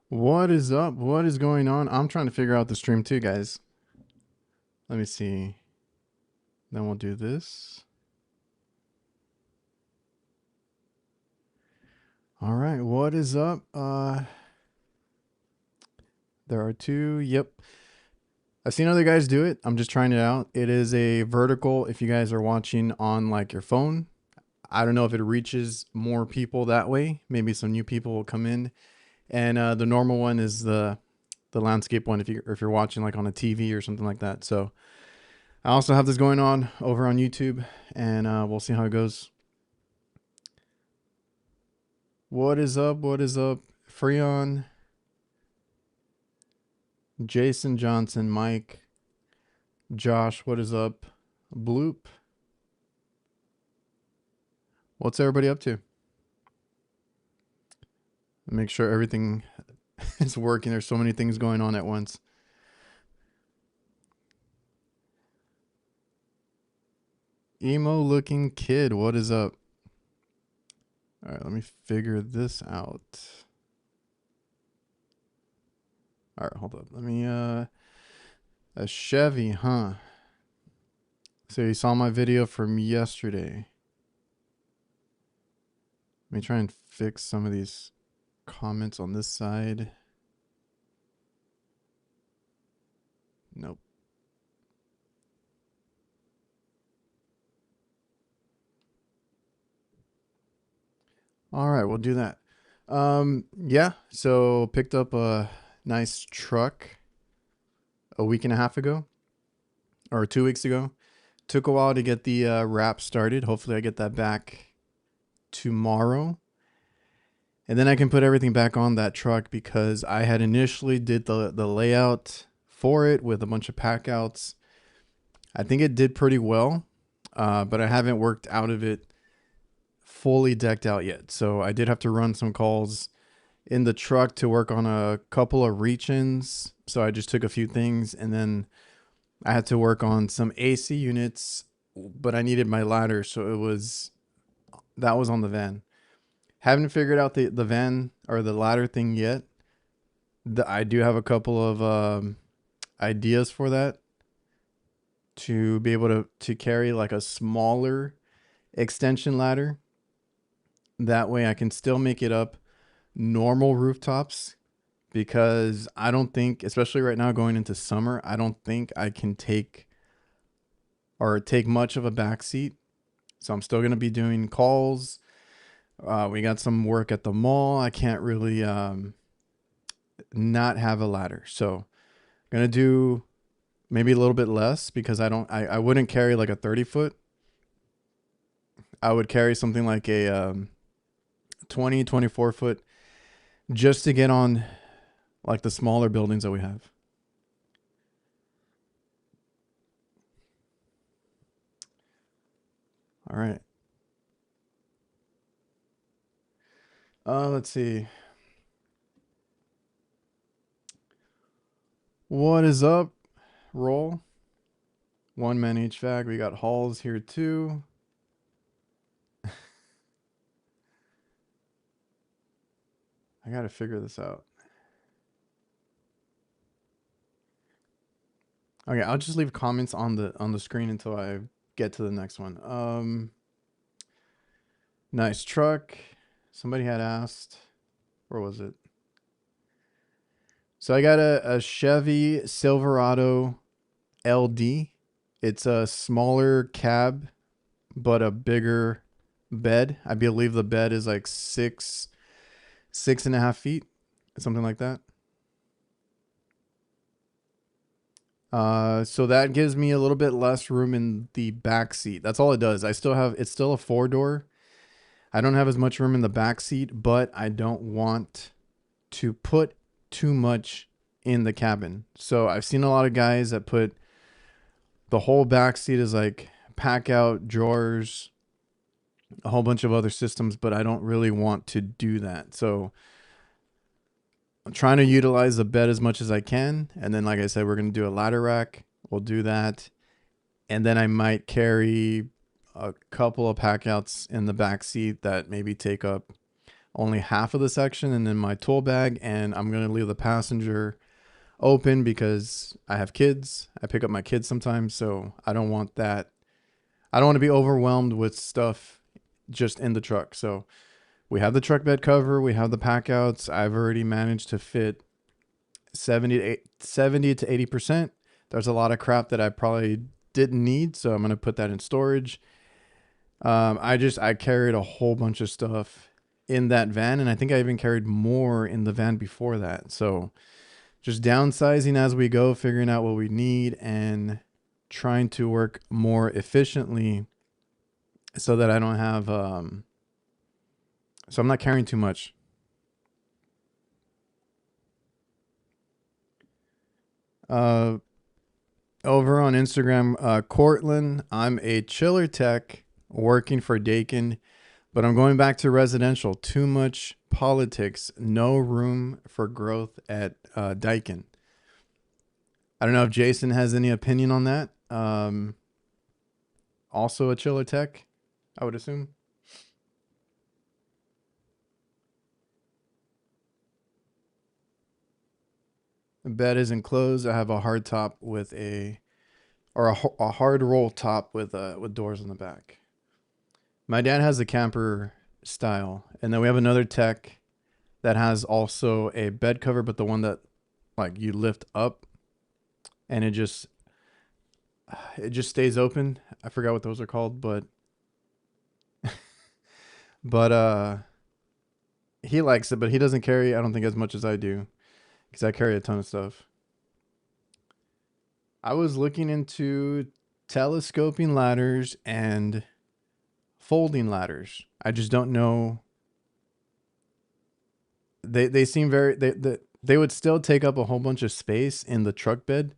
What is up? What is going on? I'm trying to figure out the stream too, guys. Let me see. Then we'll do this. All right, what is up? There are two. Yep. I've seen other guys do it. I'm just trying it out. It is a vertical if you guys are watching on like your phone. I don't know if it reaches more people that way. Maybe some new people will come in. And the normal one is the landscape one if you're watching like on a TV or something like that. So I also have this going on over on YouTube, and we'll see how it goes. What is up? What is up? Freon, Jason Johnson, Mike, Josh, what is up? Bloop. What's everybody up to? Make sure everything is working. There's so many things going on at once. Emo looking kid, what is up? All right, let me figure this out. All right, hold up. Let me, a Chevy, huh? So you saw my video from yesterday. Let me try and fix some of these comments on this side. Nope. All right, we'll do that. Yeah, so picked up a nice truck a week and a half ago or 2 weeks ago. Took a while to get the wrap started. Hopefully I get that back tomorrow. And then I can put everything back on that truck because I had initially did the layout for it with a bunch of pack outs. I think it did pretty well, but I haven't worked out of it fully decked out yet. So I did have to run some calls in the truck to work on a couple of reach-ins. So I just took a few things, and then I had to work on some AC units, but I needed my ladder, so that was on the van. Haven't figured out the van or the ladder thing yet. I do have a couple of ideas for that to be able to carry like a smaller extension ladder. That way I can still make it up normal rooftops, because I don't think, especially right now going into summer, I don't think I can take much of a backseat. So I'm still going to be doing calls. We got some work at the mall. I can't really not have a ladder. So I'm going to do maybe a little bit less, because I wouldn't carry like a 30-foot. I would carry something like a 24 foot, just to get on like the smaller buildings that we have. All right. Let's see. What is up? Roll. One man HVAC. We got Halls here too. I gotta figure this out. Okay, I'll just leave comments on the screen until I get to the next one. Nice truck. Somebody had asked, where was it? So I got a Chevy Silverado LD. It's a smaller cab, but a bigger bed. I believe the bed is like 6.5 feet, something like that. So that gives me a little bit less room in the back seat. That's all it does. It's still a 4-door. I don't have as much room in the back seat, but I don't want to put too much in the cabin. So I've seen a lot of guys that put the whole back seat as like pack out drawers, a whole bunch of other systems, but I don't really want to do that. So I'm trying to utilize the bed as much as I can. And then, like I said, we're going to do a ladder rack. We'll do that. And then I might carry a couple of pack outs in the back seat that maybe take up only half of the section and then my tool bag, and I'm going to leave the passenger open because I have kids. I pick up my kids sometimes, so I don't want that. I don't want to be overwhelmed with stuff just in the truck. So we have the truck bed cover, we have the pack outs. I've already managed to fit 70 to 80%. There's a lot of crap that I probably didn't need, so I'm going to put that in storage. I carried a whole bunch of stuff in that van, and I think I even carried more in the van before that. So just downsizing as we go, figuring out what we need and trying to work more efficiently so that I don't have, so I'm not carrying too much. Over on Instagram, Cortland, I'm a chiller tech working for Dakin, but I'm going back to residential. Too much politics, no room for growth at Daikin. I don't know if Jason has any opinion on that. Also a chiller tech, I would assume. The bed is enclosed. I have a hard top with a hard roll top with doors in the back. My dad has the camper style, and then we have another tech that has also a bed cover, but the one that like you lift up and it just stays open. I forgot what those are called, but he likes it, but he doesn't carry, I don't think, as much as I do because I carry a ton of stuff. I was looking into telescoping ladders and folding ladders. I just don't know. They seem very they would still take up a whole bunch of space in the truck bed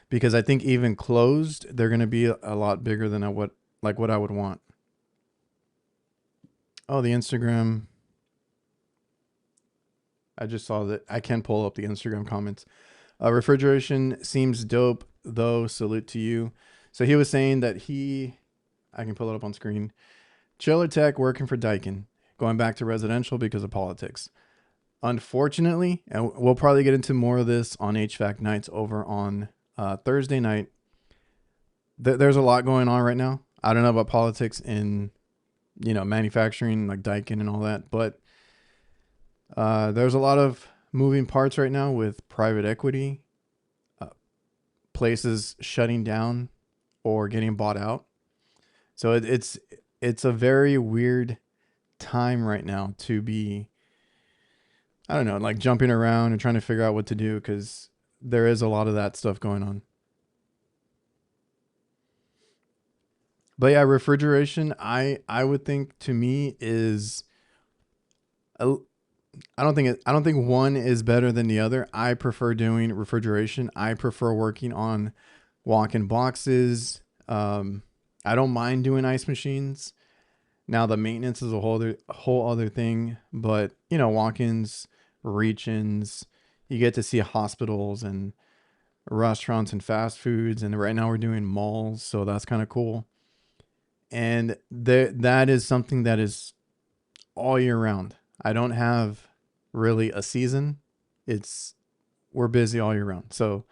because I think even closed they're going to be a lot bigger than what I would want. Oh, the Instagram. I just saw that. I can pull up the Instagram comments. Refrigeration seems dope though. Salute to you. So he was saying that I can pull it up on screen. Chiller tech working for Daikin, going back to residential because of politics. Unfortunately, and we'll probably get into more of this on HVAC nights over on Thursday night. There's a lot going on right now. I don't know about politics in, manufacturing like Daikin and all that, but there's a lot of moving parts right now with private equity, places shutting down or getting bought out. So it's a very weird time right now to be, I don't know, like jumping around and trying to figure out what to do because there is a lot of that stuff going on. But yeah, refrigeration, I would think to me is, I don't think one is better than the other. I prefer doing refrigeration. I prefer working on walk-in boxes. I don't mind doing ice machines. Now the maintenance is a whole other thing, but walk-ins, reach-ins, you get to see hospitals and restaurants and fast foods, and right now we're doing malls, so that's kind of cool. And that is something that is all year round. I don't have really a season. We're busy all year round. So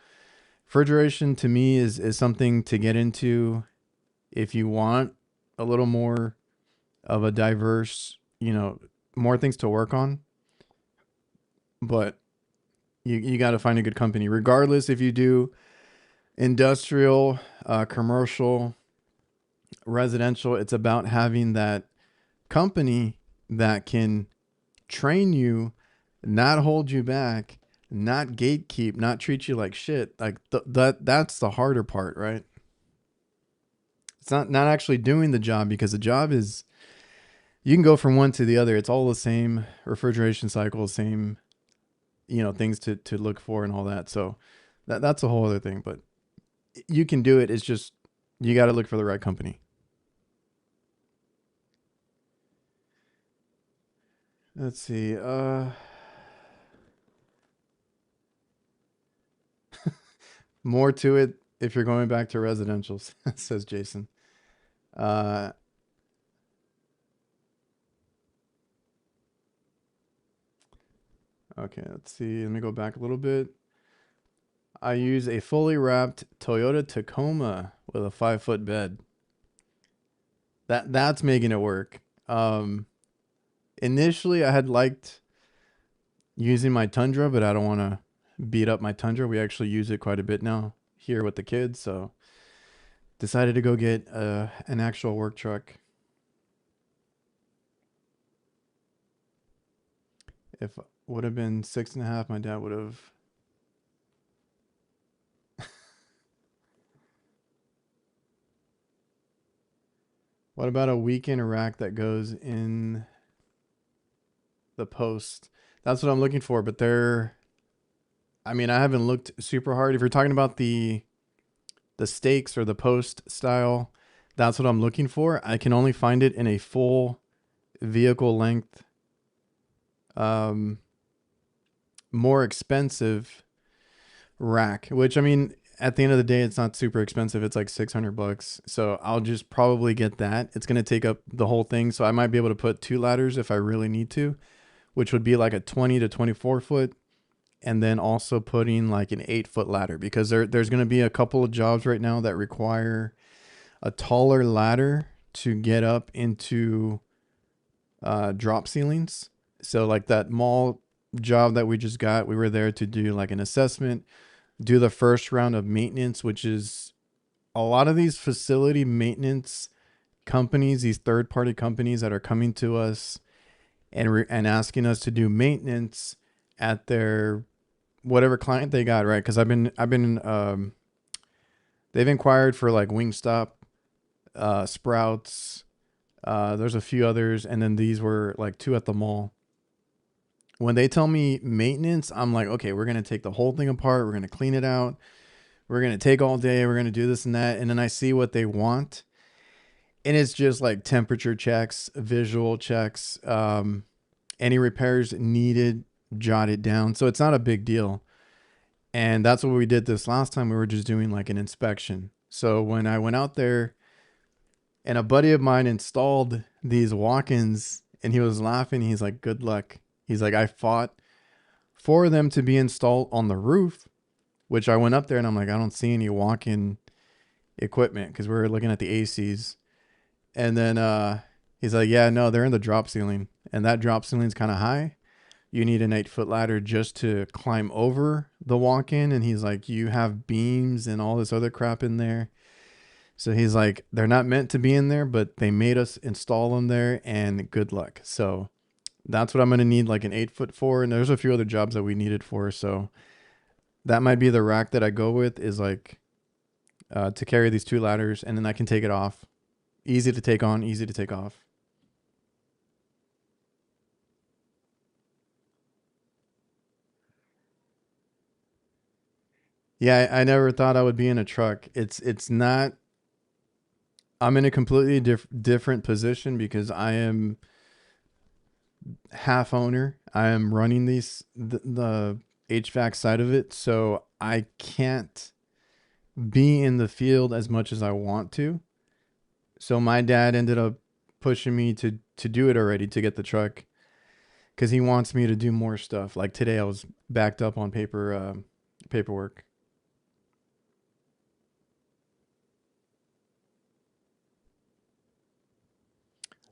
refrigeration to me is something to get into if you want a little more of a diverse, more things to work on. But you got to find a good company, regardless if you do industrial, commercial, residential. It's about having that company that can train you, not hold you back, not gatekeep, not treat you like shit. Like that's the harder part, right? It's not actually doing the job, because the job is, you can go from one to the other. It's all the same refrigeration cycle, same, things to look for and all that. So that's a whole other thing, but you can do it. It's just, you got to look for the right company. Let's see. More to it if you're going back to residentials, says Jason. Uh, Okay, let's see. Let me go back a little bit. I use a fully wrapped Toyota Tacoma with a 5-foot bed. That's making it work. Initially I had liked using my Tundra, but I don't want to beat up my Tundra. We actually use it quite a bit now here with the kids, so decided to go get an actual work truck. If would have been 6.5, my dad would have. What about a weekend rack that goes in the post? That's what I'm looking for, but I mean, I haven't looked super hard. If you're talking about the stakes or the post style, that's what I'm looking for. I can only find it in a full vehicle length, more expensive rack, which I mean, at the end of the day, it's not super expensive. It's like $600. So I'll just probably get that. It's going to take up the whole thing. So I might be able to put 2 ladders if I really need to, which would be like a 20 to 24 foot. And then also putting like an 8-foot ladder, because there's going to be a couple of jobs right now that require a taller ladder to get up into drop ceilings. So like that mall job that we just got, we were there to do like an assessment, do the first round of maintenance, which is a lot of these facility maintenance companies, these third-party companies that are coming to us and asking us to do maintenance at their whatever client they got, right? Because they've inquired for like Wingstop, Sprouts, there's a few others, and then these were like 2 at the mall. When they tell me maintenance, I'm like, okay, we're going to take the whole thing apart. We're going to clean it out. We're going to take all day. We're going to do this and that. And then I see what they want. And it's just like temperature checks, visual checks, any repairs needed, jot it down. So it's not a big deal. And that's what we did this last time. We were just doing like an inspection. So when I went out there and a buddy of mine installed these walk-ins and he was laughing, he's like, good luck. He's like, I fought for them to be installed on the roof, which I went up there and I'm like, I don't see any walk-in equipment because we were looking at the ACs. And then he's like, yeah, no, they're in the drop ceiling. And that drop ceiling is kind of high. You need an 8-foot ladder just to climb over the walk-in. And he's like, you have beams and all this other crap in there. So he's like, they're not meant to be in there, but they made us install them there, and good luck. So that's what I'm going to need like an 8-foot for. And there's a few other jobs that we needed for. So that might be the rack that I go with, is like to carry these 2 ladders, and then I can take it off. Easy to take on, easy to take off. Yeah, I never thought I would be in a truck. It's not. I'm in a completely different position because I am half owner. I am running the HVAC side of it, so I can't be in the field as much as I want to. So my dad ended up pushing me to do it already, to get the truck, because he wants me to do more stuff. Like today, I was backed up on paperwork.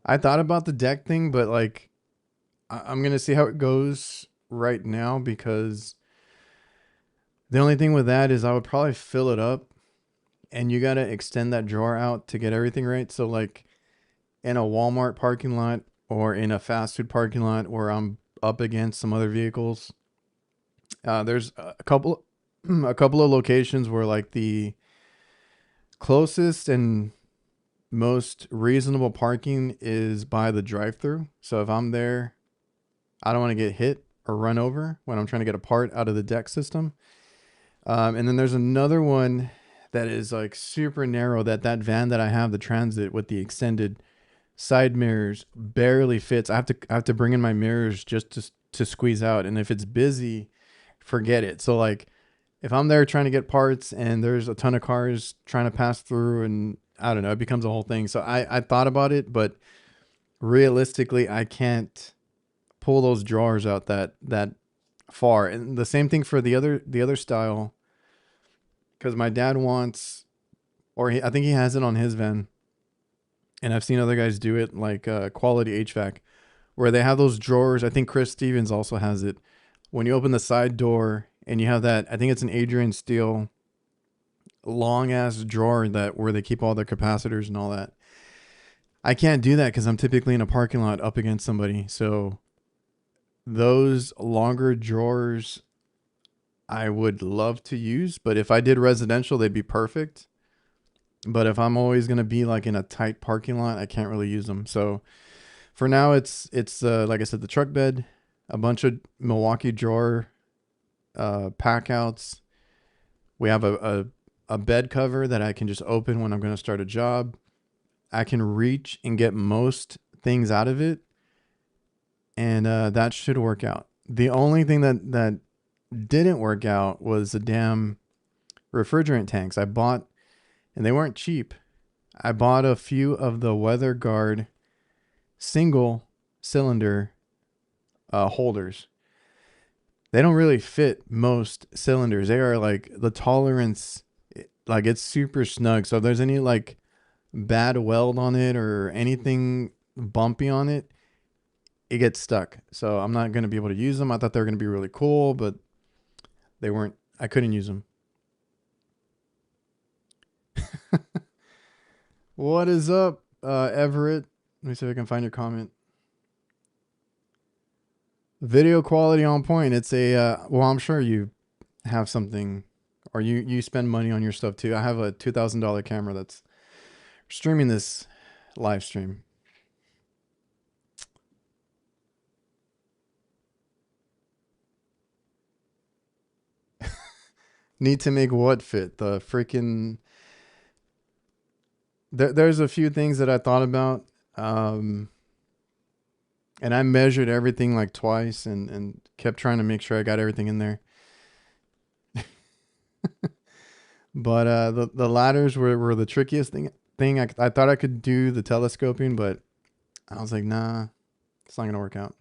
I thought about the deck thing, but like I'm gonna see how it goes right now, because the only thing with that is I would probably fill it up, and you gotta extend that drawer out to get everything right. So like in a Walmart parking lot or in a fast food parking lot where I'm up against some other vehicles, there's a couple of locations where like the closest and most reasonable parking is by the drive-through. So if I'm there, I don't want to get hit or run over when I'm trying to get a part out of the deck system. And then there's another one that is like super narrow, that van that I have, the Transit with the extended side mirrors, barely fits. I have to bring in my mirrors just to squeeze out. And if it's busy, forget it. So like if I'm there trying to get parts and there's a ton of cars trying to pass through, and I don't know, it becomes a whole thing. So I thought about it, but realistically I can't pull those drawers out that far. And the same thing for the other style, because my dad wants, I think he has it on his van, and I've seen other guys do it, like Quality HVAC, where they have those drawers. I think Chris Stevens also has it. When you open the side door and you have that, I think it's an Adrian Steel long ass drawer that where they keep all their capacitors and all that. I can't do that because I'm typically in a parking lot up against somebody. So those longer drawers I would love to use, but if I did residential, they'd be perfect. But if I'm always going to be like in a tight parking lot, I can't really use them. So for now, it's like I said, the truck bed, a bunch of Milwaukee drawer pack outs. We have a bed cover that I can just open when I'm going to start a job. I can reach and get most things out of it, and that should work out. The only thing that didn't work out was the damn refrigerant tanks I bought, and they weren't cheap. I bought a few of the Weather Guard single cylinder holders. They don't really fit most cylinders. They are like the tolerance, like it's super snug. So if there's any like bad weld on it or anything bumpy on it, it gets stuck. So I'm not going to be able to use them. I thought they were going to be really cool, but they weren't. I couldn't use them. What is up, Everett? Let me see if I can find your comment. Video quality on point. It's a, well, I'm sure you have something, or you spend money on your stuff too. I have a $2,000 camera that's streaming this live stream. Need to make what fit? The freaking... There's a few things that I thought about. And I measured everything like twice and kept trying to make sure I got everything in there. But the ladders were the trickiest thing. I thought I could do the telescoping, but I was like, nah, it's not going to work out.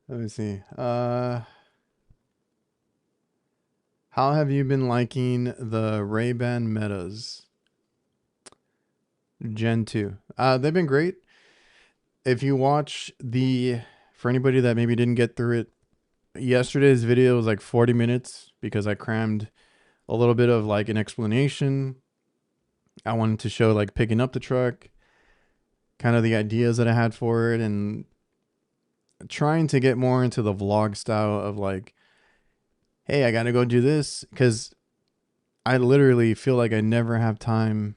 Let me see. How have you been liking the Ray-Ban Metas Gen 2? They've been great. If you watch for anybody that maybe didn't get through it, yesterday's video was like 40 minutes because I crammed a little bit of like an explanation. I wanted to show like picking up the truck, kind of the ideas that I had for it, and trying to get more into the vlog style of like, hey, I got to go do this, because I literally feel like I never have time.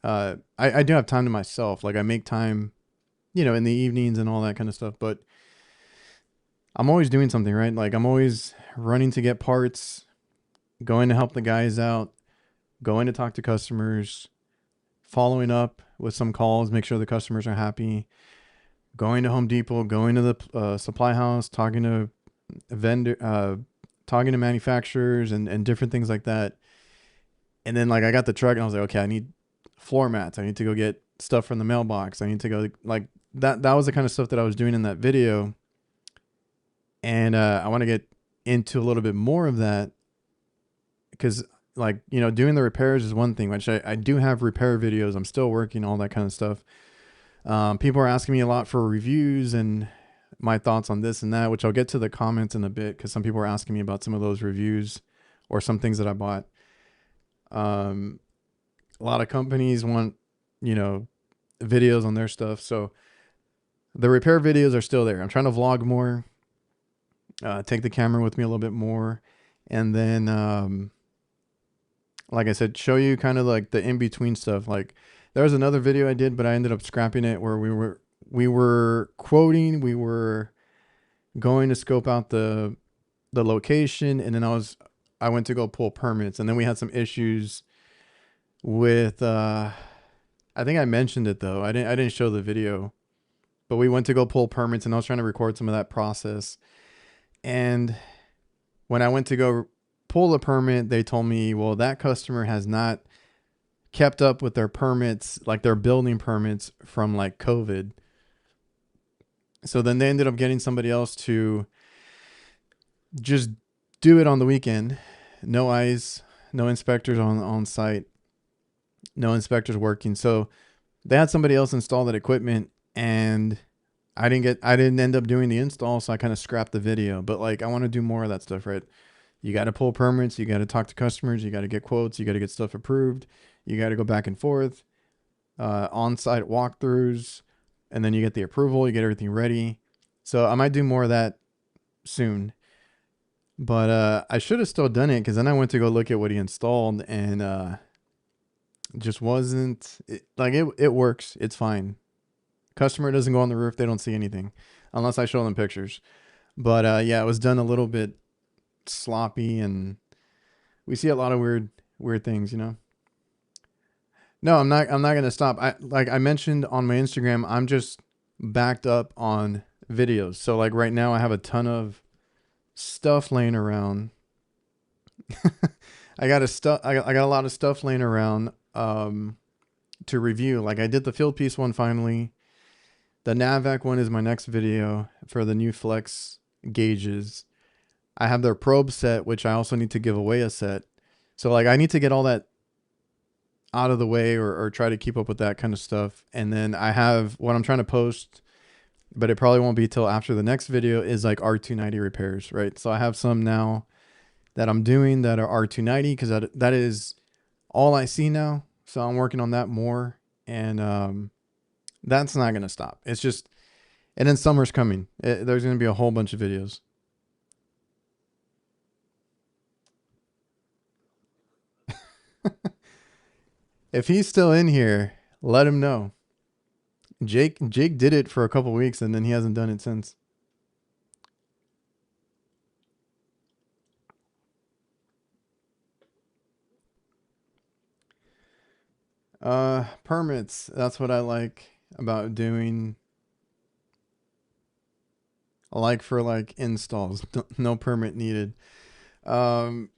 I do have time to myself. Like I make time, in the evenings and all that kind of stuff, but I'm always doing something, right? Like I'm always running to get parts, going to help the guys out, going to talk to customers, following up with some calls, make sure the customers are happy, going to Home Depot, going to the supply house, talking to talking to manufacturers and different things like that. And then like I got the truck and I was like, okay, I need floor mats. I need to go get stuff from the mailbox. I need to go like that. That was the kind of stuff that I was doing in that video. And I want to get into a little bit more of that, because like, doing the repairs is one thing, which I do have repair videos. I'm still working, all that kind of stuff. People are asking me a lot for reviews and my thoughts on this and that, which I'll get to the comments in a bit, because some people are asking me about some of those reviews or some things that I bought. A lot of companies want, videos on their stuff. So the repair videos are still there. I'm trying to vlog more, take the camera with me a little bit more. And then, like I said, show you kind of like the in-between stuff. Like there was another video I did, but I ended up scrapping it, where we were quoting, we were going to scope out the location. And then I went to go pull permits, and then we had some issues with, I think I mentioned it though. I didn't show the video, but we went to go pull permits, and I was trying to record some of that process. And when I went to go pull the permit, they told me, well, that customer has not kept up with their permits, like their building permits from like COVID. So then they ended up getting somebody else to just do it on the weekend. No eyes, no inspectors on site, no inspectors working. So they had somebody else install that equipment, and I didn't end up doing the install, so I kind of scrapped the video. But like, I want to do more of that stuff, right? You got to pull permits, you got to talk to customers, you got to get quotes, you got to get stuff approved, you got to go back and forth, on-site walkthroughs, and then you get the approval, you get everything ready. So I might do more of that soon. But I should have still done it, because then I went to go look at what he installed, and just wasn't it works. It's fine. Customer doesn't go on the roof, they don't see anything unless I show them pictures. But yeah, it was done a little bit sloppy, and we see a lot of weird things, you know. No, I'm not gonna stop. Like I mentioned on my Instagram, I'm just backed up on videos. So like right now I have a ton of stuff laying around. I got a lot of stuff laying around to review. Like I did the field piece one finally. The NAVAC one is my next video for the new flex gauges. I have their probe set, which I also need to give away a set. So like I need to get all that out of the way, or try to keep up with that kind of stuff. And then I have what I'm trying to post, but it probably won't be till after the next video, is like R290 repairs, right? So I have some now that I'm doing that are R290, because that is all I see now. So I'm working on that more, and that's not going to stop. It's just, and then summer's coming. There's going to be a whole bunch of videos. If he's still in here, let him know. Jake did it for a couple weeks, and then he hasn't done it since. Permits. That's what I like about doing. I like for like installs, no permit needed. Um,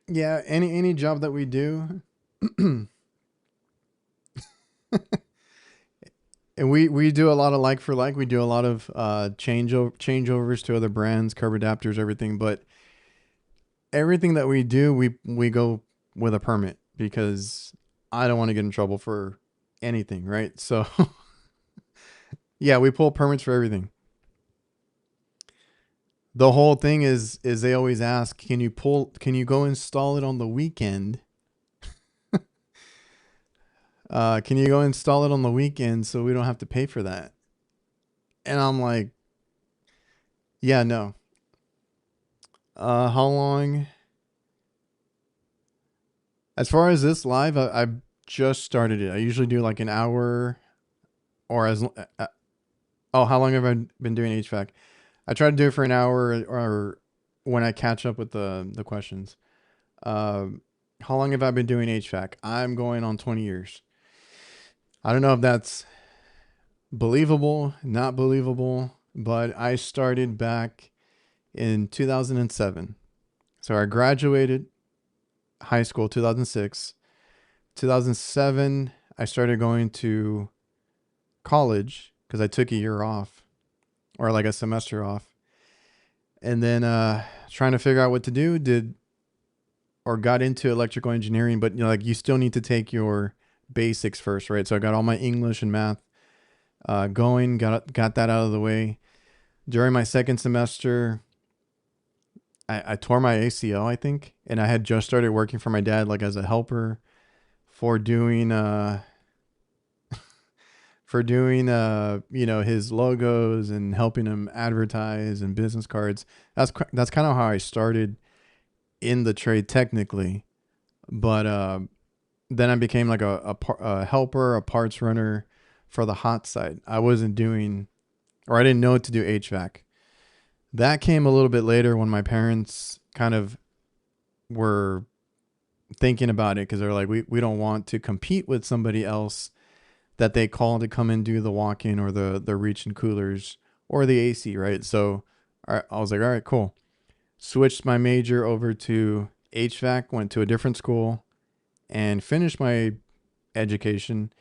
yeah, any job that we do, and we do a lot of like for like. We do a lot of changeovers to other brands, curb adapters, everything. But everything that we do, we go with a permit, because I don't want to get in trouble for anything, right? So yeah, we pull permits for everything. The whole thing is they always ask, can you go install it on the weekend? Can you go install it on the weekend so we don't have to pay for that? And I'm like, yeah, no. How long? As far as this live, I just started it. I usually do like an hour, or oh, how long have I been doing HVAC? I try to do it for an hour, or when I catch up with the questions. How long have I been doing HVAC? I'm going on 20 years. I don't know if that's believable, not believable, but I started back in 2007. So I graduated high school 2006. 2007, I started going to college, because I took a year off, or like a semester off. And then trying to figure out what to do, got into electrical engineering, but like you still need to take your basics first, right? So I got all my English and math going, got that out of the way. During my second semester, I tore my ACL, I think, and I had just started working for my dad, like as a helper for doing his logos and helping him advertise and business cards. That's kind of how I started in the trade technically. But then I became like a helper, a parts runner for the hot side. I wasn't doing, or I didn't know to do HVAC. That came a little bit later, when my parents kind of were thinking about it, because they're like, we don't want to compete with somebody else that they call to come and do the walk-in, or the reach and coolers, or the AC, right? So I was like, all right, cool. Switched my major over to HVAC, went to a different school, and finished my education.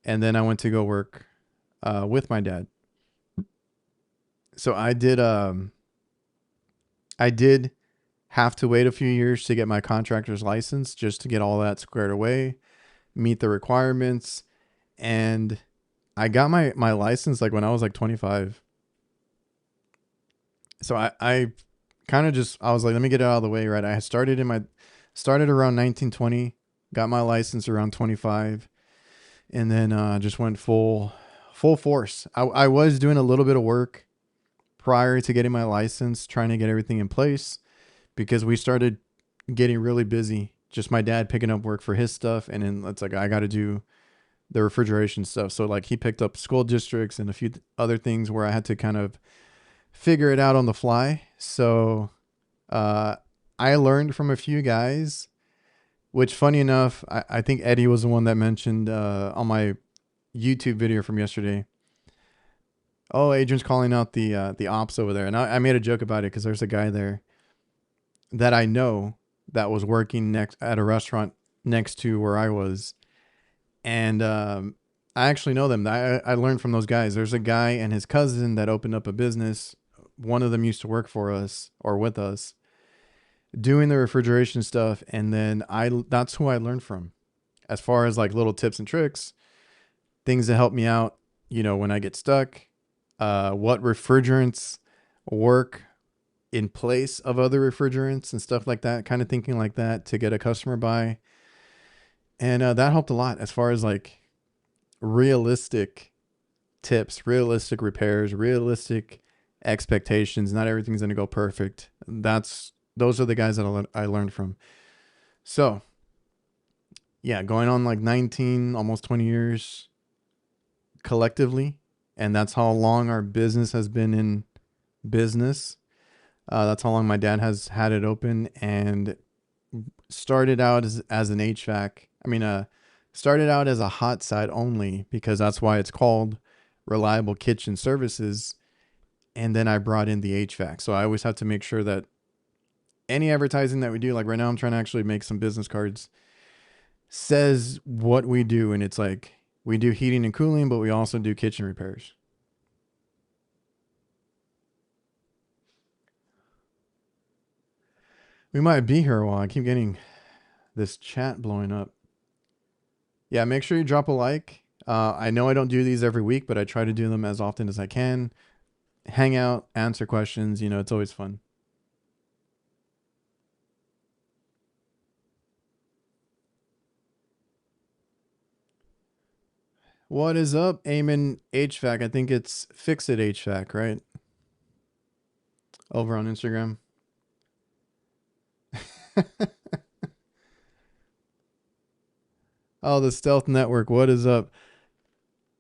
And then I went to go work with my dad. So I did have to wait a few years to get my contractor's license, just to get all that squared away, meet the requirements. And I got my license like when I was like 25. So I kind of just, I was like, let me get it out of the way, right? I started around 1920, got my license around 25, and then just went full force. I was doing a little bit of work prior to getting my license, trying to get everything in place, because we started getting really busy. Just my dad picking up work for his stuff, and then it's like I got to do the refrigeration stuff. So like he picked up school districts and a few other things where I had to kind of figure it out on the fly. So uh, I learned from a few guys, which funny enough, I think Eddie was the one that mentioned on my YouTube video from yesterday. Oh, Adrian's calling out the ops over there, and I made a joke about it because there's a guy there that I know that was working next at a restaurant next to where I was, and I actually know them. I learned from those guys. There's a guy and his cousin that opened up a business. One of them used to work for us or with us, doing the refrigeration stuff, and then that's who I learned from, as far as like little tips and tricks, things that help me out, when I get stuck, what refrigerants work in place of other refrigerants and stuff like that, kind of thinking like that to get a customer by. And that helped a lot as far as like realistic tips, realistic repairs, realistic expectations. Not everything's going to go perfect. Those are the guys that I learned from. So yeah, going on like 19, almost 20 years collectively. And that's how long our business has been in business. That's how long my dad has had it open, and started out as an HVAC. Started out as a hot side only, because that's why it's called Reliable Kitchen Services. And then I brought in the HVAC. So I always have to make sure that any advertising that we do, like right now, I'm trying to actually make some business cards, says what we do. And it's like, we do heating and cooling, but we also do kitchen repairs. We might be here a while. I keep getting this chat blowing up. Yeah, make sure you drop a like. I know I don't do these every week, but I try to do them as often as I can. Hang out, answer questions. It's always fun. What is up, Eamon HVAC? I think it's Fix It HVAC, right? Over on Instagram. Oh, the Stealth Network. What is up?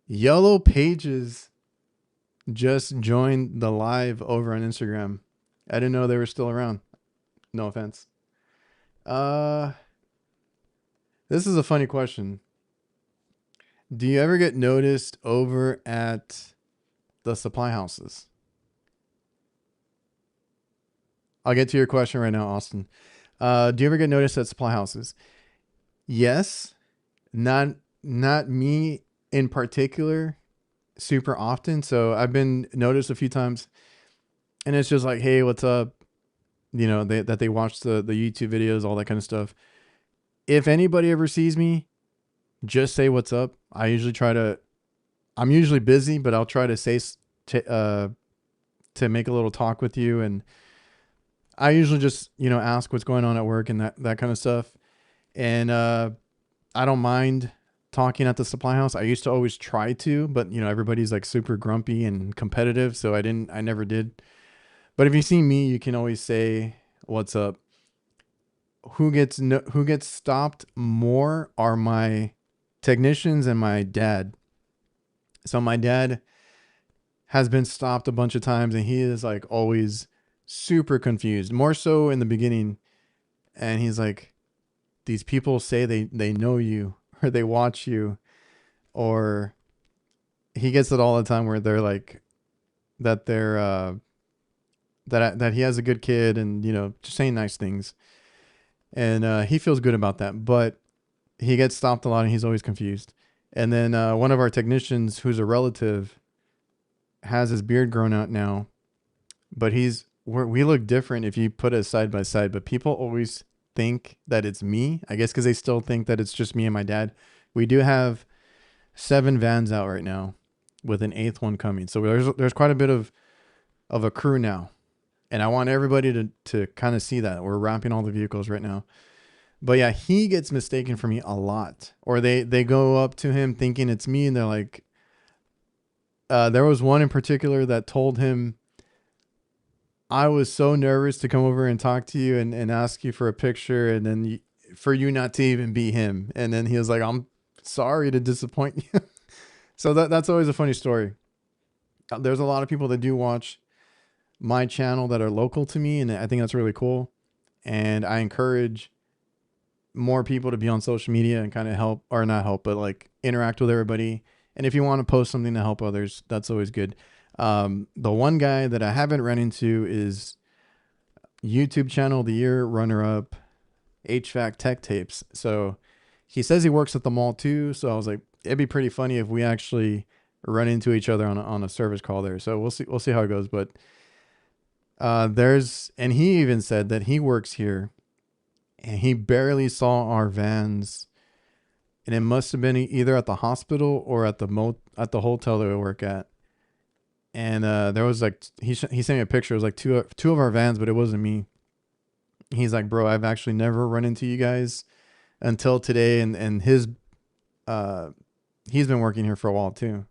Yellow Pages just joined the live over on Instagram. I didn't know they were still around. No offense. This is a funny question. Do you ever get noticed over at the supply houses? I'll get to your question right now, Austin. Do you ever get noticed at supply houses? Yes. Not me in particular super often. So I've been noticed a few times, and it's just like, hey, what's up? That they watch the YouTube videos, all that kind of stuff. If anybody ever sees me, just say what's up. I'm usually busy, but I'll try to say, to make a little talk with you. And I usually just, ask what's going on at work and that kind of stuff. And, I don't mind talking at the supply house. I used to always try to, but everybody's like super grumpy and competitive. So I never did. But if you see me, you can always say, what's up? Who gets stopped more are my technicians and my dad. So my dad has been stopped a bunch of times, and he is like always super confused, more so in the beginning. And he's like, these people say they know you, or they watch you, or he gets it all the time where they're like that that he has a good kid, and just saying nice things. And he feels good about that. But he gets stopped a lot and he's always confused. And then one of our technicians, who's a relative, has his beard grown out now, but we look different if you put us side by side. But people always think that it's me, I guess, because they still think that it's just me and my dad. We do have 7 vans out right now, with an 8th one coming. So there's quite a bit of a crew now, and I want everybody to kind of see that we're wrapping all the vehicles right now. But yeah, he gets mistaken for me a lot, or they go up to him thinking it's me, and they're like, there was one in particular that told him, I was so nervous to come over and talk to you and ask you for a picture, and then for you not to even be him. And then he was like, I'm sorry to disappoint you. So that's always a funny story. There's a lot of people that do watch my channel that are local to me, and I think that's really cool. And I encourage more people to be on social media and kind of help, or not help, but like interact with everybody. And if you want to post something to help others, that's always good. The one guy that I haven't run into is YouTube channel of the year runner-up HVAC Tech Tapes. So he says he works at the mall too. So I was like, it'd be pretty funny if we actually run into each other on a service call there. So we'll see how it goes. But and he even said that he works here and he barely saw our vans, and it must have been either at the hospital or at the hotel that we work at. And there was like, he sent me a picture. It was like two of our vans, but it wasn't me. He's like, bro, I've actually never run into you guys until today. And he's been working here for a while too.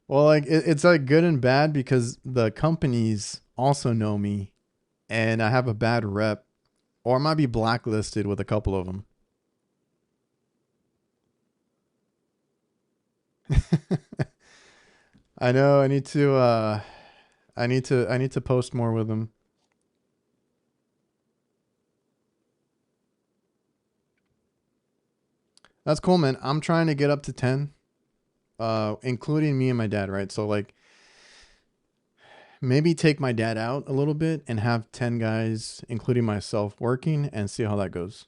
Well, like it's like good and bad, because the companies also know me and I have a bad rep, or I might be blacklisted with a couple of them. I know I need to post more with them. That's cool, man. I'm trying to get up to 10, including me and my dad, right? So like maybe take my dad out a little bit and have 10 guys, including myself, working, and see how that goes.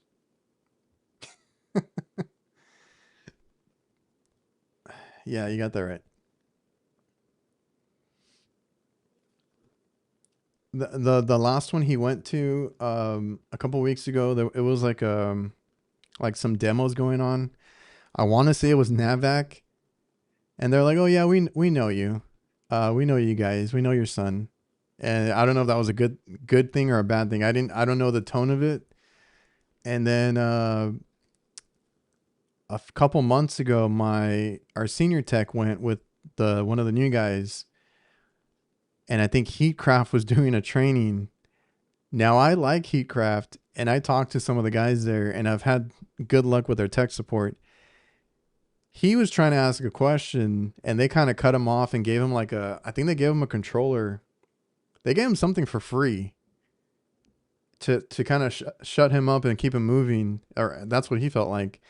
Yeah, you got that right. The last one he went to a couple weeks ago, it was like some demos going on. I want to say it was Navac, and they're like, "Oh yeah, we know you, we know you guys, we know your son." And I don't know if that was a good thing or a bad thing. I don't know the tone of it. And then a couple months ago, our senior tech went with one of the new guys, and I think Heatcraft was doing a training. Now I like Heatcraft, and I talked to some of the guys there, and I've had good luck with their tech support. He was trying to ask a question, and they kind of cut him off and gave him I think they gave him a controller. They gave him something for free to kind of shut him up and keep him moving, or that's what he felt like.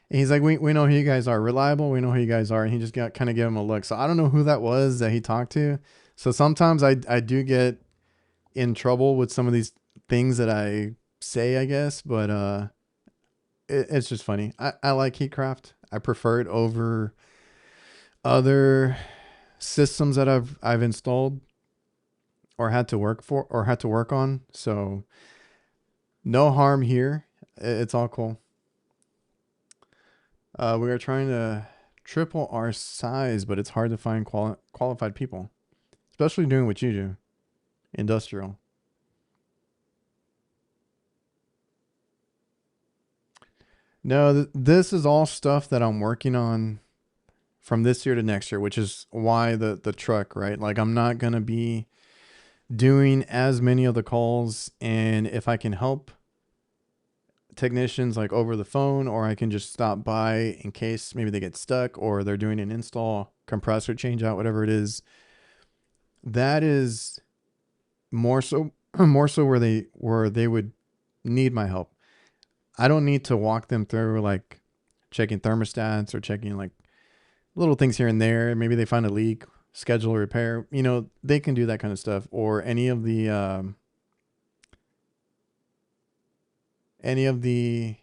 And he's like, we know who you guys are, reliable. We know who you guys are. And he just kind of gave him a look. So I don't know who that was that he talked to. So sometimes I do get in trouble with some of these things that I say, I guess, but it's just funny. I like Heatcraft. I prefer it over other systems that I've installed or had to work on. So no harm here. It's all cool. We are trying to triple our size, but it's hard to find qualified people, especially doing what you do, industrial. No, this is all stuff that I'm working on from this year to next year, which is why the truck, right? Like I'm not going to be doing as many of the calls, and if I can help technicians like over the phone, or I can just stop by in case maybe they get stuck or they're doing an install, compressor change out, whatever it is, that is more so where they would need my help. I don't need to walk them through like checking thermostats or checking like little things here and there. Maybe they find a leak, schedule a repair. They can do that kind of stuff, or any of the any of the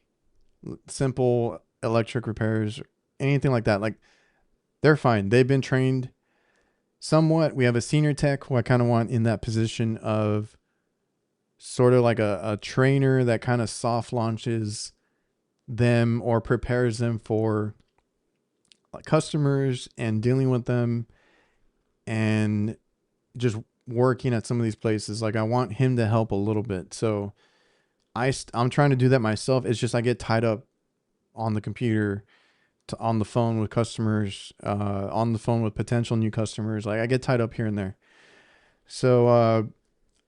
simple electric repairs, anything like that, like they're fine. They've been trained somewhat. We have a senior tech who I kind of want in that position of sort of like a trainer that kind of soft launches them or prepares them for customers and dealing with them and just working at some of these places. Like I want him to help a little bit. So I'm trying to do that myself. It's just I get tied up on the computer, on the phone with customers, on the phone with potential new customers. Like I get tied up here and there. So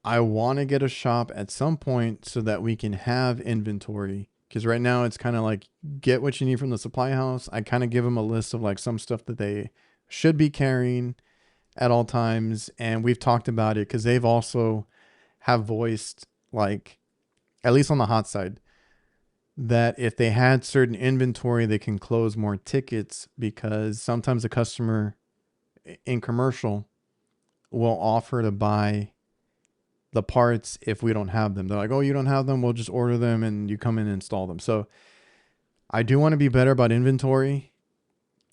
I want to get a shop at some point so that we can have inventory. Because right now it's kind of like get what you need from the supply house. I kind of give them a list of like some stuff that they should be carrying at all times. And we've talked about it because they've also have voiced, like, at least on the hot side, that if they had certain inventory, they can close more tickets, because sometimes a customer in commercial will offer to buy the parts if we don't have them. They're like, oh, you don't have them? We'll just order them and you come in and install them. So I do want to be better about inventory.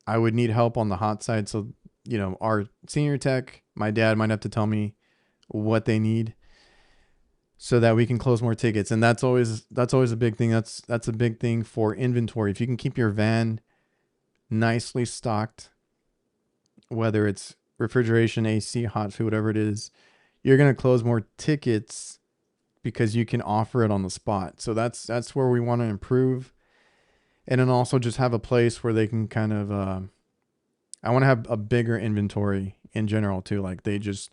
I would need help on the hot side. So, you know, our senior tech, my dad might have to tell me what they need so that we can close more tickets. And that's always a big thing. That's a big thing for inventory. If you can keep your van nicely stocked, whether it's refrigeration, AC, hot food, whatever it is, you're going to close more tickets because you can offer it on the spot. So that's where we want to improve. And then also just have a place where they can kind of, I want to have a bigger inventory in general too. Like they just,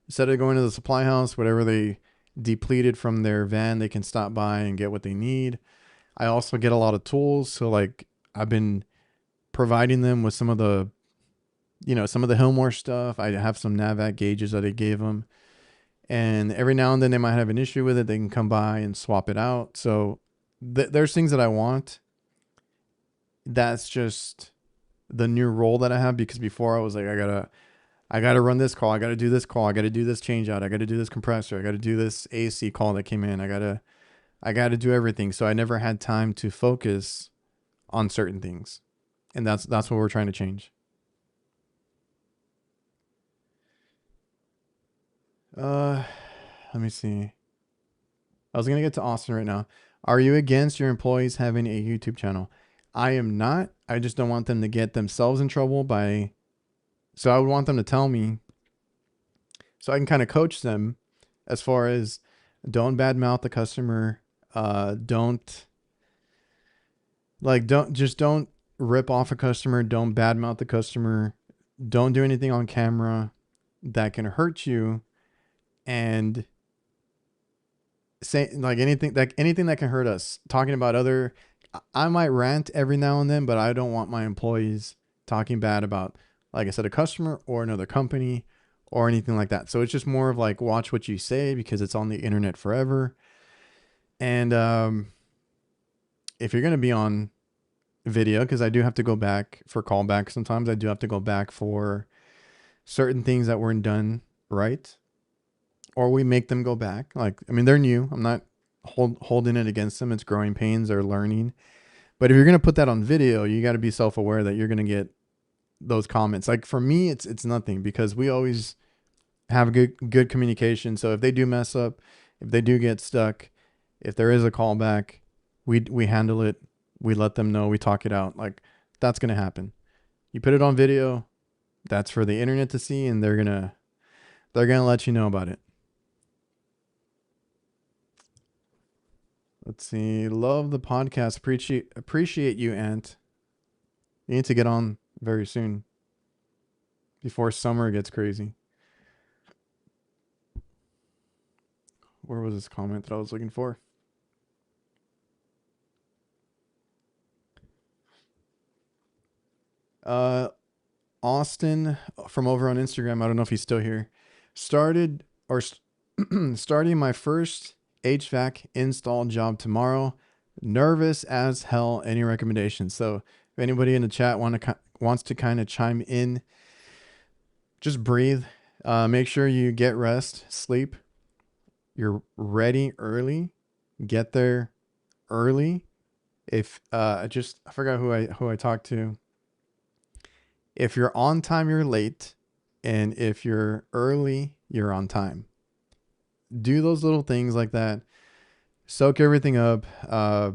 instead of going to the supply house, whatever they depleted from their van, they can stop by and get what they need. I also get a lot of tools. So like I've been providing them with some of the, some of the Hillmore stuff. I have some NAVAC gauges that I gave them. And every now and then they might have an issue with it. They can come by and swap it out. So there's things that I want. That's just the new role that I have, because before I was like, I gotta run this call. I gotta do this call. I gotta do this change out. I gotta do this compressor. I gotta do this AC call that came in. I gotta do everything. So I never had time to focus on certain things. And that's what we're trying to change. Let me see. I was going to get to Austin right now. Are you against your employees having a YouTube channel? I am not. I just don't want them to get themselves in trouble so I would want them to tell me so I can kind of coach them as far as don't badmouth the customer. Don't rip off a customer. Don't badmouth the customer. Don't do anything on camera that can hurt you. And say like anything that can hurt us. Talking about I might rant every now and then, but I don't want my employees talking bad about, like I said, a customer or another company or anything like that. So it's just more of like, watch what you say, because it's on the internet forever. And if you're going to be on video, because I do have to go back for callback. Sometimes I do have to go back for certain things that weren't done right, or we make them go back. Like, I mean, they're new. I'm not holding it against them. It's growing pains. They're learning. But if you're going to put that on video, you got to be self-aware that you're going to get those comments. Like for me, it's nothing, because we always have good communication. So if they do mess up, if they do get stuck, if there is a callback, we handle it. We let them know. We talk it out. Like that's going to happen. You put it on video, that's for the internet to see, and they're going to let you know about it. Let's see. Love the podcast. Appreciate you, Ant. You need to get on very soon before summer gets crazy. Where was this comment that I was looking for? Austin from over on Instagram. I don't know if he's still here. Starting my first HVAC install job tomorrow. Nervous as hell. Any recommendations? So if anybody in the chat wants to kind of chime in, just breathe. Make sure you get rest, sleep. You're ready early. Get there early, if I forgot who I talked to. If you're on time, you're late, and if you're early, you're on time. Do those little things like that. Soak everything up. I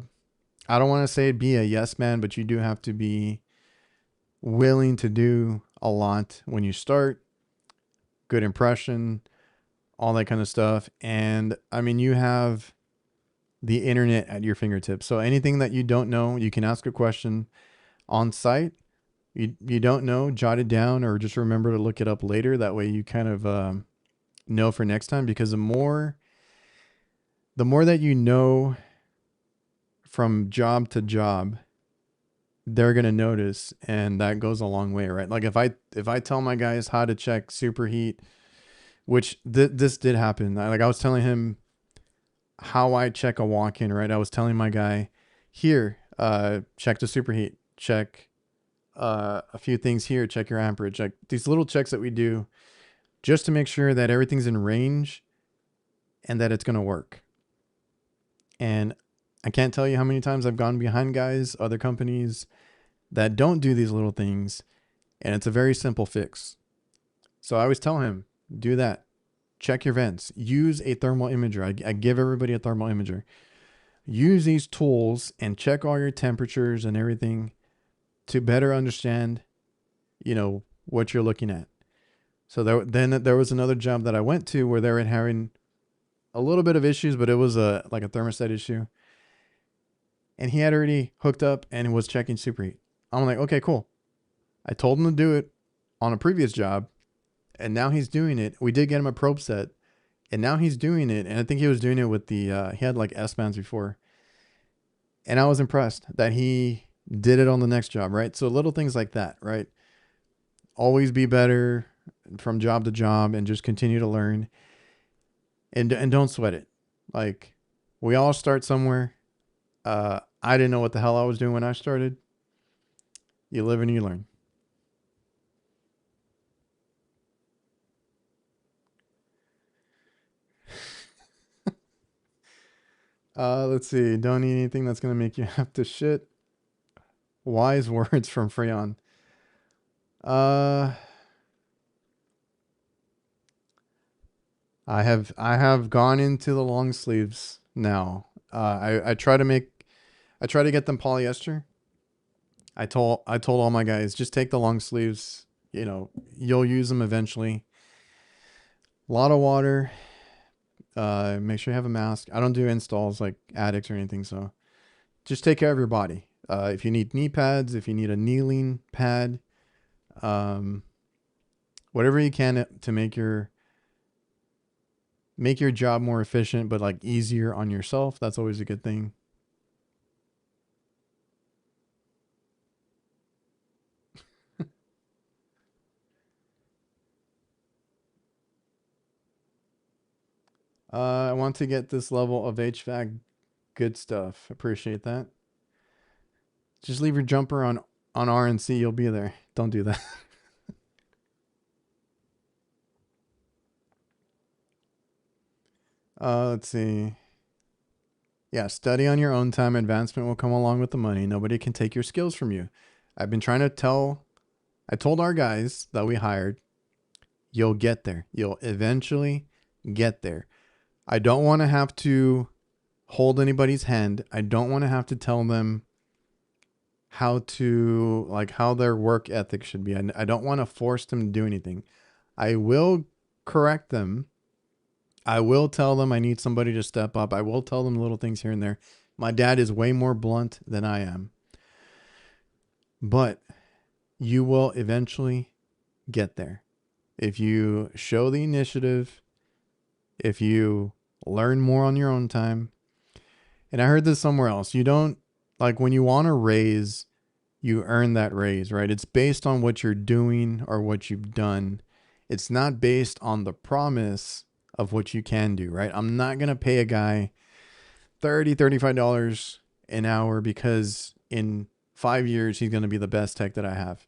don't want to say be a yes man, but you do have to be willing to do a lot when you start. Good impression, all that kind of stuff. And I mean, you have the internet at your fingertips. So anything that you don't know, you can ask a question on site. You don't know, jot it down or just remember to look it up later. That way you kind of know for next time, because the more that you know from job to job, they're going to notice, and that goes a long way, right? Like if I tell my guys how to check superheat, which this did happen. I was telling him how I check a walk-in, right? I was telling my guy, here, check the superheat, check a few things here, check your amperage, like these little checks that we do just to make sure that everything's in range and that it's going to work. And I can't tell you how many times I've gone behind guys, other companies that don't do these little things, and it's a very simple fix. So I always tell him, do that. Check your vents. Use a thermal imager. I give everybody a thermal imager. Use these tools and check all your temperatures and everything to better understand, what you're looking at. So then there was another job that I went to where they were having a little bit of issues, but it was like a thermostat issue. And he had already hooked up and was checking superheat. I'm like, okay, cool. I told him to do it on a previous job, and now he's doing it. We did get him a probe set, and now he's doing it. And I think he was doing it with he had like S-bands before. And I was impressed that he did it on the next job, right? So little things like that, right? Always be better from job to job and just continue to learn. And don't sweat it. Like, we all start somewhere. I didn't know what the hell I was doing when I started. You live and you learn. Let's see. Don't eat anything that's going to make you have to shit. Wise words from Freon. I have gone into the long sleeves now. I try to get them polyester. I told all my guys, just take the long sleeves. You'll use them eventually. A lot of water. Make sure you have a mask. I don't do installs like AIREX or anything, so just take care of your body. If you need knee pads, if you need a kneeling pad, whatever you can to make your job more efficient, but like easier on yourself. That's always a good thing. I want to get this level of HVAC. Good stuff. Appreciate that. Just leave your jumper on RNC. You'll be there. Don't do that. Let's see. Yeah, study on your own time. Advancement will come along with the money. Nobody can take your skills from you. I've been trying to I told our guys that we hired, you'll get there. You'll eventually get there. I don't want to have to hold anybody's hand. I don't want to have to tell them how their work ethic should be. I don't want to force them to do anything. I will correct them. I will tell them I need somebody to step up. I will tell them little things here and there. My dad is way more blunt than I am. But you will eventually get there. If you show the initiative, if you learn more on your own time. And I heard this somewhere else. You don't, like, when you want a raise, you earn that raise, right? It's based on what you're doing or what you've done. It's not based on the promise of what you can do, right? I'm not going to pay a guy $35 an hour because in 5 years he's going to be the best tech that I have.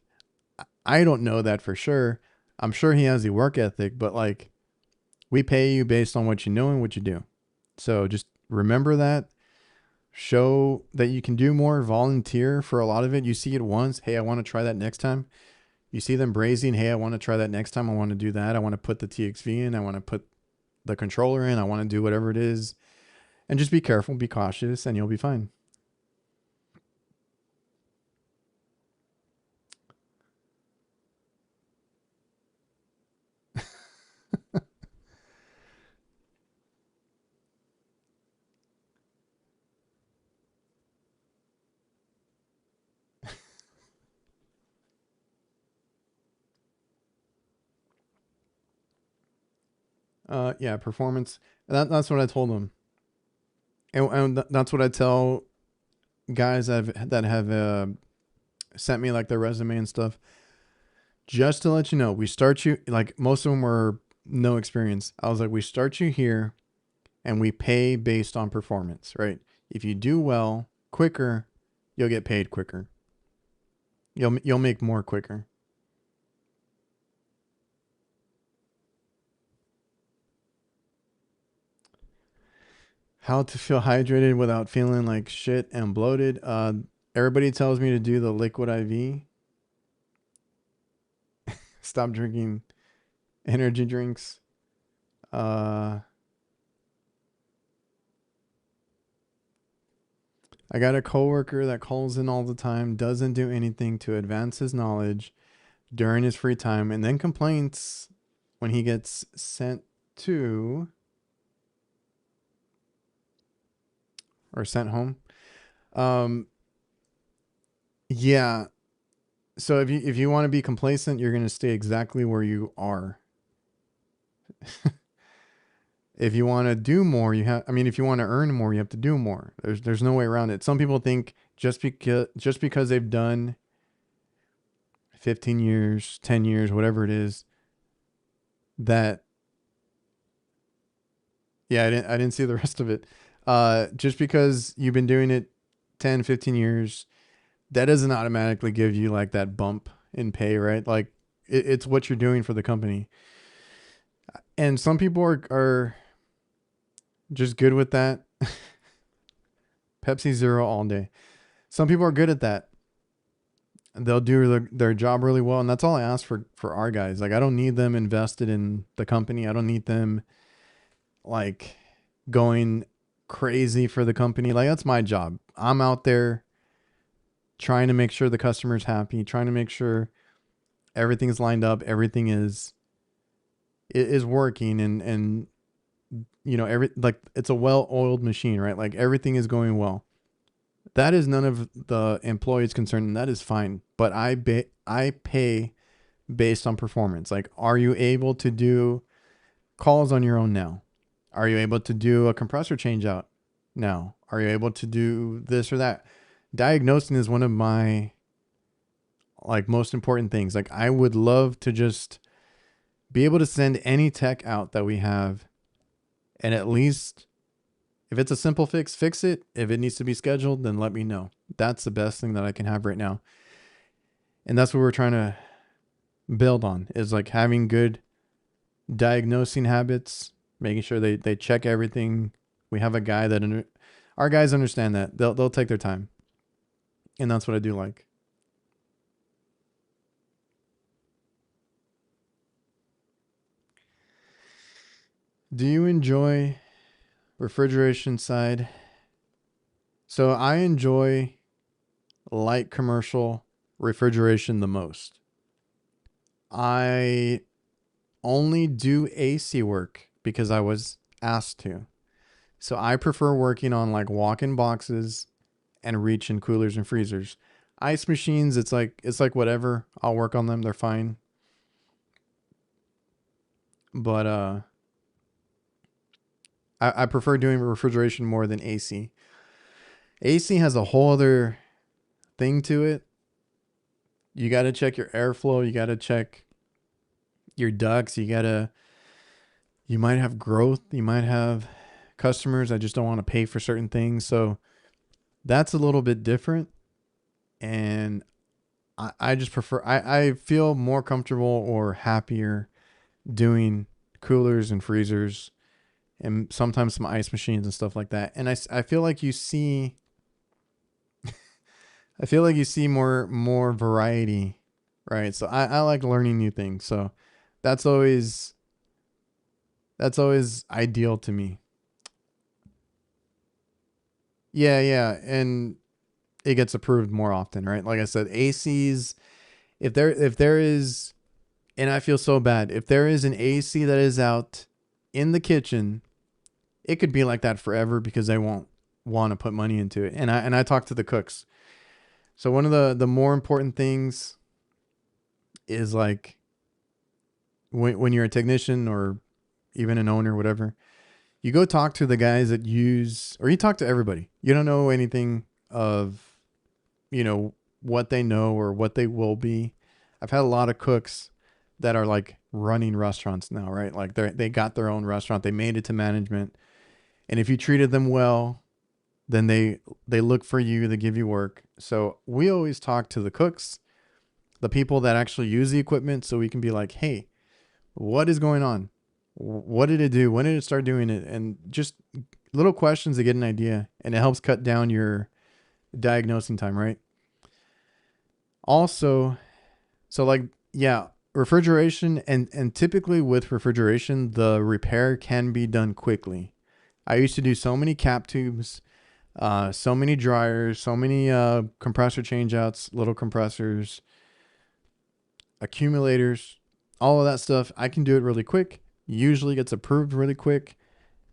I don't know that for sure. I'm sure he has the work ethic, but like, we pay you based on what you know and what you do. So just remember that. show that you can do more, volunteer for a lot of it. You see it once, hey, I want to try that next time. You see them brazing, hey, I want to try that next time. I want to do that. I want to put the TXV in. I want to put the controller in. I want to do whatever it is. And just be careful, be cautious, and you'll be fine. Yeah, performance. That's what I told them. And that's what I tell guys that have sent me like their resume and stuff. Just to let you know, we start you, like most of them were no experience. I was like, we start you here and we pay based on performance, right? If you do well quicker, you'll get paid quicker. You'll make more quicker. How to feel hydrated without feeling like shit and bloated. Everybody tells me to do the liquid IV. Stop drinking energy drinks. I got a coworker that calls in all the time, doesn't do anything to advance his knowledge during his free time, and then complains when he gets sent to or sent home. Yeah. So if you want to be complacent, you're going to stay exactly where you are. If you want to do more, if you want to earn more, you have to do more. There's no way around it. Some people think just because they've done 15 years, 10 years, whatever it is, that yeah, I didn't see the rest of it. Just because you've been doing it 10, 15 years, that doesn't automatically give you like that bump in pay, right? Like it's what you're doing for the company. And some people are just good with that. Pepsi Zero all day. Some people are good at that. They'll do their job really well. And that's all I ask for our guys. Like, I don't need them invested in the company. I don't need them like going crazy for the company. Like, that's my job. I'm out there trying to make sure the customer's happy, trying to make sure everything's lined up, everything is working, and you know, it's a well-oiled machine, right? Like everything is going well. That is none of the employees' concern, and that is fine. But I pay based on performance. Like, are you able to do calls on your own now? Are you able to do a compressor change out now? Are you able to do this or that? Diagnosing is one of my like most important things. Like, I would love to just be able to send any tech out that we have, and at least if it's a simple fix, fix it. If it needs to be scheduled, then let me know. That's the best thing that I can have right now. And that's what we're trying to build on, is like having good diagnosing habits, making sure they check everything. We have a guy that our guys understand that. They'll take their time. And that's what I do like. Do you enjoy refrigeration side? So I enjoy light commercial refrigeration the most. I only do AC work because I was asked to. So I prefer working on like walk-in boxes and reach-in coolers and freezers. Ice machines, it's like whatever. I'll work on them. They're fine. But I prefer doing refrigeration more than AC. AC has a whole other thing to it. You got to check your airflow. You got to check your ducts. You might have growth. You might have customers that just don't want to pay for certain things. So that's a little bit different. And I just prefer, I feel more comfortable or happier doing coolers and freezers and sometimes some ice machines and stuff like that. And I feel like you see I feel like you see more variety, right? So I like learning new things. So that's always that's always ideal to me. Yeah, yeah, and it gets approved more often, right? Like I said, ACs, if there is, and I feel so bad, if there is an AC that is out in the kitchen, it could be like that forever because they won't want to put money into it. And I talk to the cooks. So one of the more important things is like when you're a technician or even an owner, whatever, you go talk to the guys that use, or you talk to everybody. You don't know anything of, you know, what they know or what they will be. I've had a lot of cooks that are like running restaurants now, right? Like they got their own restaurant, they made it to management, and if you treated them well, then they look for you, they give you work. So we always talk to the cooks, the people that actually use the equipment, so we can be like, hey, what is going on? What did it do? When did it start doing it? And just little questions to get an idea, and it helps cut down your diagnosing time, right? Also, so like, yeah, refrigeration, and typically with refrigeration, the repair can be done quickly. I used to do so many cap tubes, so many dryers, so many compressor changeouts, little compressors, accumulators, all of that stuff. I can do it really quick. Usually gets approved really quick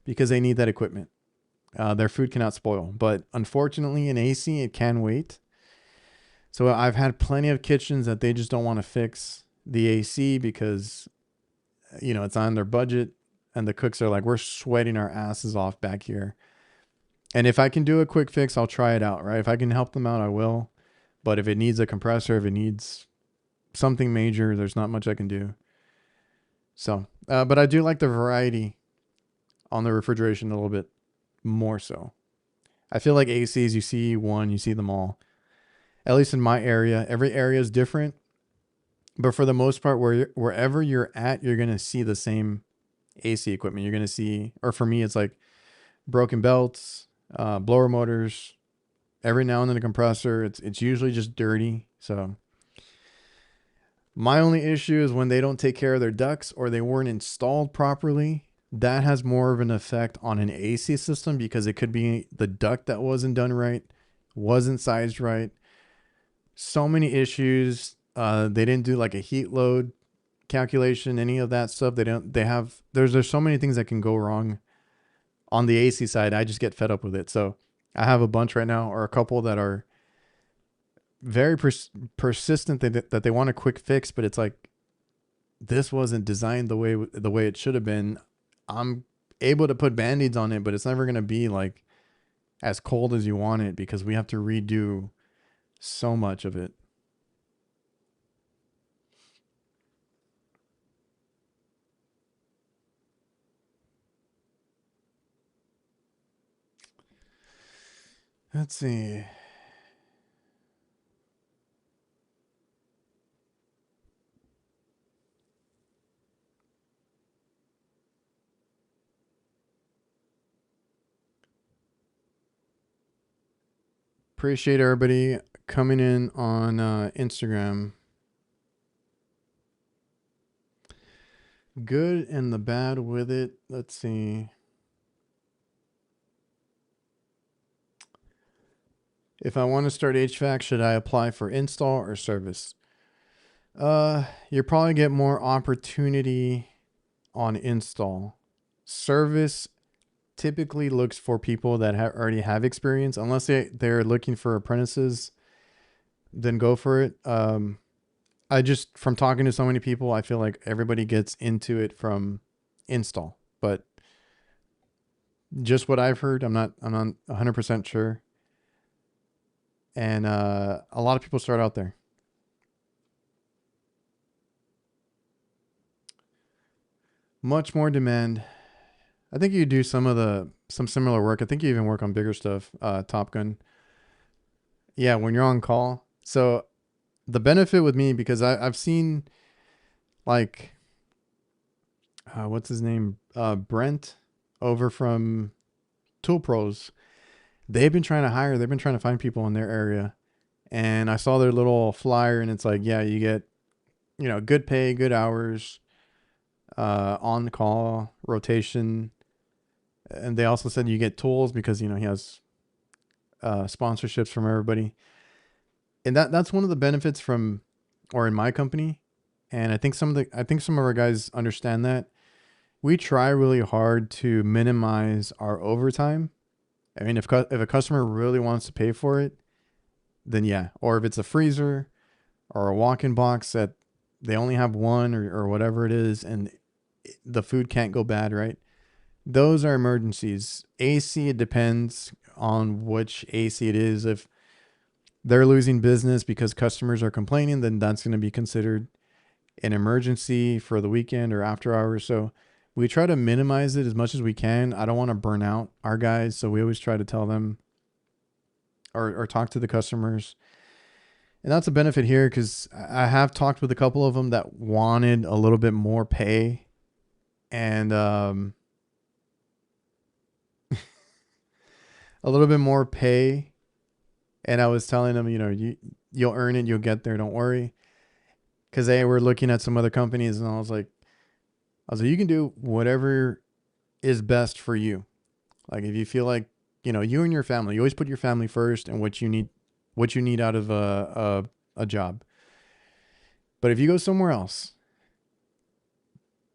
because they need that equipment. Their food cannot spoil. But unfortunately, in AC, it can wait. So I've had plenty of kitchens that they just don't want to fix the AC because, you know, it's on their budget. And the cooks are like, we're sweating our asses off back here. And if I can do a quick fix, I'll try it out, right? If I can help them out, I will. But if it needs a compressor, if it needs something major, there's not much I can do. So, but I do like the variety on the refrigeration a little bit more so. I feel like ACs, you see one, you see them all. At least in my area, every area is different. But for the most part, wherever you're at, you're going to see the same AC equipment. You're going to see, or for me, it's like broken belts, blower motors, every now and then a compressor. It's usually just dirty. So my only issue is when they don't take care of their ducts or they weren't installed properly. That has more of an effect on an AC system because it could be the duct that wasn't done right, wasn't sized right. So many issues. They didn't do like a heat load calculation, any of that stuff. There's so many things that can go wrong on the AC side. I just get fed up with it. So I have a bunch right now, or a couple that are very persistent that they want a quick fix, but it's like, this wasn't designed the way it should have been. I'm able to put band-aids on it, but it's never going to be like as cold as you want it because we have to redo so much of it. Let's see. Appreciate everybody coming in on Instagram. Good and the bad with it. Let's see. If I want to start HVAC, should I apply for install or service? You probably get more opportunity on install. Service typically looks for people that already have experience, unless they're looking for apprentices, then go for it. I just, from talking to so many people, I feel like everybody gets into it from install, but just what I've heard, I'm not 100% sure. And a lot of people start out there. Much more demand. I think you do some similar work. I think you even work on bigger stuff. Top Gun. Yeah, when you're on call. So the benefit with me, because I've seen like what's his name, Brent, over from Tool Pros. They've been trying to find people in their area, and I saw their little flyer, and it's like, yeah, you get, good pay, good hours, on call, rotation. And they also said you get tools because, he has sponsorships from everybody. And that's one of the benefits or in my company. And I think some of our guys understand that. We try really hard to minimize our overtime. I mean, if a customer really wants to pay for it, then yeah. Or if it's a freezer or a walk-in box that they only have one, or whatever it is, and the food can't go bad, right? Those are emergencies. AC, it depends on which AC it is. If they're losing business because customers are complaining, then that's going to be considered an emergency for the weekend or after hours. So we try to minimize it as much as we can. I don't want to burn out our guys, so we always try to tell them or talk to the customers. And that's a benefit here, because I have talked with a couple of them that wanted a little bit more pay, and a little bit more pay. And I was telling them, you'll earn it, you'll get there, don't worry. Because they were looking at some other companies, and I was like, you can do whatever is best for you. Like, if you feel like, you and your family, you always put your family first and what you need out of a job. But if you go somewhere else,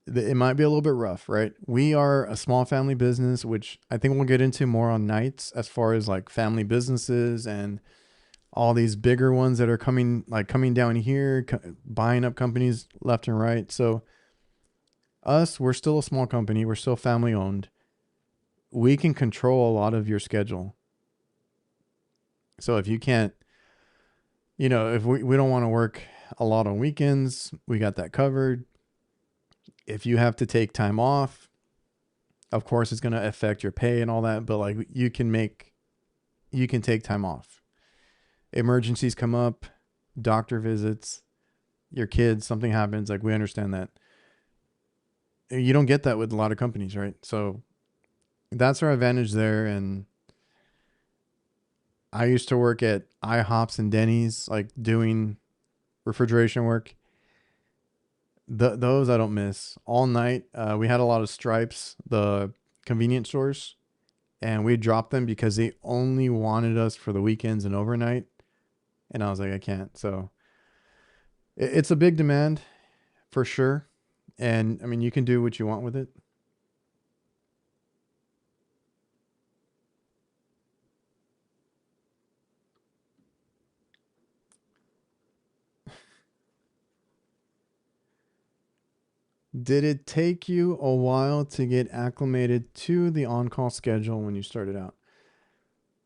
it might be a little bit rough, right? We are a small family business, which I think we'll get into more on nights, as far as like family businesses and all these bigger ones that are coming down here, buying up companies left and right. So we're still a small company. We're still family owned. We can control a lot of your schedule. So if you can't, if we don't want to work a lot on weekends, we got that covered. If you have to take time off, of course it's going to affect your pay and all that, but like you can take time off. Emergencies come up, doctor visits, your kids, something happens, like we understand that. You don't get that with a lot of companies, right? So that's our advantage there. And I used to work at IHOPs and Denny's, like doing refrigeration work. Those I don't miss. All night, we had a lot of Stripes, the convenience stores, and we dropped them because they only wanted us for the weekends and overnight. And I was like, I can't. So it's a big demand for sure. And I mean, you can do what you want with it. Did it take you a while to get acclimated to the on-call schedule when you started out?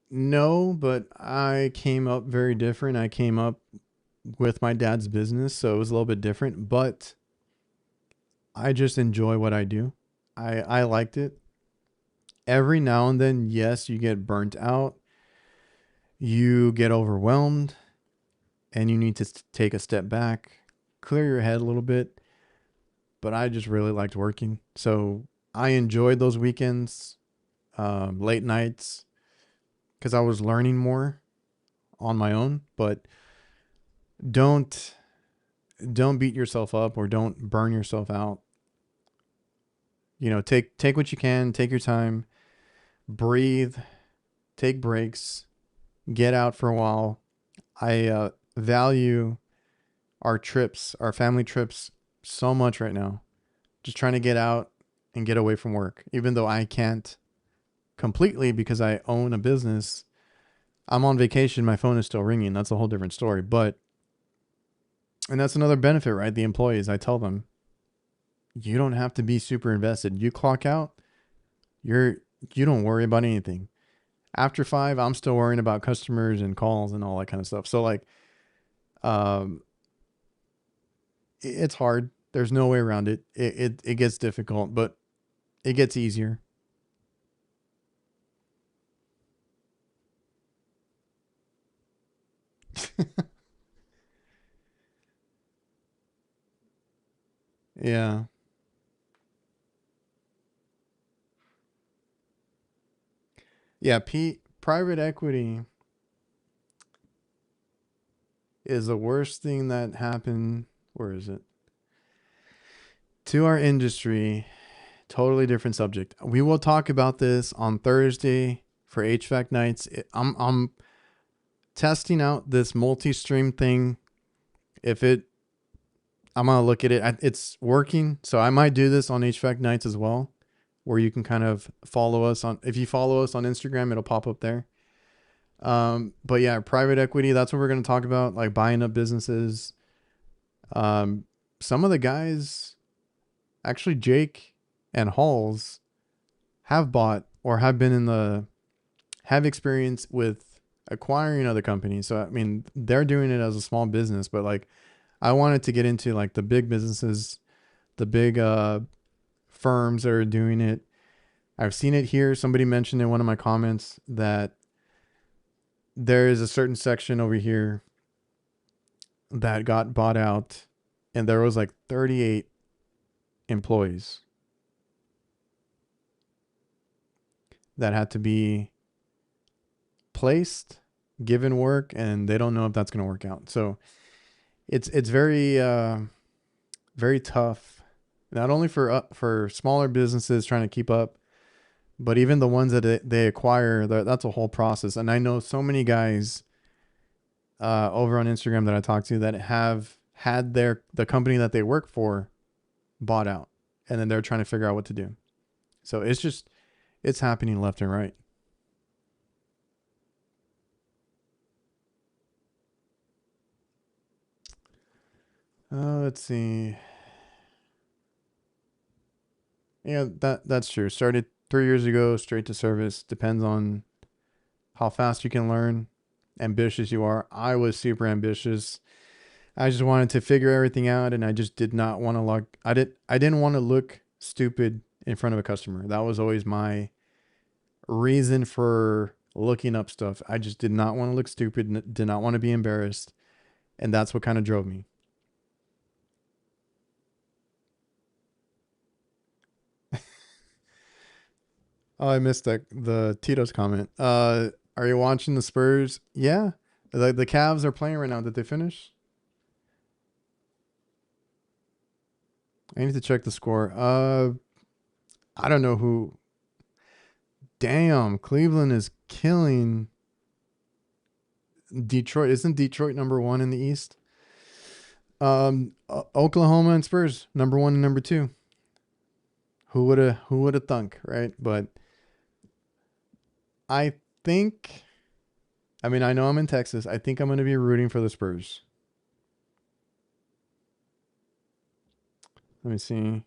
No, but I came up very different. I came up with my dad's business, so it was a little bit different, but I just enjoy what I do. I liked it. Every now and then, yes, you get burnt out. You get overwhelmed, and you need to take a step back, clear your head a little bit. But I just really liked working. So I enjoyed those weekends, late nights, because I was learning more on my own. But don't don't beat yourself up, or don't burn yourself out. Take what you can, take your time, breathe, take breaks, get out for a while. I value our trips, our family trips, so much right now. Just trying to get out and get away from work, even though I can't completely because I own a business. I'm on vacation, my phone is still ringing. That's a whole different story. And that's another benefit, right? The employees, I tell them, you don't have to be super invested. You clock out, you don't worry about anything. After 5, I'm still worrying about customers and calls and all that kind of stuff. So like, um, it's hard. There's no way around it. It gets difficult, but it gets easier. Yeah. Yeah. Private equity. is the worst thing that happened. Where is it? To our industry. Totally different subject. We will talk about this on Thursday for HVAC nights. I'm testing out this multi-stream thing. I'm gonna look at it. It's working, so I might do this on HVAC nights as well, where you can kind of follow us on. If you follow us on Instagram, it'll pop up there. But yeah, private equity. That's what we're gonna talk about, like buying up businesses. Some of the guys, actually, Jake and Halls, have bought or have experience with acquiring other companies. So I mean, they're doing it as a small business, but like I wanted to get into like the big businesses, the big firms that are doing it. I've seen it here. Somebody mentioned in one of my comments that there is a certain section over here that got bought out and there was like 38 employees that had to be placed, given work, and they don't know if that's going to work out. So it's very very tough, not only for smaller businesses trying to keep up, but even the ones that they acquire. That's a whole process. And I know so many guys over on Instagram that I talk to that have had the company that they work for bought out, and then they're trying to figure out what to do. So it's happening left and right. Let's see. Yeah, that's true. Started 3 years ago, straight to service. Depends on how fast you can learn, ambitious you are. I was super ambitious. I just wanted to figure everything out, and I just did not want to look. I didn't want to look stupid in front of a customer. That was always my reason for looking up stuff. I just did not want to look stupid, did not want to be embarrassed, and that's what kind of drove me. Oh, I missed the Tito's comment. Are you watching the Spurs? Yeah. The Cavs are playing right now. Did they finish? I need to check the score. I don't know who. Damn, Cleveland is killing Detroit. Isn't Detroit number 1 in the East? Oklahoma and Spurs number 1 and number 2. Who would have thunk, right? But I think, I mean, I know I'm in Texas. I think I'm going to be rooting for the Spurs. Let me see.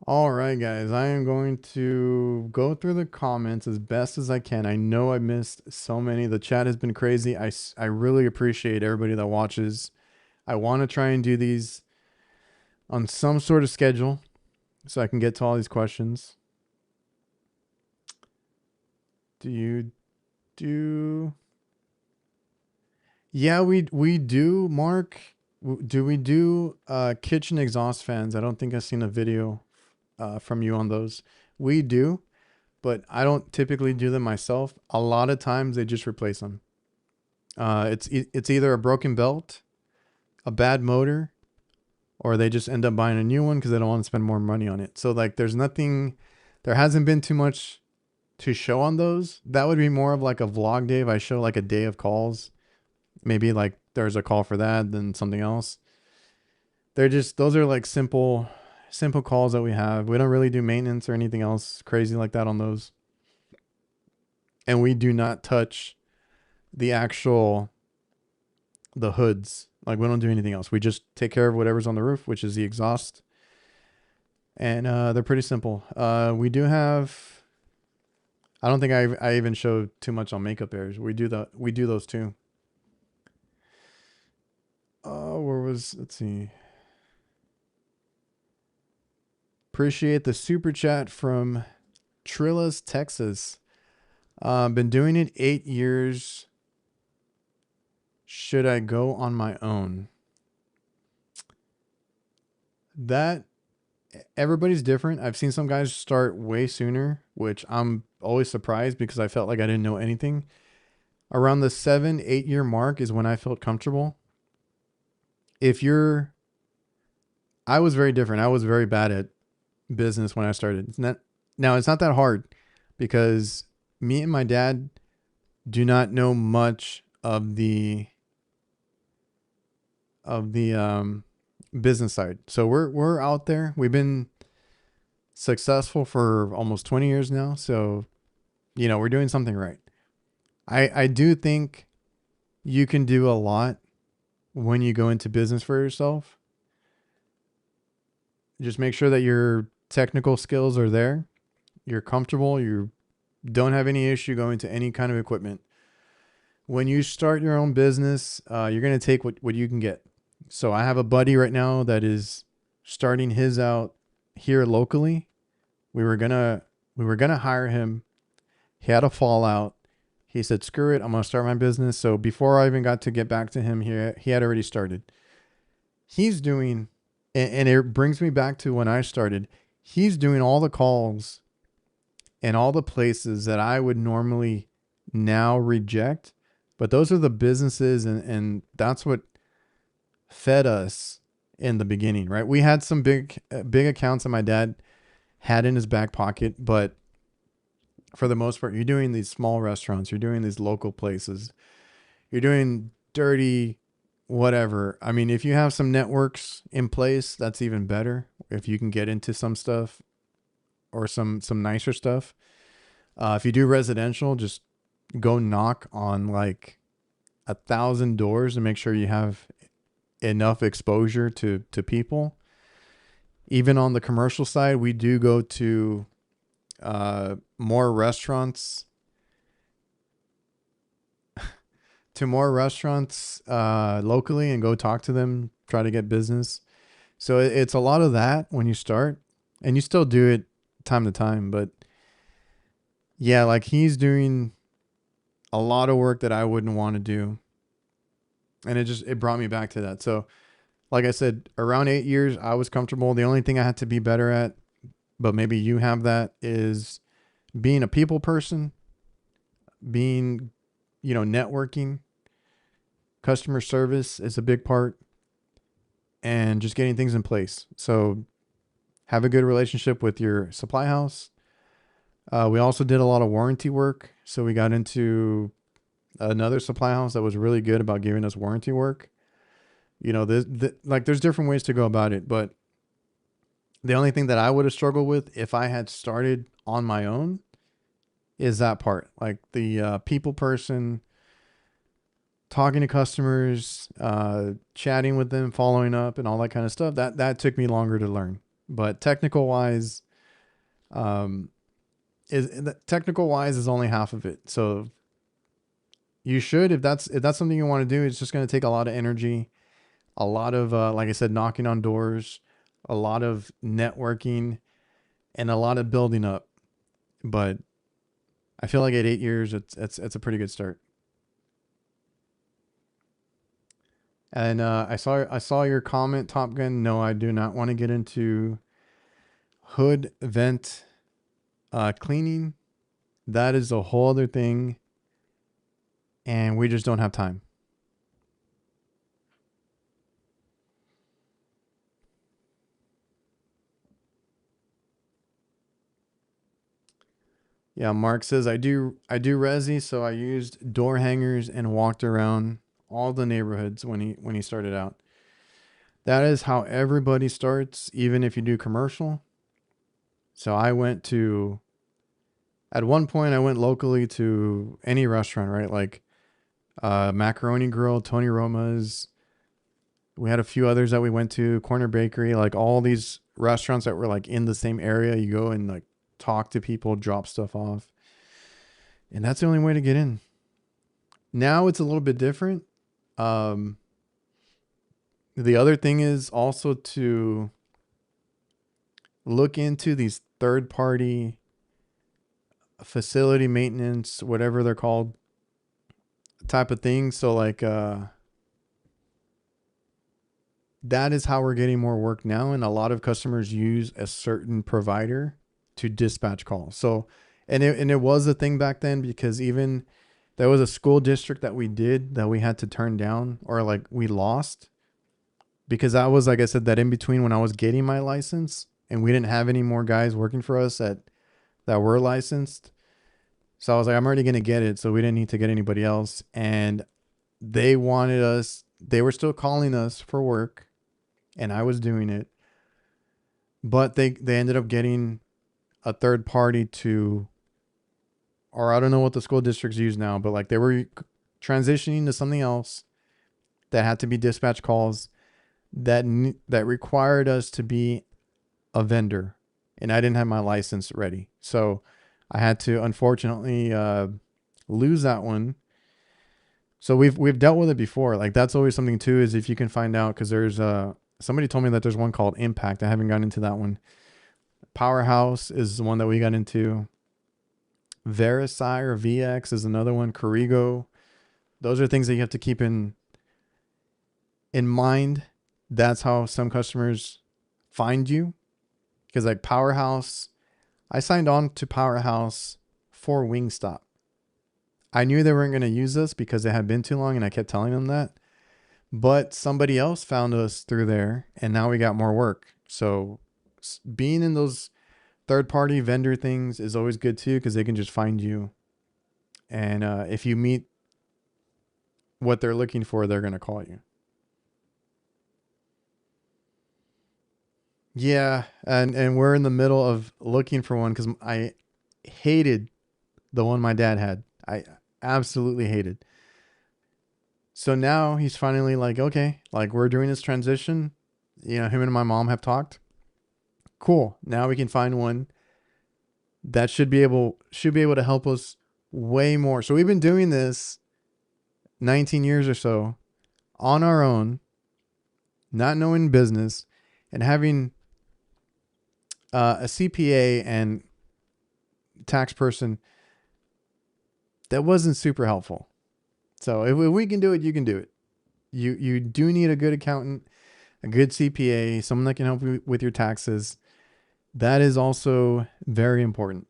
All right, guys, I am going to go through the comments as best as I can. I know I missed so many. The chat has been crazy. I really appreciate everybody that watches. I want to try and do these on some sort of schedule so I can get to all these questions. Do you do? Yeah, we do, Mark. Do we do kitchen exhaust fans? I don't think I've seen a video from you on those. We do, but I don't typically do them myself. A lot of times they just replace them. It's either a broken belt, a bad motor, or they just end up buying a new one because they don't want to spend more money on it. So like there hasn't been too much to show on those. That would be more of like a vlog day if I show like a day of calls. Maybe like there's a call for that, then something else. Those are like simple calls that we have. We don't really do maintenance or anything else crazy like that on those. And we do not touch the hoods. Like we don't do anything else. We just take care of whatever's on the roof, which is the exhaust. And they're pretty simple. We do have, I don't think I even showed too much on makeup airs. We do those too. Let's see. Appreciate the super chat from Trillas, Texas. Been doing it 8 years. Should I go on my own? That everybody's different. I've seen some guys start way sooner, which I'm always surprised because I felt like I didn't know anything. Around the 7-8 year mark is when I felt comfortable. I was very different. I was very bad at business when I started. It's not that hard because me and my dad do not know much of the business side. So we're out there. We've been successful for almost 20 years now. So, we're doing something right. I do think you can do a lot when you go into business for yourself. Just make sure that your technical skills are there. You're comfortable. You don't have any issue going to any kind of equipment. When you start your own business, you're going to take what you can get. So I have a buddy right now that is starting his out here locally. We were gonna hire him. He had a fallout. He said, "Screw it, I'm gonna start my business." So before I even got to get back to him, he had already started. He's doing, and it brings me back to when I started. He's doing all the calls and all the places that I would normally now reject. But those are the businesses, and that's what fed us in the beginning, right? We had some big accounts that my dad had in his back pocket, but for the most part, you're doing these small restaurants, you're doing these local places, you're doing dirty whatever. I mean, if you have some networks in place, that's even better. If you can get into some stuff or some nicer stuff. If you do residential, just go knock on like 1,000 doors and make sure you have enough exposure to people. Even on the commercial side, we do go to more restaurants locally and go talk to them, try to get business. So it's a lot of that when you start, and you still do it time to time. But yeah, like he's doing a lot of work that I wouldn't want to do. And it brought me back to that. So like I said, around 8 years, I was comfortable. The only thing I had to be better at, but maybe you have that, is being a people person, being, networking. Customer service is a big part, and just getting things in place. So have a good relationship with your supply house. We also did a lot of warranty work. So we got into another supply house that was really good about giving us warranty work. There's different ways to go about it, but the only thing that I would have struggled with if I had started on my own is that part, like the people person, talking to customers, chatting with them, following up, and all that kind of stuff. That took me longer to learn. But technical wise is only half of it. So you should, if that's something you want to do, it's just going to take a lot of energy, a lot of like I said, knocking on doors, a lot of networking, and a lot of building up. But I feel like at 8 years, it's a pretty good start. And I saw your comment, Top Gun. No, I do not want to get into hood vent cleaning. That is a whole other thing, and we just don't have time. Yeah, Mark says I do resi, so I used door hangers and walked around all the neighborhoods when he started out. That is how everybody starts, even if you do commercial. So at one point I went locally to any restaurant, right? Like Macaroni Grill, Tony Roma's. We had a few others that we went to, Corner Bakery, like all these restaurants that were like in the same area. You go and like talk to people, drop stuff off. And that's the only way to get in. Now it's a little bit different. The other thing is also to look into these third party facility maintenance, whatever they're called, type of things. So like, that is how we're getting more work now. And a lot of customers use a certain provider to dispatch calls. So And it was a thing back then, because even there was a school district that we did that we had to turn down, or like we lost, because that was, like I said, that in between when I was getting my license and we didn't have any more guys working for us that were licensed. So I was like, I'm already going to get it. So we didn't need to get anybody else. And they wanted us, they were still calling us for work, and I was doing it. But they ended up getting a third party to, or I don't know what the school districts use now, but like they were transitioning to something else that had to be dispatch calls that required us to be a vendor, and I didn't have my license ready. So I had to, unfortunately, lose that one. So we've dealt with it before. Like that's always something too, is if you can find out, because there's somebody told me that there's one called Impact. I haven't gotten into that one. Powerhouse is the one that we got into. Verisi or VX is another one. Corrigo. Those are things that you have to keep in mind. That's how some customers find you. Because like Powerhouse, I signed on to Powerhouse for Wingstop. I knew they weren't going to use us because it had been too long, and I kept telling them that. But somebody else found us through there, and now we got more work. So being in those third-party vendor things is always good too, because they can just find you. And if you meet what they're looking for, they're going to call you. Yeah, and we're in the middle of looking for one, because I hated the one my dad had. I absolutely hated. So now he's finally like, okay, like we're doing this transition. You know, him and my mom have talked. Cool. Now we can find one that should be able to help us way more. So we've been doing this 19 years or so on our own, not knowing business, and having a CPA and tax person that wasn't super helpful. So if we can do it, you can do it. You do need a good accountant, a good CPA, someone that can help you with your taxes. That is also very important.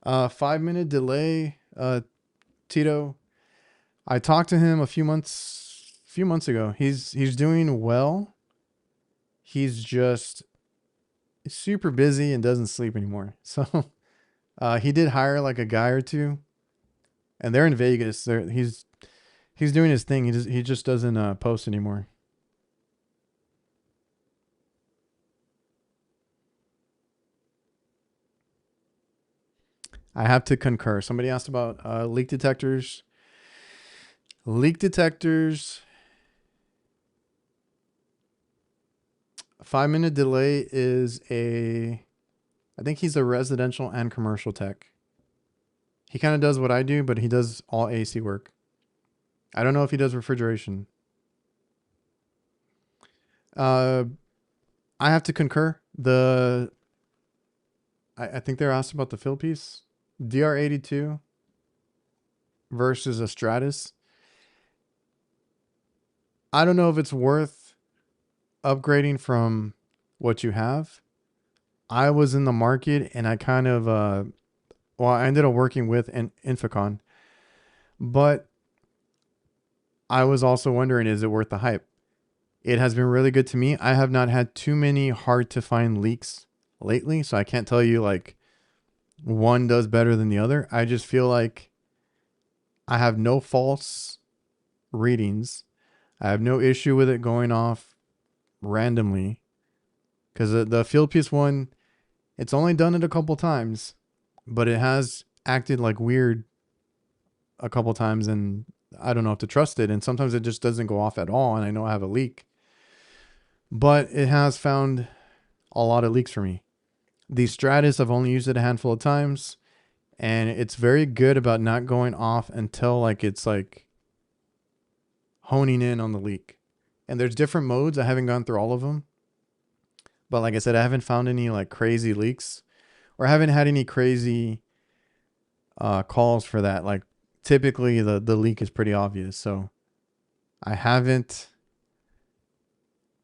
5-minute delay, Tito. I talked to him a few months ago. He's doing well. He's just super busy and doesn't sleep anymore. So he did hire like a guy or two, and they're in Vegas. He's doing his thing. He just doesn't post anymore. I have to concur. Somebody asked about leak detectors. Leak detectors. 5-minute delay is I think he's a residential and commercial tech. He kind of does what I do, but he does all AC work. I don't know if he does refrigeration. I have to concur. I think they're asked about the fill piece. DR82 versus a Stratus. I don't know if it's worth upgrading from what you have. I was in the market, and I kind of I ended up working with an Infocon, but I was also wondering, is it worth the hype? It has been really good to me. I have not had too many hard to find leaks lately, so I can't tell you like one does better than the other. I just feel like I have no false readings. I have no issue with it going off randomly, because the field piece one, it's only done it a couple times, but it has acted like weird a couple times, and I don't know if to trust it. And sometimes it just doesn't go off at all, and I know I have a leak. But it has found a lot of leaks for me. The Stratus, I've only used it a handful of times, and it's very good about not going off until like it's like honing in on the leak. And there's different modes. I haven't gone through all of them, but like I said, I haven't found any like crazy leaks, or I haven't had any crazy calls for that. Like typically the leak is pretty obvious. So I haven't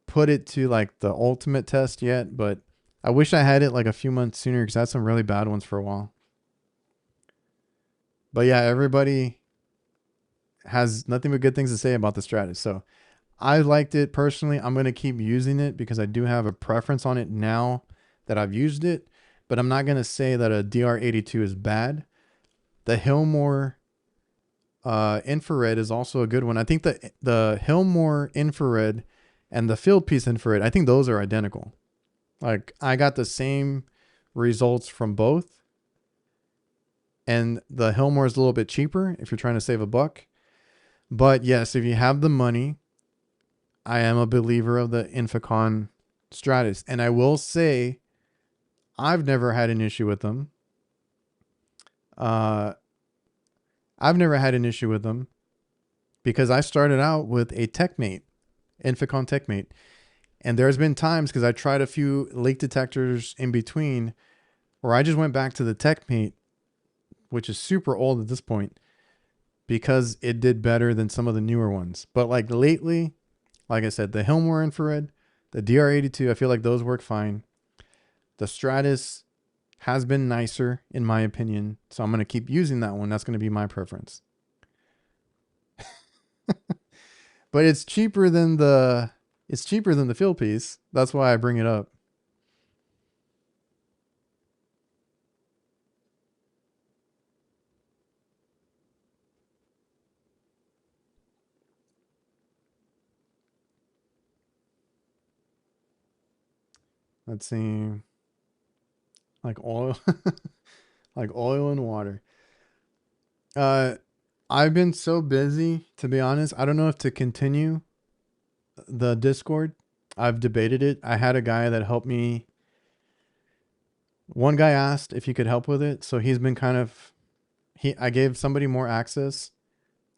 put it to like the ultimate test yet, but I wish I had it like a few months sooner because I had some really bad ones for a while. But yeah, everybody has nothing but good things to say about the Stratus. So I liked it personally. I'm going to keep using it because I do have a preference on it now that I've used it. But I'm not going to say that a DR82 is bad. The Hillmore infrared is also a good one. I think the Hillmore infrared and the field piece infrared, I think those are identical. Like I got the same results from both. And the Hillmore is a little bit cheaper if you're trying to save a buck. But yes, if you have the money, I am a believer of the Hvac Stratus. And I will say, I've never had an issue with them. I've never had an issue with them because I started out with a TechMate, Hvac TechMate. And there's been times because I tried a few leak detectors in between where I just went back to the TechMate, which is super old at this point, because it did better than some of the newer ones. But like lately, like I said, the Hillmore infrared, the DR82, I feel like those work fine. The Stratus has been nicer in my opinion. So I'm going to keep using that one. That's going to be my preference. But it's cheaper than the field piece. That's why I bring it up. Let's see. Like oil. Like oil and water. I've been so busy, to be honest. I don't know if to continue the Discord. I've debated it. I had a guy that helped me. One guy asked if he could help with it, so he's been kind of I gave somebody more access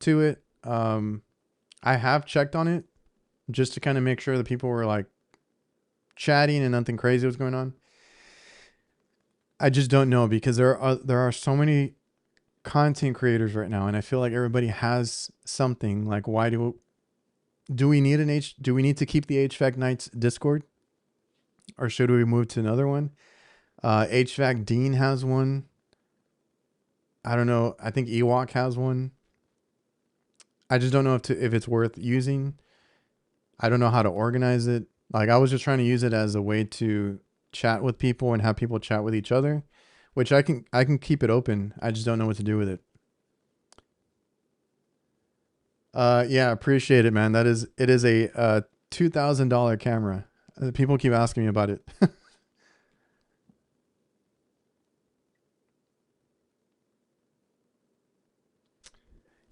to it. I have checked on it just to kind of make sure that people were like chatting and nothing crazy was going on. I just don't know because there are so many content creators right now, and I feel like everybody has something. Like, why do we need do we need to keep the HVAC Nights Discord, or should we move to another one? HVAC Dean has one. I don't know. I think Ewok has one. I just don't know if it's worth using. I don't know how to organize it. Like I was just trying to use it as a way to chat with people and have people chat with each other, which I can keep it open. I just don't know what to do with it. Yeah, appreciate it, man. It is a $2,000 camera. People keep asking me about it.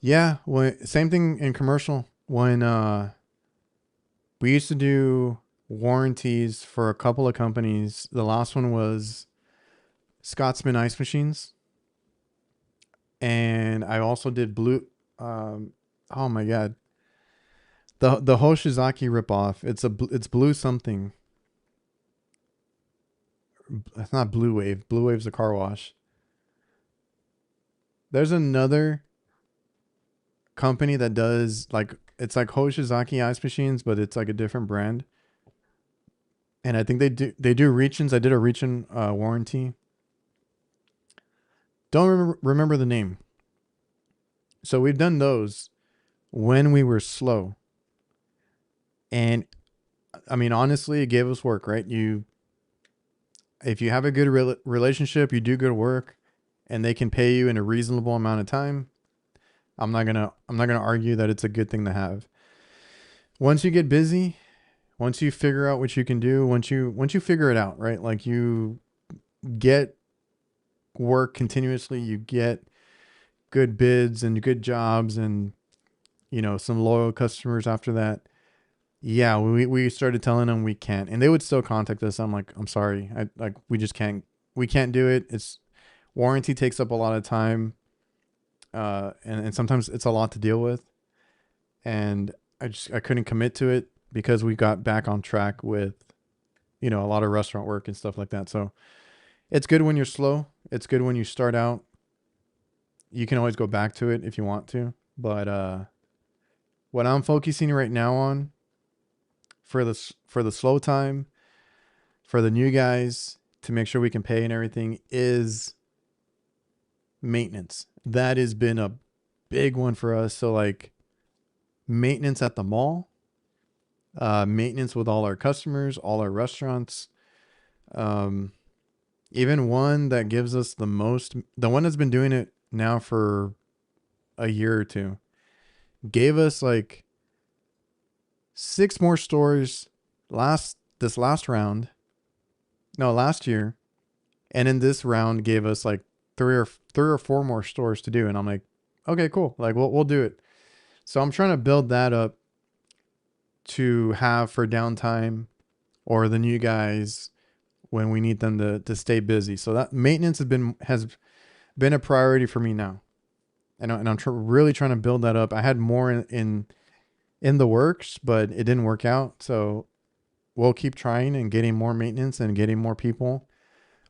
Yeah, same thing in commercial. When we used to do warranties for a couple of companies. The last one was Scotsman Ice Machines, and I also did blue. Oh my god, the Hoshizaki ripoff. It's blue something. It's not Blue Wave. Blue Wave's a car wash. There's another company that does like it's like Hoshizaki ice machines, but it's like a different brand. And I think they do reach-ins. I did a reach-in warranty. Don't remember the name. So we've done those when we were slow. And I mean, honestly, it gave us work, right? If you have a good relationship, you do good work, and they can pay you in a reasonable amount of time. I'm not gonna argue that it's a good thing to have. Once you get busy, once you figure out what you can do, once you figure it out, right? Like you get work continuously, you get good bids and good jobs, and some loyal customers after that. Yeah, we started telling them we can't, and they would still contact us. I'm like, I'm sorry, we can't do it. It's warranty takes up a lot of time, and sometimes it's a lot to deal with, and I couldn't commit to it because we got back on track with, a lot of restaurant work and stuff like that. So it's good when you're slow. It's good when you start out. You can always go back to it if you want to, but what I'm focusing right now on for the slow time for the new guys to make sure we can pay and everything is maintenance. That has been a big one for us. So like maintenance at the mall, maintenance with all our customers, all our restaurants. Even one that gives us the most, the one that's been doing it now for a year or two, gave us like 6 more stores last year, and in this round gave us like three or four more stores to do, and I'm like, okay, cool, like we'll do it. So I'm trying to build that up to have for downtime or the new guys when we need them to stay busy. So that maintenance has been a priority for me now, and I'm really trying to build that up. I had more in the works, but it didn't work out. So we'll keep trying and getting more maintenance and getting more people,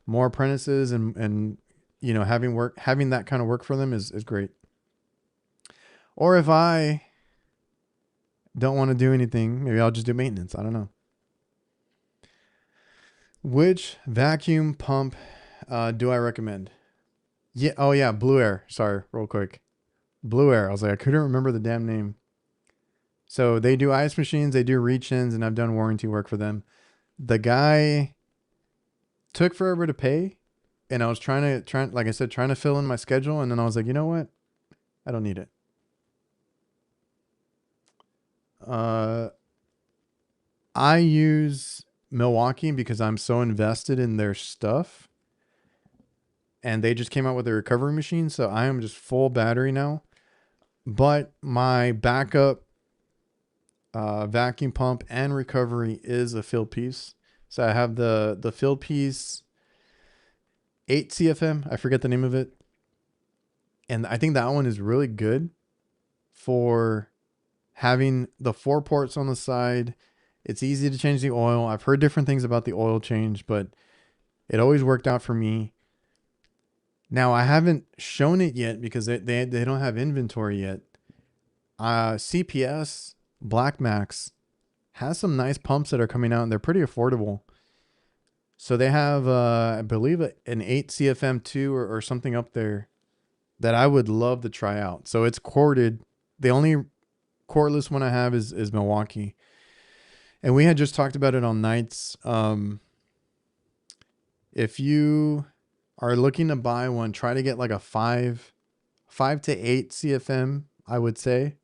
more apprentices, and you know, having that kind of work for them is great. Or if I don't want to do anything, maybe I'll just do maintenance. I don't know. Which vacuum pump do I recommend? Yeah. Oh yeah. Blue Air. Sorry, real quick. Blue Air. I was like, I couldn't remember the damn name. So they do ice machines, they do reach-ins, and I've done warranty work for them. The guy took forever to pay, and I was trying to fill in my schedule, and then I was like, you know what? I don't need it. I use Milwaukee because I'm so invested in their stuff, and they just came out with a recovery machine, so I am just full battery now. But my backup vacuum pump and recovery is a field piece. So I have the field piece 8 CFM. I forget the name of it. And I think that one is really good for having the 4 ports on the side. It's easy to change the oil. I've heard different things about the oil change, but it always worked out for me. Now I haven't shown it yet because they don't have inventory yet. CPS Black Max has some nice pumps that are coming out, and they're pretty affordable. So they have, I believe, an 8 CFM2 or something up there that I would love to try out. So it's corded. The only cordless one I have is Milwaukee. And we had just talked about it on nights. If you are looking to buy one, try to get like a 5 to 8 CFM, I would say.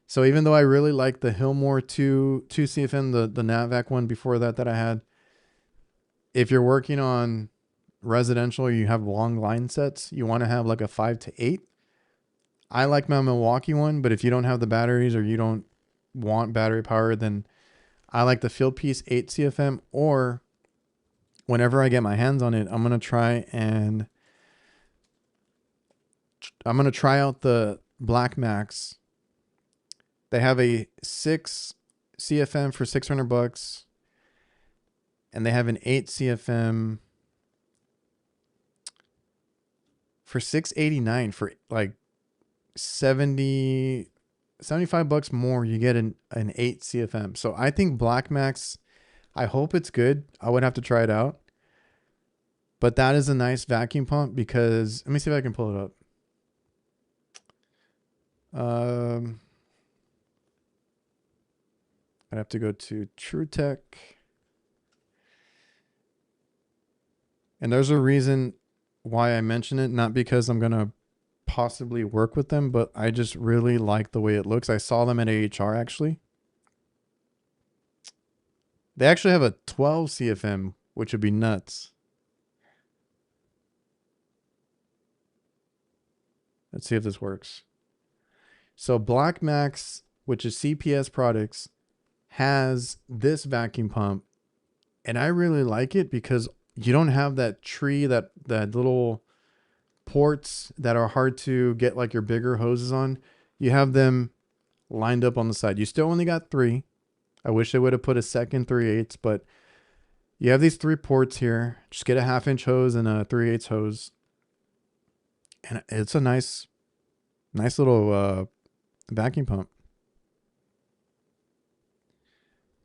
So even though I really like the Hillmore 2 CFM, the NAVAC one before that I had, if you're working on residential, you have long line sets, you want to have like a 5 to 8. I like my Milwaukee one, but if you don't have the batteries or you don't want battery power, then I like the field piece 8 CFM, or whenever I get my hands on it, I'm going to try out the Black Max. They have a 6 CFM for $600, and they have an 8 CFM for $689. For like 75 bucks more, you get an 8 CFM. So I think Black Max, I hope it's good. I would have to try it out. But that is a nice vacuum pump because, let me see if I can pull it up. I'd have to go to TrueTech. And there's a reason why I mention it, not because I'm going to possibly work with them, but I just really like the way it looks. I saw them at AHR actually. They actually have a 12 CFM, which would be nuts. Let's see if this works. So Black Max, which is CPS Products, has this vacuum pump, and I really like it because you don't have that tree, that little ports that are hard to get like your bigger hoses on. You have them lined up on the side. You still only got 3. I wish they would have put a second 3/8, but you have these 3 ports here. Just get a 1/2 inch hose and a 3/8 hose, and it's a nice little vacuum pump.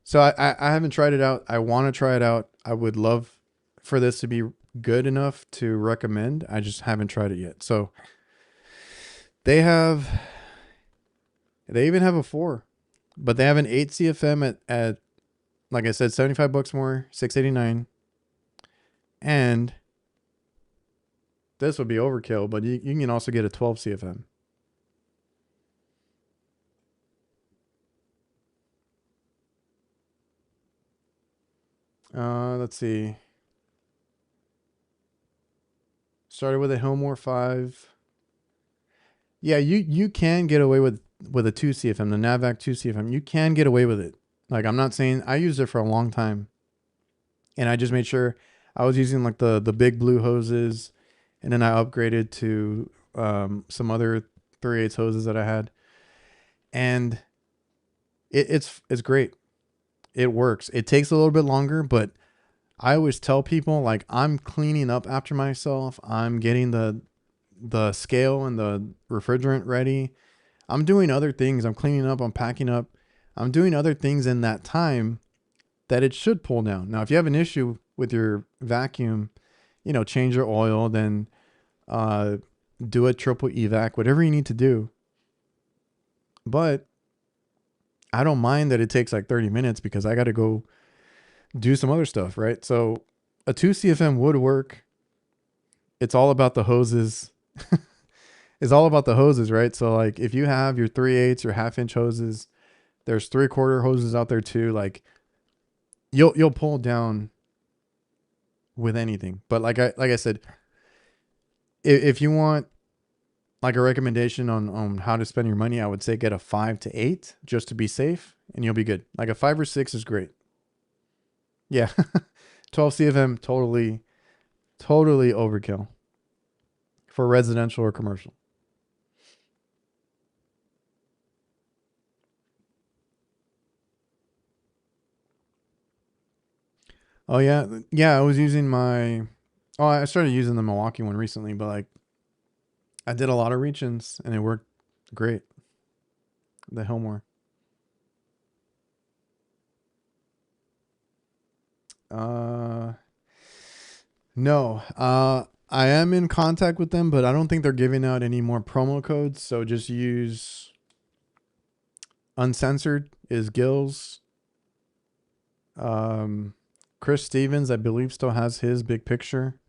So I haven't tried it out. I want to try it out. I would love for this to be good enough to recommend. I just haven't tried it yet. So they have, they even have a 4, but they have an 8 CFM at like I said, $75 more, $689. And this would be overkill, but you can also get a 12 CFM. Let's see. Started with a Hillmore 5. Yeah, you can get away with a 2 CFM, the Navac 2 CFM. You can get away with it. Like, I'm not saying, I used it for a long time, and I just made sure I was using like the big blue hoses, and then I upgraded to some other 3/8 hoses that I had, and it's great. It works. It takes a little bit longer, but I always tell people, like, I'm cleaning up after myself. I'm getting the scale and the refrigerant ready. I'm doing other things. I'm cleaning up. I'm packing up. I'm doing other things in that time that it should pull down. Now, if you have an issue with your vacuum, change your oil, then uh, do a triple evac, whatever you need to do. But I don't mind that it takes like 30 minutes because I got to go do some other stuff, right? So a 2 CFM would work. It's all about the hoses. It's all about the hoses, right? So like if you have your 3/8, your 1/2 inch hoses, there's 3/4 hoses out there too. Like you'll pull down with anything. But like I said, if you want like a recommendation on how to spend your money, I would say get a 5 to 8 just to be safe, and you'll be good. Like a 5 or 6 is great. Yeah. 12 CFM, totally overkill for residential or commercial. Oh yeah. Yeah, I was using my, oh, I started using the Milwaukee one recently, but like I did a lot of reach-ins and it worked great. The Hillmore. Uh no. I am in contact with them, but I don't think they're giving out any more promo codes, so just use Uncensored is Gills. Chris Stevens, I believe, still has his big picture.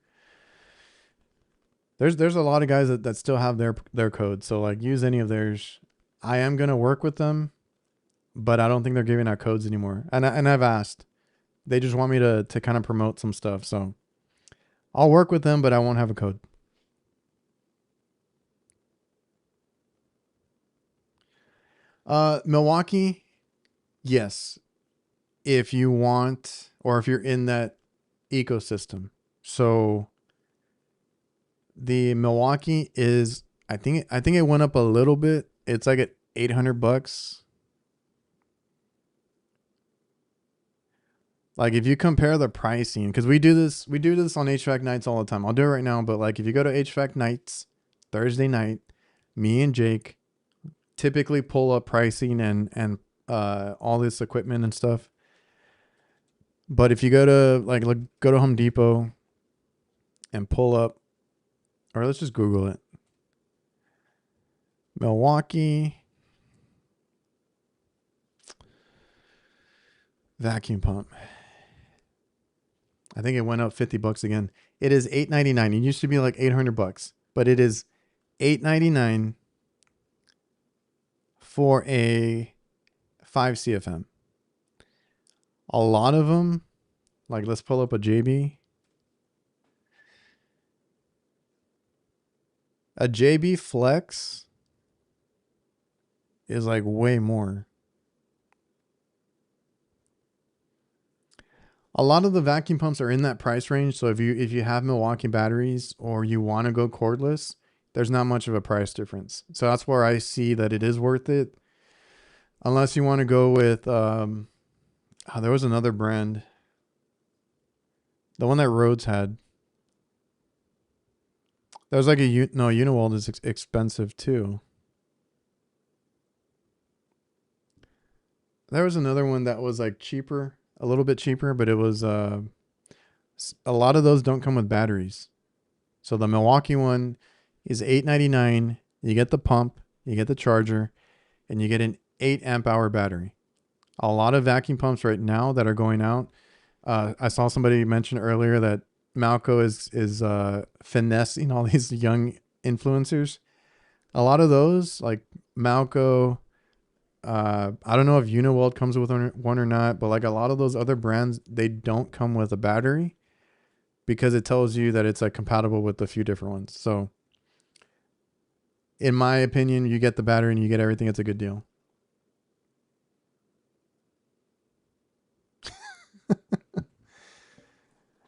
There's a lot of guys that still have their code, so like use any of theirs. I am gonna work with them, but I don't think they're giving out codes anymore. And I've asked. They just want me to kind of promote some stuff, so I'll work with them, but I won't have a code. Milwaukee, yes, if you want, or if you're in that ecosystem. So the Milwaukee is, I think it went up a little bit. It's like at $800. Like if you compare the pricing, because we do this on HVAC nights all the time. I'll do it right now, but like if you go to HVAC nights Thursday night, me and Jake typically pull up pricing and all this equipment and stuff. But if you go to go to Home Depot and pull up, or let's just Google it, Milwaukee vacuum pump. I think it went up $50 again. It is $899. It used to be like $800, but it is $899 for a 5 CFM. A lot of them, like let's pull up a JB. A JB Flex is like way more. A lot of the vacuum pumps are in that price range. So if you have Milwaukee batteries or you want to go cordless, there's not much of a price difference. So that's where I see that it is worth it. Unless you want to go with, there was another brand. The one that Rhodes had. There was like Uniwald is expensive too. There was another one that was like cheaper, a little bit cheaper, but it was a lot of those don't come with batteries. So the Milwaukee one is $8.99. You get the pump, you get the charger, and you get an 8 amp hour battery. A lot of vacuum pumps right now that are going out. I saw somebody mention earlier that Malco is finessing all these young influencers. A lot of those, like Malco, I don't know if Uniworld comes with one or not, but like a lot of those other brands, they don't come with a battery because it tells you that it's like compatible with a few different ones. So in my opinion, you get the battery and you get everything. It's a good deal.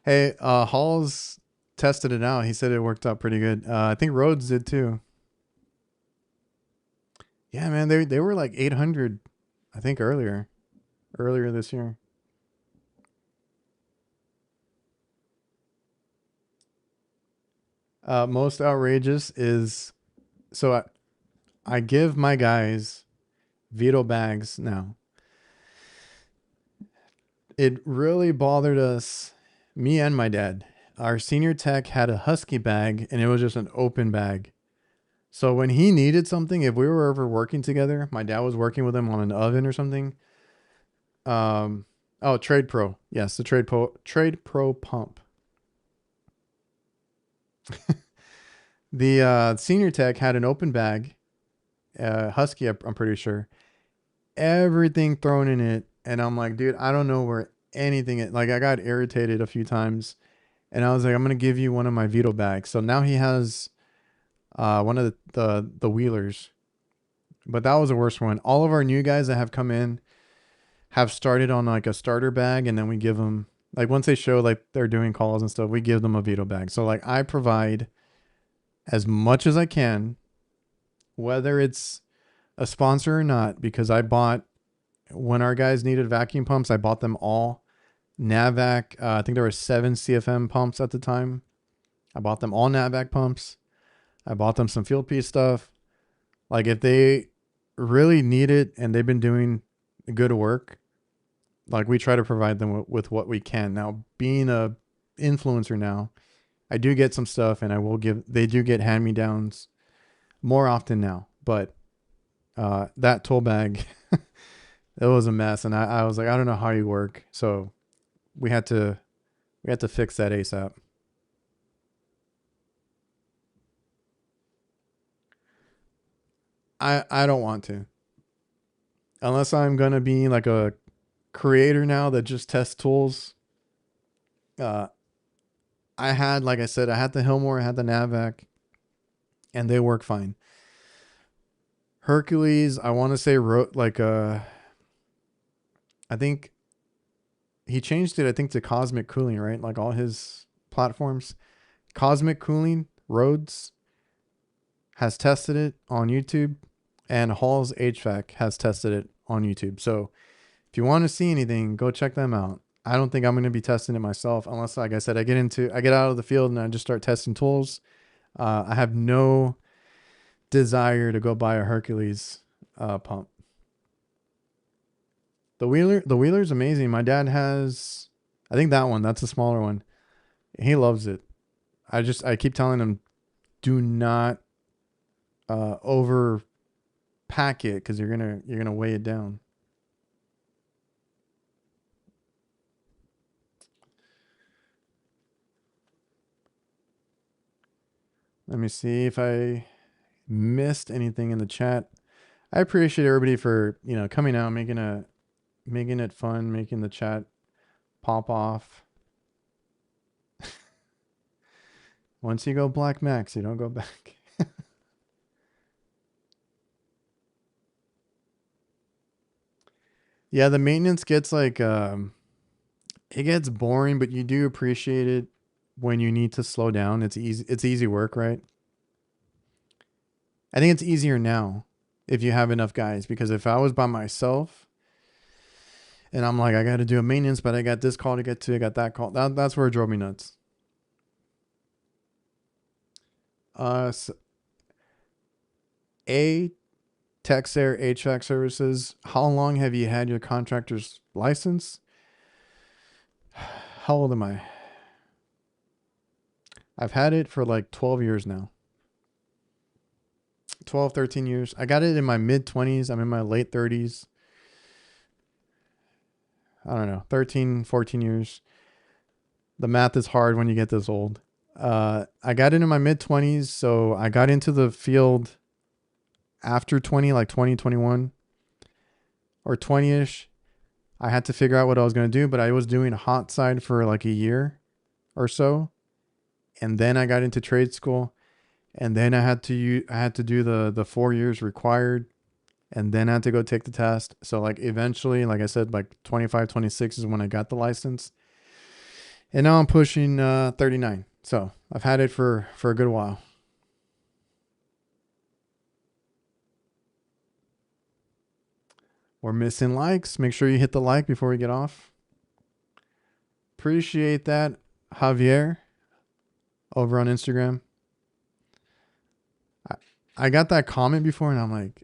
Hey, Halls tested it out. He said it worked out pretty good. I think Rhodes did too. Yeah, man, they were like 800, I think earlier this year. Most outrageous is so I give my guys veto bags now. It really bothered us, me and my dad. Our senior tech had a Husky bag and it was just an open bag. So when he needed something, if we were ever working together, my dad was working with him on an oven or something. Oh, Trade Pro. Yes, the Trade Pro pump. The senior tech had an open bag, Husky, I'm pretty sure, everything thrown in it. And I'm like, dude, I don't know where anything is. Like, I got irritated a few times. And I was like, I'm going to give you one of my Vito bags. So now he has one of the wheelers. But that was the worst one. All of our new guys that have come in have started on like a starter bag. And then we give them, like, once they show like they're doing calls and stuff, we give them a Vito bag. So, like, I provide as much as I can, whether it's a sponsor or not, because I bought, when our guys needed vacuum pumps, I bought them all. Navac, I think there were 7 CFM pumps at the time. I bought them all Navac pumps. I bought them some field piece stuff. Like, if they really need it and they've been doing good work, like, we try to provide them with what we can. Now, being a influencer now, I do get some stuff and they do get hand-me-downs more often now. But that tool bag, it was a mess. And I was like, I don't know how you work. So we had to fix that ASAP. I don't want to. Unless I'm going to be like a creator now that just tests tools. Uh, I had, like I said, I had the Hillmore, I had the Navac, and they work fine. Hercules, I want to say wrote like I think he changed it, I think, to Cosmic Cooling, right? Like all his platforms. Cosmic Cooling, Rhodes has tested it on YouTube, and Hall's HVAC has tested it on YouTube. So if you want to see anything, go check them out. I don't think I'm going to be testing it myself unless, like I said, I get out of the field and I just start testing tools. I have no desire to go buy a Hercules pump. The wheeler's amazing. My dad has, I think that one, that's a smaller one. He loves it. I keep telling him, do not over pack it because you're gonna weigh it down. Let me see if I missed anything in the chat. I appreciate everybody for, coming out, making it fun, making the chat pop off. Once you go Black Max, you don't go back. Yeah, the maintenance gets like it gets boring, but you do appreciate it when you need to slow down. It's easy work, right? I think it's easier now if you have enough guys, because if I was by myself and I'm like, I got to do a maintenance, but I got this call to get to, I got that call. That's where it drove me nuts. So Texair HVAC services. How long have you had your contractor's license? How old am I? I've had it for like 12 years now. 12, 13 years. I got it in my mid 20s. I'm in my late 30s. I don't know, 13, 14 years. The math is hard when you get this old. I got it in my mid 20s. So I got into the field after 20, like 2021 or 20-ish. I had to figure out what I was going to do, but I was doing hot side for like a year or so. And then I got into trade school, and then I had to do the 4 years required, and then I had to go take the test. So like eventually, like I said, like 25, 26 is when I got the license. And now I'm pushing 39. So I've had it for a good while. We're missing likes. Make sure you hit the like before we get off. Appreciate that, Javier, over on Instagram. I got that comment before, and I'm like,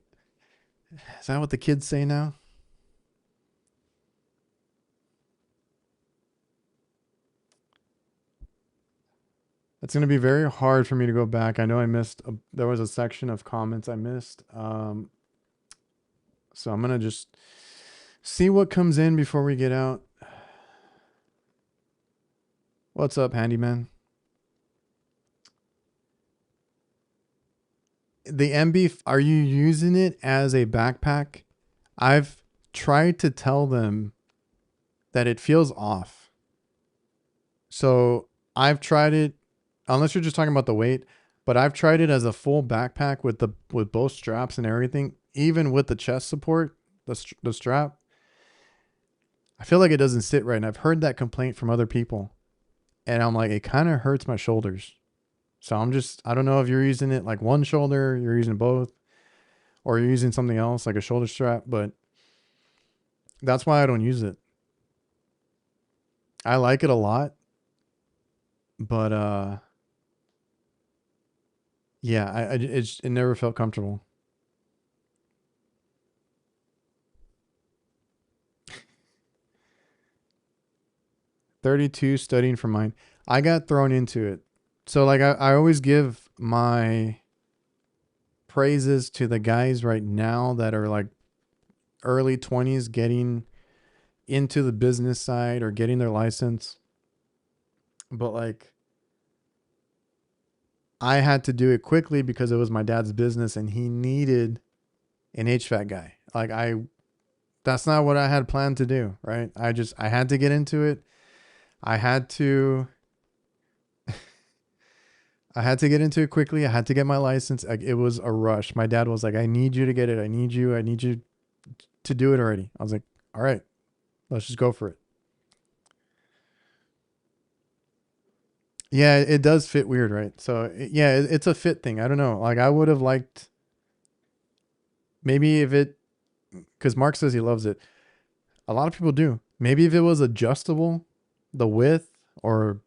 is that what the kids say now? It's going to be very hard for me to go back. I know I missed, there was a section of comments I missed. So I'm going to just see what comes in before we get out. What's up, handyman? The MB, are you using it as a backpack? I've tried to tell them that it feels off. So I've tried it, unless you're just talking about the weight, but I've tried it as a full backpack with both straps and everything, even with the chest support, the strap. I feel like it doesn't sit right. And I've heard that complaint from other people. And I'm like, it kind of hurts my shoulders. So I don't know if you're using it like one shoulder, you're using both, or you're using something else like a shoulder strap, but that's why I don't use it. I like it a lot, but yeah, it never felt comfortable. $32 studying for mine. I got thrown into it. So like I always give my praises to the guys right now that are like early 20s getting into the business side or getting their license. But like I had to do it quickly because it was my dad's business and he needed an HVAC guy. Like that's not what I had planned to do, right? I had to get into it. I had to get into it quickly. I had to get my license. Like, it was a rush. My dad was like, I need you to get it. I need you to do it already. I was like, all right, let's just go for it. Yeah, it does fit weird, right? So yeah, it's a fit thing. I don't know. Like I would have liked maybe if it, because Mark says he loves it. A lot of people do. Maybe if it was adjustable, the width or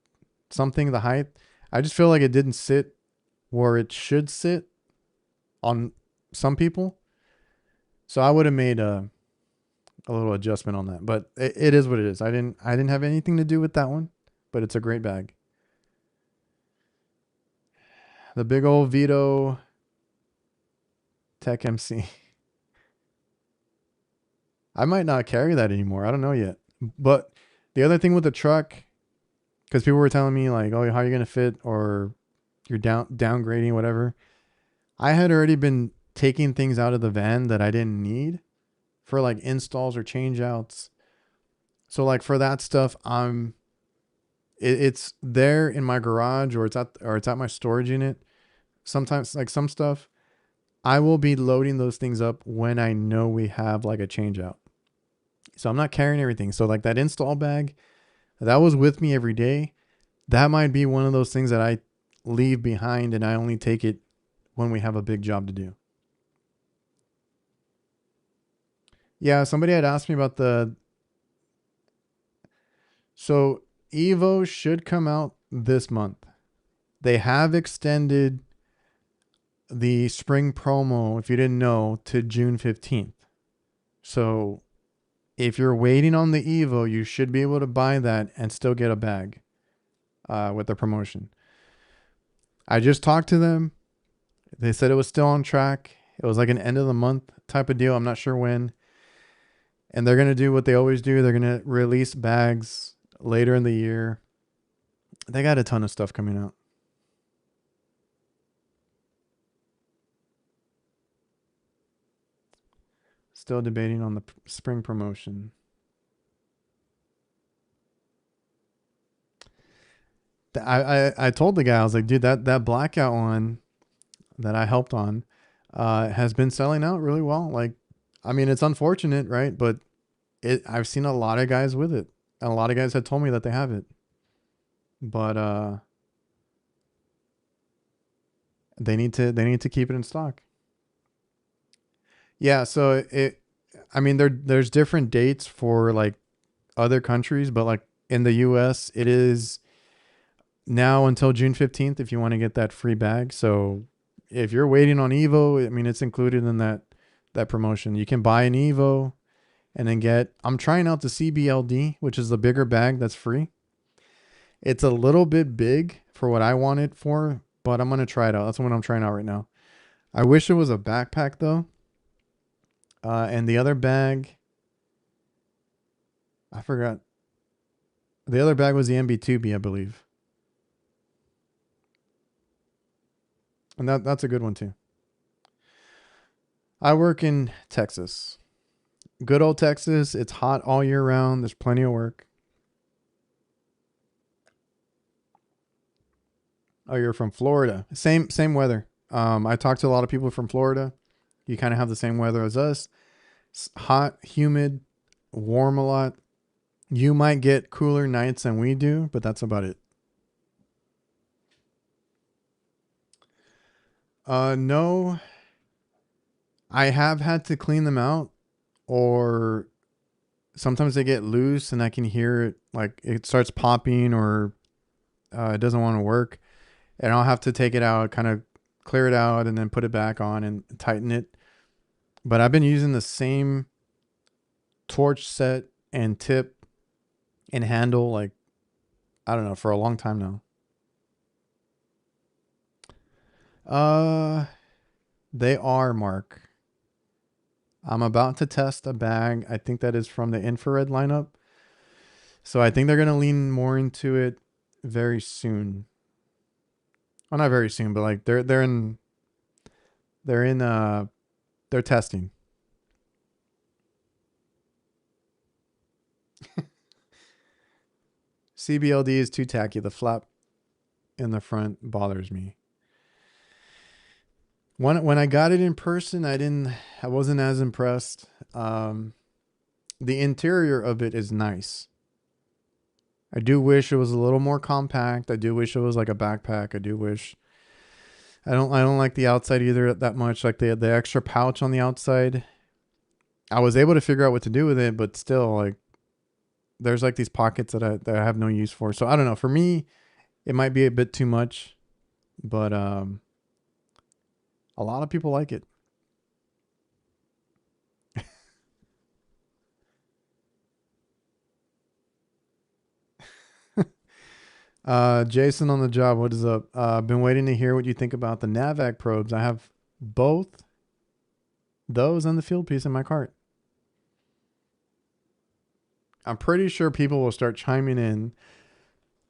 something, the height. I just feel like it didn't sit where it should sit on some people. So I would have made a little adjustment on that, but it is what it is. I didn't have anything to do with that one, but it's a great bag. The big old Vito Tech MC. I might not carry that anymore. I don't know yet. But the other thing with the truck, because people were telling me like, oh, how are you going to fit, or you're downgrading, whatever. I had already been taking things out of the van that I didn't need for like installs or change outs. So like for that stuff, it's there in my garage, or it's at my storage unit. Sometimes like some stuff, I will be loading those things up when I know we have like a change out. So I'm not carrying everything. So like that install bag, that was with me every day. That might be one of those things that I leave behind and I only take it when we have a big job to do. Yeah, somebody had asked me about so Evo should come out this month. They have extended the spring promo, if you didn't know, to June 15th. So if you're waiting on the Evo, you should be able to buy that and still get a bag with the promotion. I just talked to them. They said it was still on track. It was like an end of the month type of deal. I'm not sure when. And they're going to do what they always do. They're going to release bags later in the year. They got a ton of stuff coming out. Still debating on the spring promotion. I told the guy, I was like, dude, that blackout one that I helped on has been selling out really well. Like, I mean, it's unfortunate, right? But I've seen a lot of guys with it. And a lot of guys had told me that they have it. But they need to keep it in stock. Yeah, so I mean there's different dates for like other countries, but like in the US it is now until June 15th if you want to get that free bag. So if you're waiting on Evo, I mean it's included in that promotion. You can buy an Evo and then I'm trying out the CBLD, which is the bigger bag that's free. It's a little bit big for what I want it for, but I'm going to try it out. That's what I'm trying out right now. I wish it was a backpack though. And the other bag, I forgot. The other bag was the MB2B, I believe. And that's a good one too. I work in Texas. Good old Texas. It's hot all year round. There's plenty of work. Oh, you're from Florida. Same weather. I talked to a lot of people from Florida. You kind of have the same weather as us. It's hot, humid, warm a lot. You might get cooler nights than we do, but that's about it. No. I have had to clean them out, or sometimes they get loose and I can hear it, like it starts popping, or it doesn't want to work. And I'll have to take it out, kind of clear it out, and then put it back on and tighten it. But I've been using the same torch set and tip and handle, like, I don't know, for a long time now. They are, Mark. I'm about to test a bag. I think that is from the infrared lineup. So I think they're going to lean more into it very soon. Well, not very soon, but like they're testing. CBLD is too tacky. The flap in the front bothers me. When I got it in person, I wasn't as impressed. The interior of it is nice. I do wish it was a little more compact. I do wish it was like a backpack. I don't like the outside either that much. Like the extra pouch on the outside. I was able to figure out what to do with it, but still, like, there's like these pockets that I have no use for. So I don't know. For me, it might be a bit too much, but a lot of people like it. Jason on the job, what is up? Been waiting to hear what you think about the NAVAC probes. I have both those and the field piece in my cart. I'm pretty sure people will start chiming in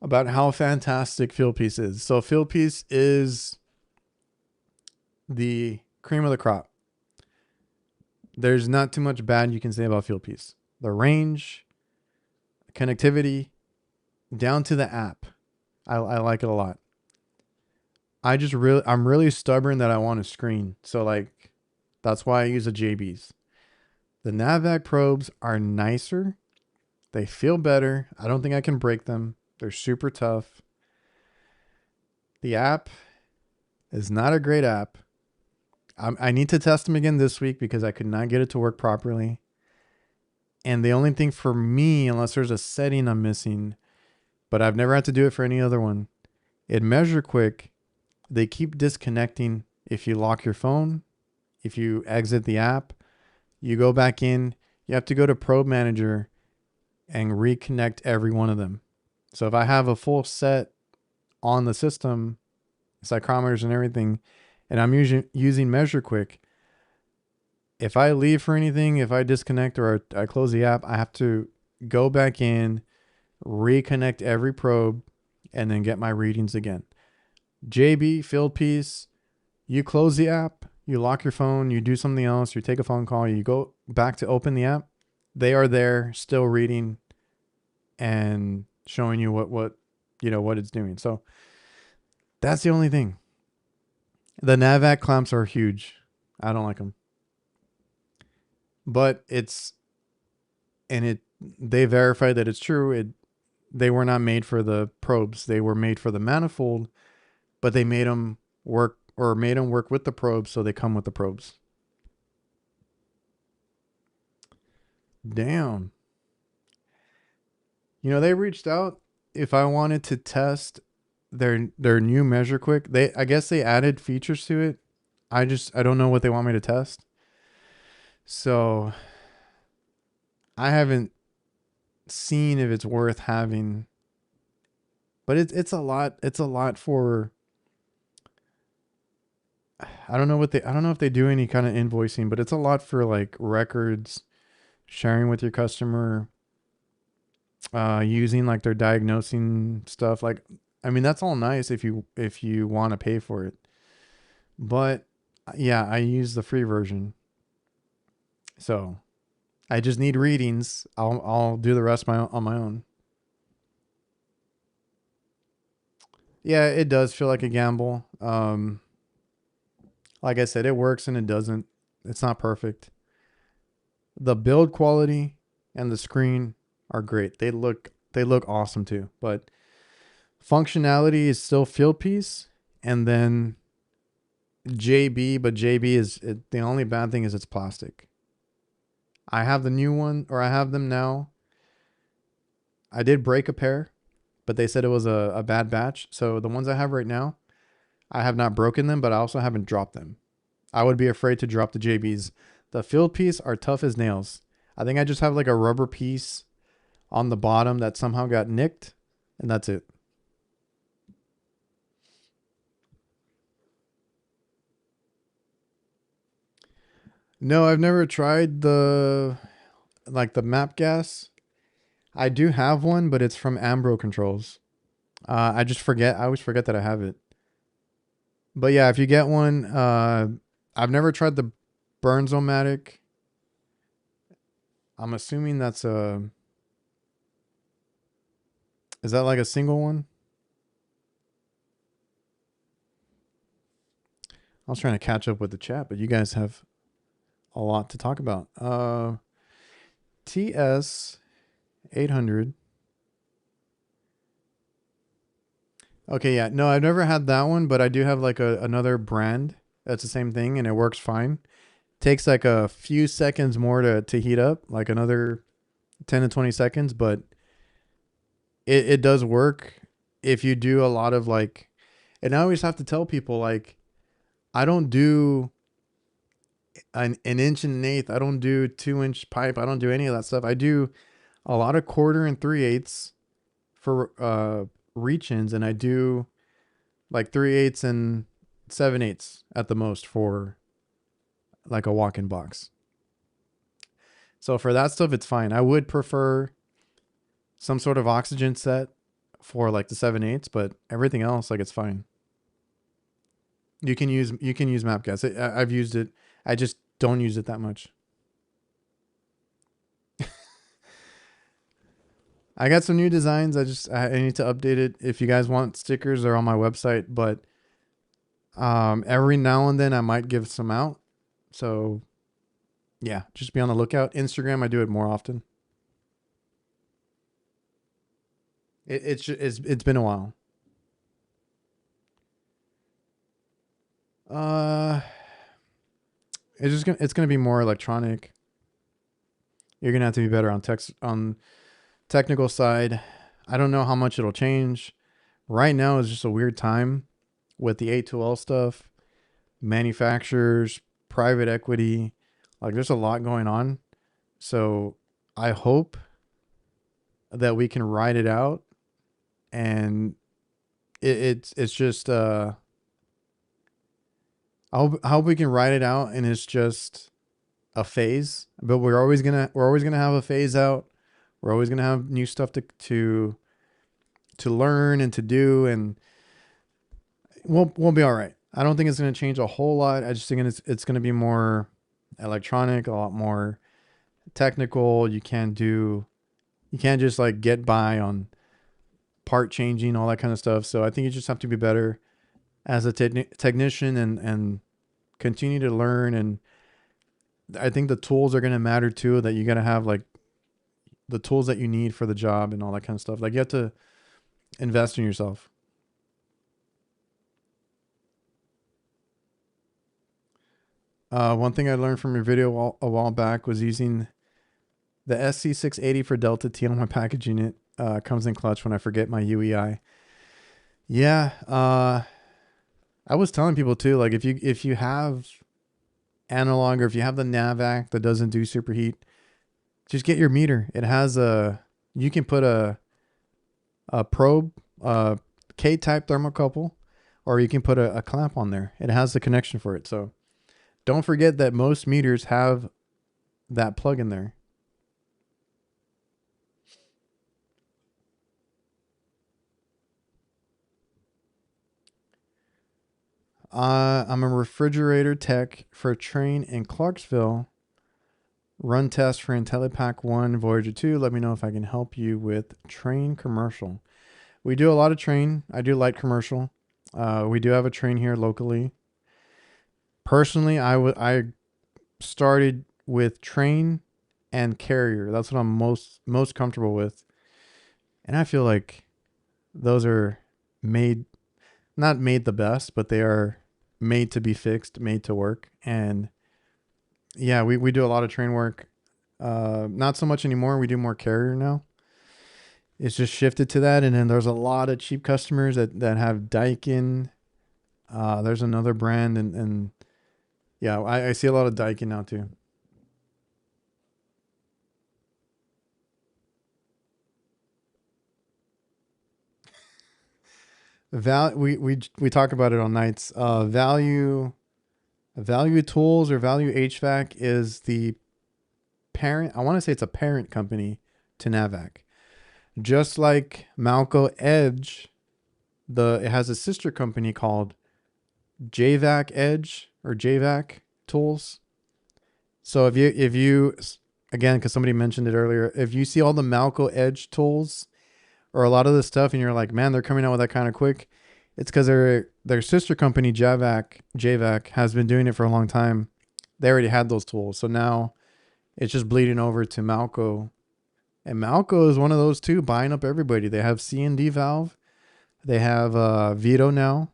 about how fantastic field piece is. So field piece is the cream of the crop. There's not too much bad you can say about field piece. The range, connectivity, down to the app. I like it a lot. I'm really stubborn that I want a screen. So like, that's why I use the JBs. The NAVAC probes are nicer. They feel better. I don't think I can break them. They're super tough. The app is not a great app. I need to test them again this week because I could not get it to work properly. And the only thing for me, unless there's a setting I'm missing, but I've never had to do it for any other one, in Measure Quick, they keep disconnecting if you lock your phone, if you exit the app, you go back in, you have to go to Probe Manager and reconnect every one of them. So if I have a full set on the system, psychrometers and everything, and I'm using Measure Quick, if I leave for anything, if I disconnect or I close the app, I have to go back in, reconnect every probe, and then get my readings again. JB, field piece, you close the app, you lock your phone, you do something else, you take a phone call, you go back to open the app, they are there still reading and showing you what it's doing. So that's the only thing. The NAVAC clamps are huge. I don't like them. But they verified that it's true. They were not made for the probes. They were made for the manifold, but they made them work with the probes, so they come with the probes. Damn. They reached out if I wanted to test their new Measure Quick. I guess they added features to it. I don't know what they want me to test. So I haven't seen if it's worth having, but it's a lot for, I don't know if they do any kind of invoicing, but it's a lot for like records, sharing with your customer, using like their diagnosing stuff. Like, I mean, that's all nice if you want to pay for it, but yeah, I use the free version. So I just need readings. I'll do the rest on my own. Yeah, it does feel like a gamble. Like I said, it works and it doesn't. It's not perfect. The build quality and the screen are great. They look awesome too. But functionality is still field piece, and then JB. But the only bad thing is it's plastic. I have the new one, or I have them now. I did break a pair, but they said it was a bad batch. So the ones I have right now, I have not broken them, but I also haven't dropped them. I would be afraid to drop the JBs. The field piece are tough as nails. I think I just have like a rubber piece on the bottom that somehow got nicked, and that's it. No, I've never tried the map gas. I do have one, but it's from Ambro Controls. I just forget. I always forget that I have it. But yeah, if you get one, I've never tried the Burns-O-Matic. I'm assuming that's is that like a single one? I was trying to catch up with the chat, but you guys have a lot to talk about. TS 800. Okay, yeah. No, I've never had that one, but I do have like another brand that's the same thing and it works fine. Takes like a few seconds more to heat up, like another 10 to 20 seconds, but it does work if you do a lot of like, and I always have to tell people like, I don't do an inch and an eighth. I don't do 2-inch pipe. I don't do any of that stuff. I do a lot of 1/4 and 3/8 for reach-ins, and I do like 3/8 and 7/8 at the most for like a walk-in box. So for that stuff, it's fine. I would prefer some sort of oxygen set for like the 7/8, but everything else, like, it's fine. You can use map gas. I've used it. I just don't use it that much. I got some new designs. I need to update it. If you guys want stickers, they're on my website, but every now and then I might give some out. So yeah, just be on the lookout. Instagram, I do it more often. It's been a while. It's gonna be more electronic. You're gonna have to be better on technical side. I don't know how much it'll change. Right now is just a weird time with the A2L stuff. manufacturers, private equity. Like there's a lot going on. So I hope that we can ride it out, and it's just I hope we can ride it out, and it's just a phase. But we're always gonna have a phase out. We're always gonna have new stuff to learn and to do, and we'll be all right. I don't think it's gonna change a whole lot. I just think it's gonna be more electronic, a lot more technical. You can't just like get by on part changing, all that kind of stuff. So I think you just have to be better as a technician, and continue to learn. And I think the tools are going to matter too, that you got to have like the tools that you need for the job and all that kind of stuff. Like you have to invest in yourself. One thing I learned from your video a while back was using the SC680 for Delta T on my package unit. Comes in clutch when I forget my UEI. Yeah. I was telling people too, like if you have analog, or if you have the NAVAC that doesn't do superheat, just get your meter. It has you can put a probe, K-type thermocouple, or you can put a clamp on there. It has the connection for it. So don't forget that most meters have that plug in there. I'm a refrigerator tech for a train in Clarksville. Run test for IntelliPack 1, Voyager 2. Let me know if I can help you with train commercial. We do a lot of train. I do light commercial. We do have a train here locally. Personally, I started with train and carrier. That's what I'm most comfortable with. And I feel like those are not made the best, but they are made to be fixed, made to work. And yeah, we do a lot of train work. Not so much anymore. We do more carrier now. It's just shifted to that. And then there's a lot of cheap customers that have Daikin. There's another brand, and yeah, I see a lot of Daikin now too. We talk about it on nights. Value Tools, or Value HVAC, is the parent. I want to say it's a parent company to NAVAC. Just like Malco Edge, it has a sister company called JVAC Edge, or JVAC Tools. So if you again, because somebody mentioned it earlier, if you see all the Malco Edge tools or a lot of this stuff, and you're like, man, they're coming out with that kind of quick, it's because their sister company JVAC has been doing it for a long time. They already had those tools, so now it's just bleeding over to Malco. And Malco is one of those too, buying up everybody. They have C&D valve, they have Vito now,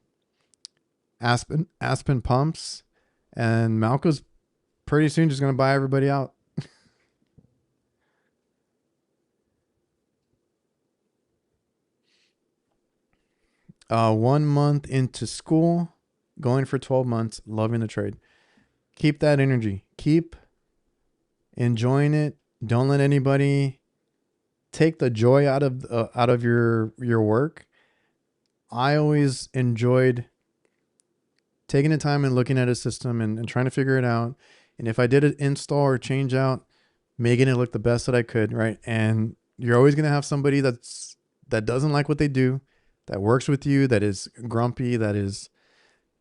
Aspen pumps, and Malco's pretty soon just gonna buy everybody out. 1 month into school, going for 12 months, loving the trade. Keep that energy. Keep enjoying it. Don't let anybody take the joy out of your work. I always enjoyed taking the time and looking at a system, and trying to figure it out. And if I did an install or change out, making it look the best that I could, right? And you're always gonna have somebody that doesn't like what they do, that works with you, that is grumpy, that is,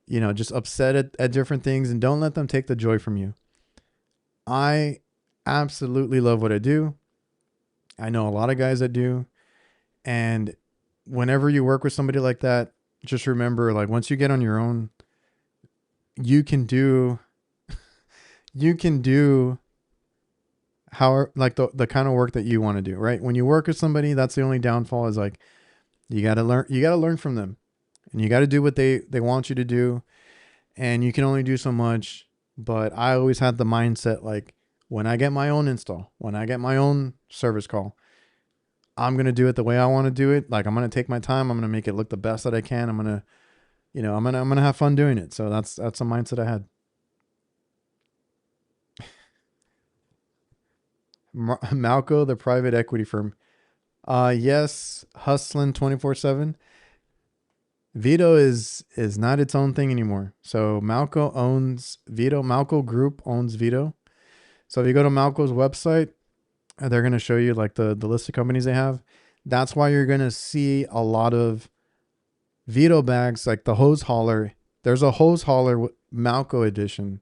just upset at different things, and don't let them take the joy from you. I absolutely love what I do. I know a lot of guys that do. And whenever you work with somebody like that, just remember, like, once you get on your own, you can do how, like, the kind of work that you want to do, right? When you work with somebody, that's the only downfall, is like, you got to learn from them, and you got to do what they want you to do. And you can only do so much. But I always had the mindset, like, when I get my own install, when I get my own service call, I'm going to do it the way I want to do it. Like, I'm going to take my time. I'm going to make it look the best that I can. I'm going to you know, I'm gonna have fun doing it. So that's a mindset I had. Malco, the private equity firm. Yes, hustling 24/7. Vito is not its own thing anymore. So Malco owns Vito. Malco Group owns Vito. So if you go to Malco's website, they're gonna show you like the list of companies they have. That's why you're gonna see a lot of Vito bags, like the hose hauler. There's a hose hauler Malco edition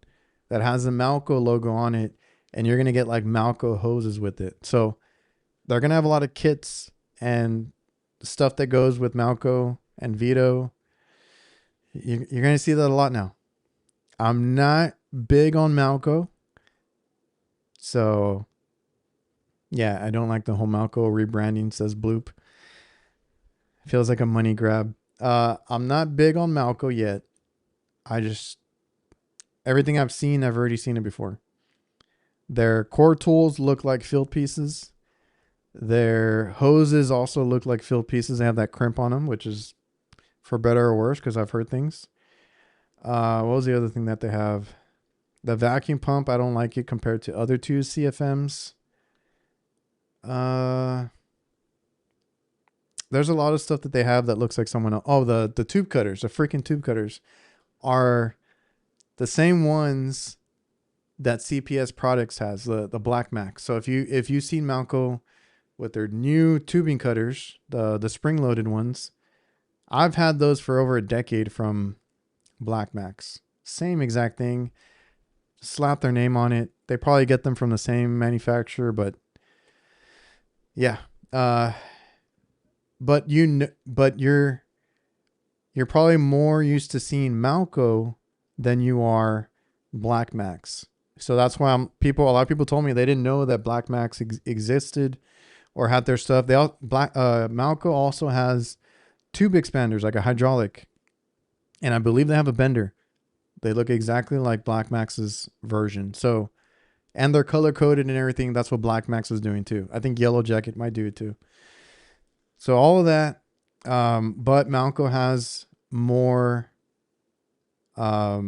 that has the Malco logo on it, and you're gonna get like Malco hoses with it. So they're gonna have a lot of kits and stuff that goes with Malco and Vito. You're gonna see that a lot now. I'm not big on Malco, so yeah, I don't like the whole Malco rebranding. Says Bloop. Feels like a money grab. I'm not big on Malco yet. I just everything I've seen, I've already seen it before. Their core tools look like field pieces. Their hoses also look like field pieces. They have that crimp on them, which is for better or worse because I've heard things. What was the other thing that they have? The vacuum pump, I don't like it compared to other two CFMs. There's a lot of stuff that they have that looks like someone else. Oh, the tube cutters, the freaking tube cutters are the same ones that CPS Products has, the Black Max. So if you've seen Malco with their new tubing cutters, the spring loaded ones, I've had those for over a decade from Black Max. Same exact thing. Slap their name on it. They probably get them from the same manufacturer, but yeah. But you're probably more used to seeing Malco than you are Black Max. So that's why a lot of people told me they didn't know that Black Max existed or had their stuff. Malco also has tube expanders, like a hydraulic, and I believe they have a bender. They look exactly like Black Max's version. So, and they're color coded and everything. That's what Black Max is doing too. I think Yellow Jacket might do it too. So all of that, but Malco has more, I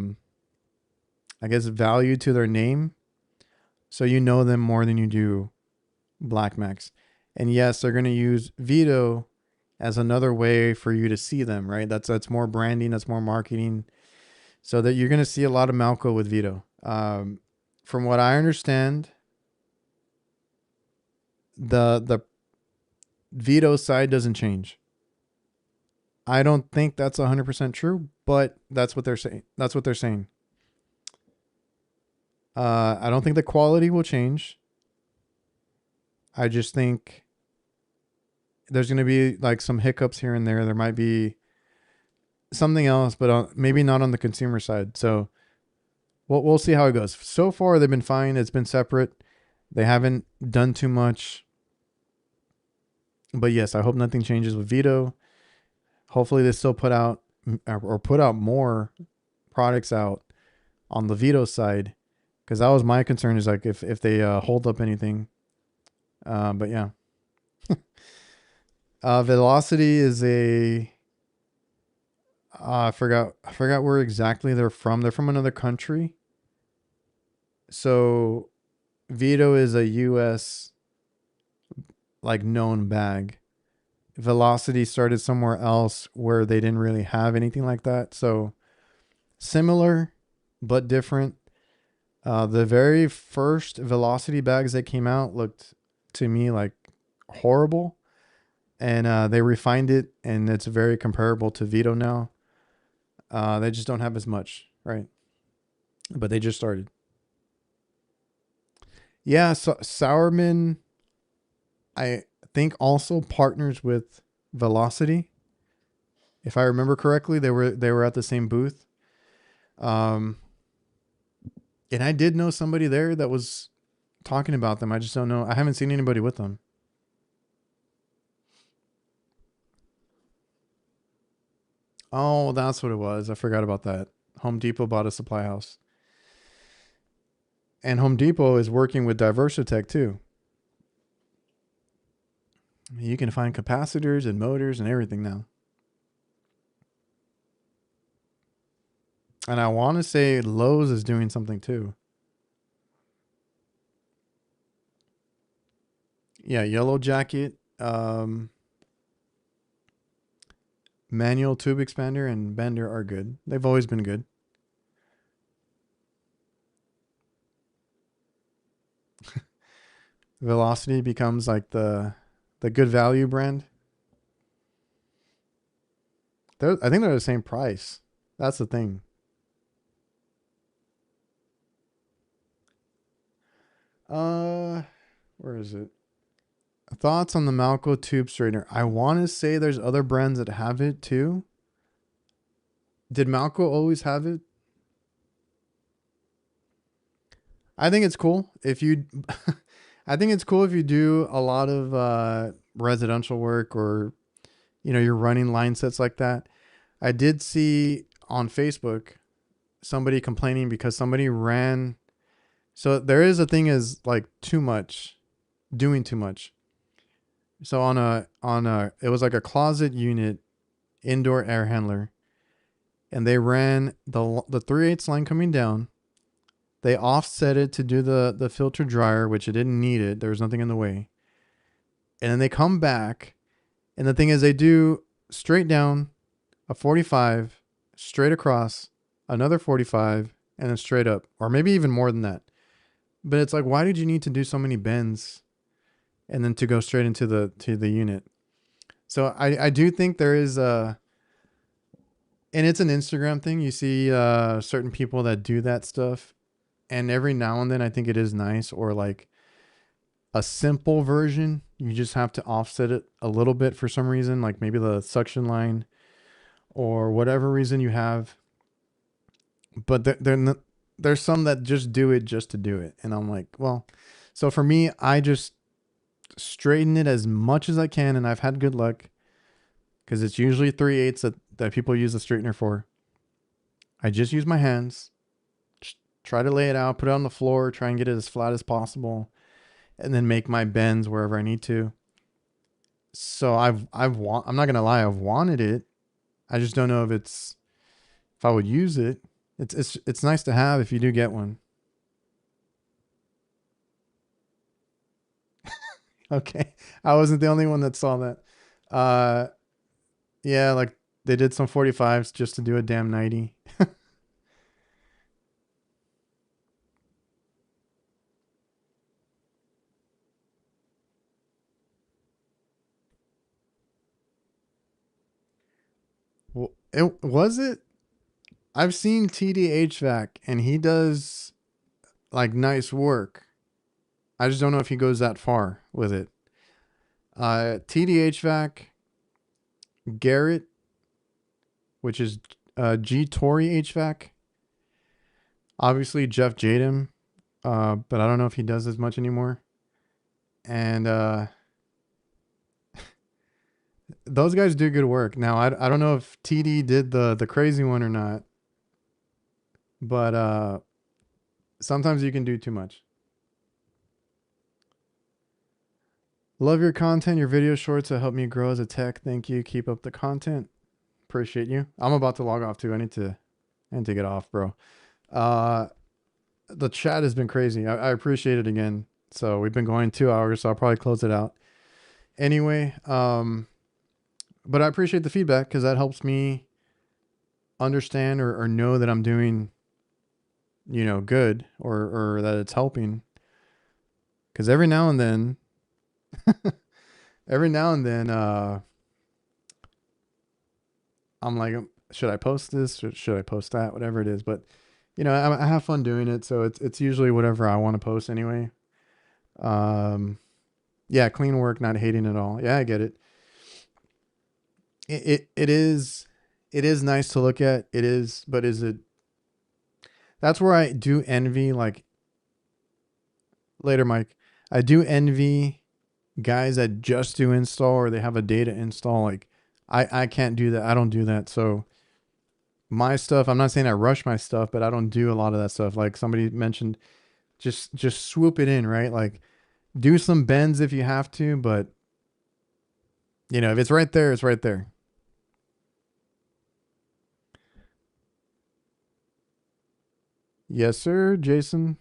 guess, value to their name. So you know them more than you do Black Max. And yes, they're going to use Vito as another way for you to see them, right? That's more branding, that's more marketing. So that you're going to see a lot of Malco with Vito. From what I understand, the Vito side doesn't change. I don't think that's 100% true, but that's what they're saying. That's what they're saying. I don't think the quality will change. I just think there's going to be like some hiccups here and there. There might be something else, but maybe not on the consumer side. So we'll see how it goes. So far, they've been fine. It's been separate. They haven't done too much. But yes, I hope nothing changes with Vito. Hopefully they still put out more products out on the Vito side. Because that was my concern, is like if they hold up anything. But yeah. Velocity is I forgot where exactly they're from. They're from another country. So Vito is a US like known bag. Velocity started somewhere else where they didn't really have anything like that. So similar but different. The very first Velocity bags that came out looked to me like horrible, and they refined it, and it's very comparable to Vito now. They just don't have as much, right? But they just started. Yeah, so Sourman, I think, also partners with Velocity. If I remember correctly, they were at the same booth. And I did know somebody there that was talking about them. I just don't know. I haven't seen anybody with them. Oh, that's what it was. I forgot about that. Home Depot bought a supply house. And Home Depot is working with DIVERSITECH too. You can find capacitors and motors and everything now. And I want to say Lowe's is doing something too. Yeah, Yellow Jacket, manual tube expander, and bender are good. They've always been good. Velocity becomes like the good value brand. I think they're the same price. That's the thing. Where is it? Thoughts on the Malco tube straightener. I want to say there's other brands that have it too. Did Malco always have it? I think it's cool if you I think it's cool if you do a lot of residential work, or you're running line sets like that. I did see on Facebook somebody complaining because somebody ran, so there is a thing as like too much, doing too much. So on a it was like a closet unit, indoor air handler, and they ran the 3/8 line coming down. They offset it to do the filter dryer, which it didn't need it. There was nothing in the way. And then they come back, and the thing is, they do straight down a 45, straight across, another 45, and then straight up, or maybe even more than that. But it's like, why did you need to do so many bends and then to go straight into the unit? So I do think there is a, and it's an Instagram thing. You see certain people that do that stuff, and every now and then I think it is nice, or like a simple version. You just have to offset it a little bit for some reason, like maybe the suction line or whatever reason you have. But there's some that just do it just to do it. And I'm like, well, so for me, I just straighten it as much as I can. And I've had good luck because it's usually 3/8 that people use the straightener for. I just use my hands, try to lay it out, put it on the floor, try and get it as flat as possible, and then make my bends wherever I need to. So I'm not gonna lie, I've wanted it. I just don't know if I would use it. It's nice to have if you do get one. Okay, I wasn't the only one that saw that. Uh, yeah, like they did some 45s just to do a damn 90. Well, it was it. I've seen TD HVAC and he does like nice work. I just don't know if he goes that far with it. TD HVAC, Garrett, which is G Tory HVAC. Obviously Jeff Jadam, but I don't know if he does as much anymore. And those guys do good work. Now I don't know if TD did the crazy one or not, but sometimes you can do too much. Love your content. Your video shorts have helped me grow as a tech. Thank you. Keep up the content. Appreciate you. I'm about to log off too. I need to get off, bro. The chat has been crazy. I appreciate it again. So we've been going 2 hours, so I'll probably close it out. Anyway, but I appreciate the feedback because that helps me understand or know that I'm doing, good, or that it's helping. Because every now and then, I'm like, should I post this? Or should I post that? Whatever it is. But, I have fun doing it. So it's usually whatever I want to post anyway. Yeah, clean work, not hating at all. Yeah, I get it. It is nice to look at. It is, but is it? That's where I do envy, like, later, Mike. I do envy guys that just do install, or they have a data install. Like, I can't do that. I don't do that. So my stuff, I'm not saying I rush my stuff, but I don't do a lot of that stuff. Like somebody mentioned, just swoop it in, right? Like, do some bends if you have to, but if it's right there, it's right there. Yes, sir, Jason.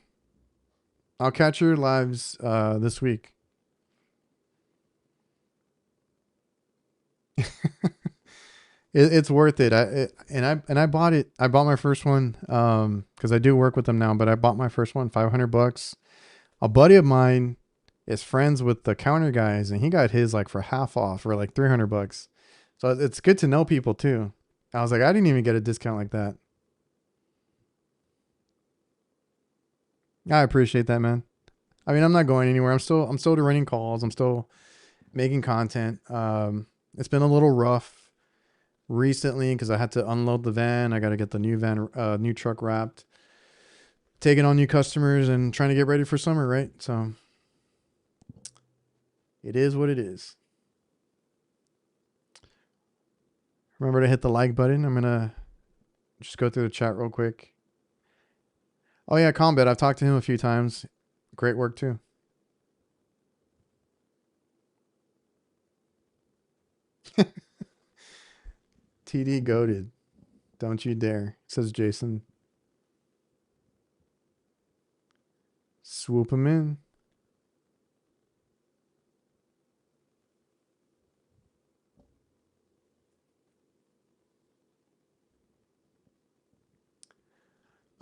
I'll catch your lives this week. It's worth it. I bought it. I bought my first one because I do work with them now. But I bought my first one, $500. A buddy of mine is friends with the counter guys, and he got his like for half off for like $300. So it's good to know people too. I was like, I didn't even get a discount like that. I appreciate that, man. I mean, I'm not going anywhere. I'm still running calls. I'm still making content. It's been a little rough recently because I had to unload the van. I got to get the new truck wrapped, taking on new customers and trying to get ready for summer, right? So it is what it is. Remember to hit the like button. I'm going to just go through the chat real quick. Oh yeah, Combat. I've talked to him a few times. Great work too. TD goated. Don't you dare, says Jason. Swoop him in.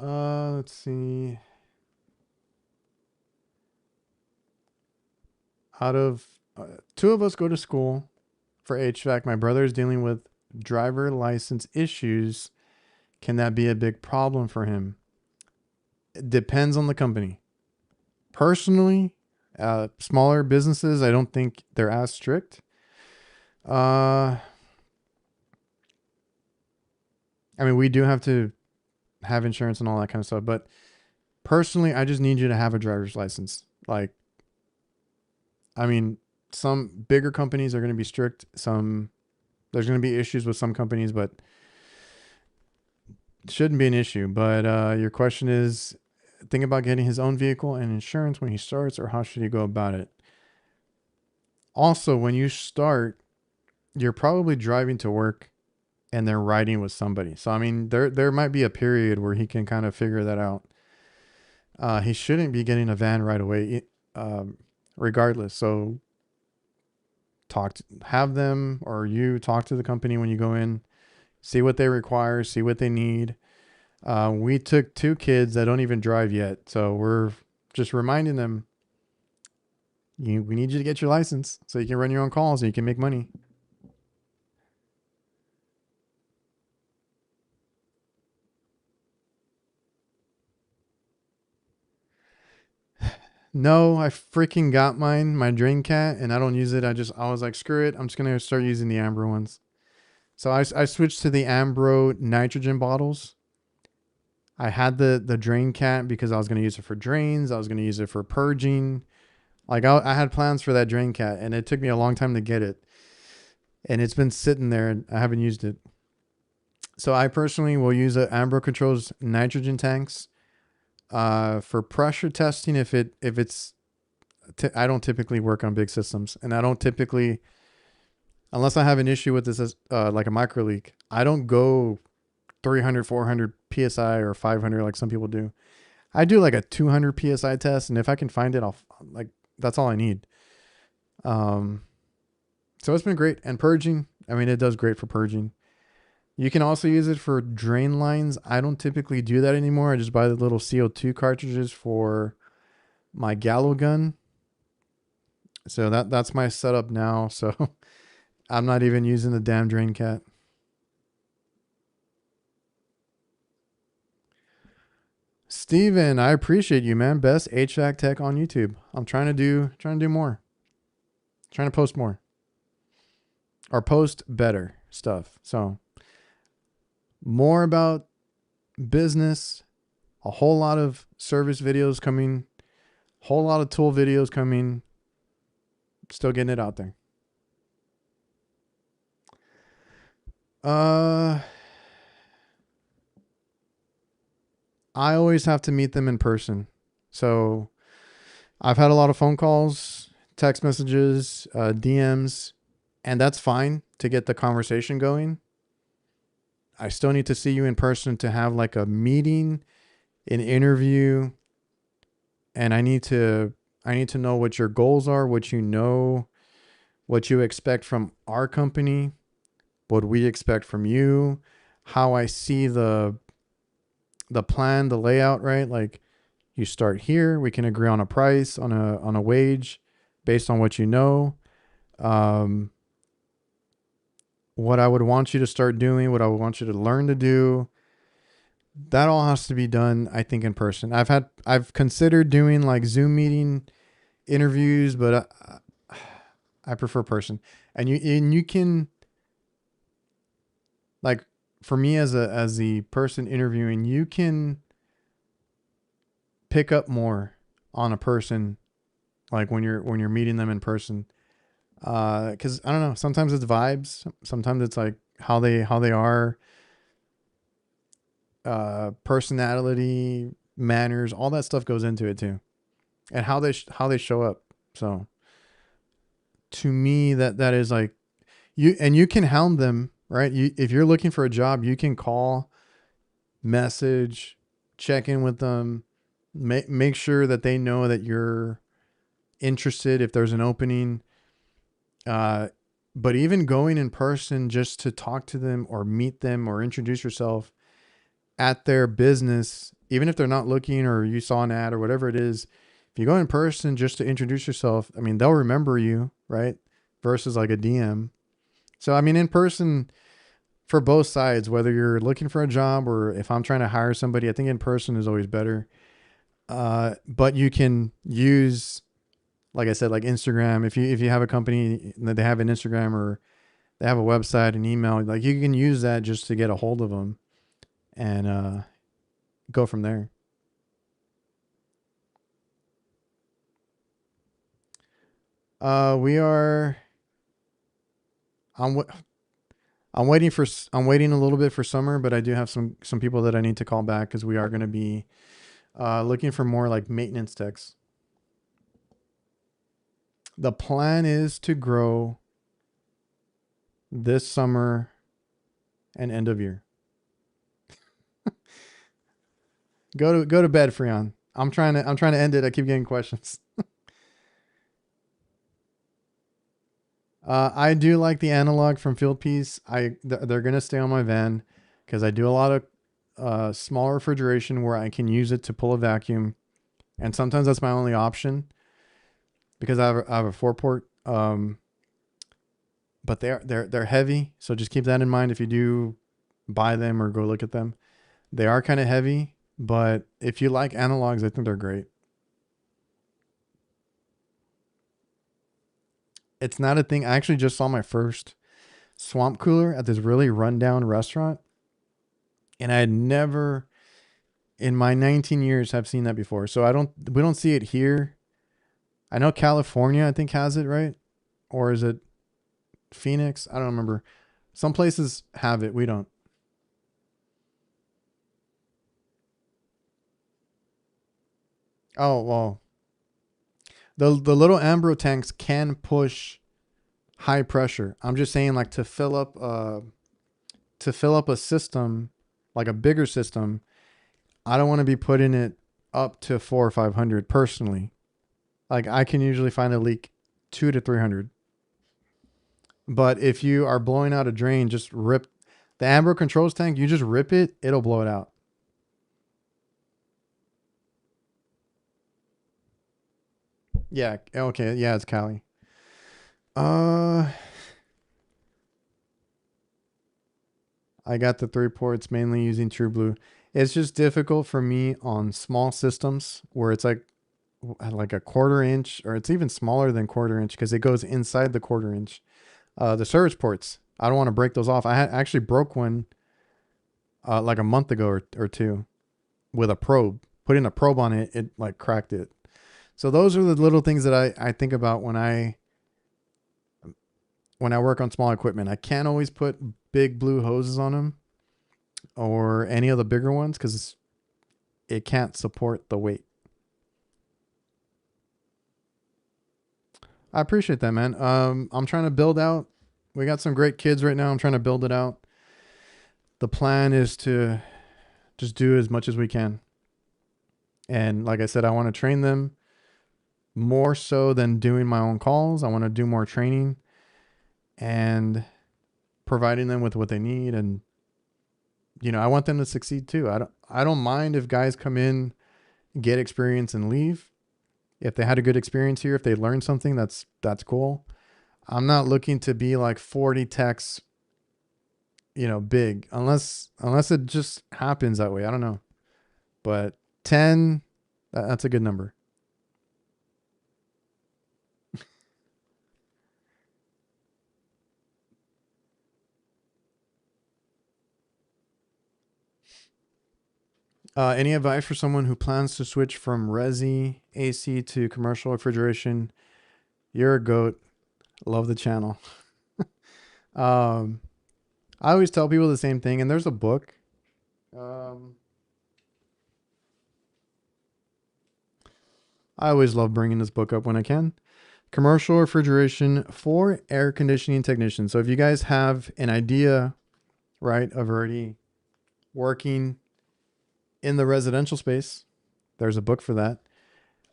Let's see. Out of two of us go to school for HVAC. My brother is dealing with driver license issues. Can that be a big problem for him? It depends on the company. Personally, smaller businesses, I don't think they're as strict. I mean, we do have to have insurance and all that kind of stuff, but personally, I just need you to have a driver's license. Like, I mean, some bigger companies are going to be strict. There's going to be issues with some companies, but it shouldn't be an issue. But your question is, think about getting his own vehicle and insurance when he starts, or how should he go about it? Also, when you start, you're probably driving to work and they're riding with somebody. So I mean, there might be a period where he can kind of figure that out. He shouldn't be getting a van right away, regardless. So have them or you talk to the company when you go in, see what they require, see what they need. We took two kids that don't even drive yet, so we're just reminding them, we need you to get your license so you can run your own calls and you can make money. No, I freaking got my drain cat, and I don't use it. I was like, screw it. I'm just gonna start using the Ambro ones. So I switched to the Ambro nitrogen bottles. I had the drain cat because I was gonna use it for drains. I was gonna use it for purging. Like I had plans for that drain cat, and it took me a long time to get it, and it's been sitting there, and I haven't used it. So I personally will use a Ambro Controls nitrogen tanks for pressure testing. I don't typically work on big systems, and I don't typically, unless I have an issue with this, like a micro leak, I don't go 300, 400 PSI or 500 like some people do. I do like a 200 PSI test, and if I can find it, that's all I need. So it's been great. And purging, I mean, it does great for purging. You can also use it for drain lines. I don't typically do that anymore. I just buy the little CO2 cartridges for my gallo gun. So that's my setup now. So I'm not even using the damn drain cat. Steven, I appreciate you, man. Best HVAC tech on YouTube. I'm trying to do more. Trying to post more. Or post better stuff. So more about business, a whole lot of service videos coming, whole lot of tool videos coming. Still getting it out there. I always have to meet them in person. So I've had a lot of phone calls, text messages, DMs, and that's fine to get the conversation going. I still need to see you in person to have like a meeting an interview, and I need to know what your goals are, what you know, what you expect from our company, what we expect from you, how I see the plan, the layout, right? Like, you start here, we can agree on a price, on a wage based on what you know. Um, what I would want you to start doing, what I would want you to learn to do. That all has to be done, I think, in person. I've considered doing like Zoom meeting interviews, but I prefer person. And you can, like, for me as the person interviewing, you can pick up more on a person, like when you're meeting them in person. Because I don't know, sometimes it's vibes, sometimes it's like how they are, personality, manners, all that stuff goes into it too, and how they show up. So to me, that is like, you can hound them, right? If you're looking for a job, you can call, message, check in with them, make sure that they know that you're interested if there's an opening. Uh, but even going in person just to talk to them or meet them or introduce yourself at their business, even if they're not looking or you saw an ad or whatever it is, if you go in person just to introduce yourself, I mean, they'll remember you, right? Versus like a DM. So, I mean, in person for both sides, whether you're looking for a job or if I'm trying to hire somebody, I think in person is always better. But you can use, like I said, like Instagram. If you have a company that they have an Instagram or they have a website, an email, like you can use that just to get a hold of them and go from there. We are. I'm w- I'm waiting a little bit for summer, but I do have some people that I need to call back because we are going to be looking for more like maintenance techs. The plan is to grow this summer and end of year. Go to bed, Freon. I'm trying to end it. I keep getting questions. I do like the analog from Field Piece. They're gonna stay on my van because I do a lot of small refrigeration where I can use it to pull a vacuum, and sometimes that's my only option because I have a 4 port. But they're heavy, so just keep that in mind if you do buy them or go look at them. They are kind of heavy, but if you like analogs, I think they're great. It's not a thing. I actually just saw my first swamp cooler at this really rundown restaurant, and I had never in my 19 years have seen that before. So we don't see it here. I know California, I think, has it, right? Or is it Phoenix? I don't remember. Some places have it. We don't. Oh, well, the little Ambro tanks can push high pressure. I'm just saying, like, to fill up a system, like a bigger system, I don't want to be putting it up to 400 or 500 personally. Like, I can usually find a leak 200 to 300. But if you are blowing out a drain, just rip the Ambro controls tank. You just rip it, it'll blow it out. Yeah. Okay. Yeah, it's Cali. Uh, I got the 3 ports mainly using True Blue. It's just difficult for me on small systems where it's like a quarter inch, or it's even smaller than quarter inch because it goes inside the quarter inch. The surge ports, I don't want to break those off. I actually broke one like a month ago or two with a probe. Putting a probe on it, it like cracked it. So those are the little things that I think about when I work on small equipment. I can't always put big blue hoses on them or any of the bigger ones because it can't support the weight. I appreciate that, man. I'm trying to build out. We got some great kids right now. I'm trying to build it out. The plan is to just do as much as we can. And like I said, I want to train them more so than doing my own calls. I want to do more training and providing them with what they need. And, you know, I want them to succeed too. I don't mind if guys come in, get experience and leave. If they had a good experience here, if they learned something, that's cool. I'm not looking to be like 40 techs, you know, big, unless it just happens that way. I don't know. But 10, that's a good number. Any advice for someone who plans to switch from resi AC to commercial refrigeration? You're a goat. Love the channel. um, I always tell people the same thing, and there's a book. Um, I always love bringing this book up when I can. Commercial refrigeration for air conditioning technicians. So if you guys have an idea, right, of already working in the residential space, there's a book for that.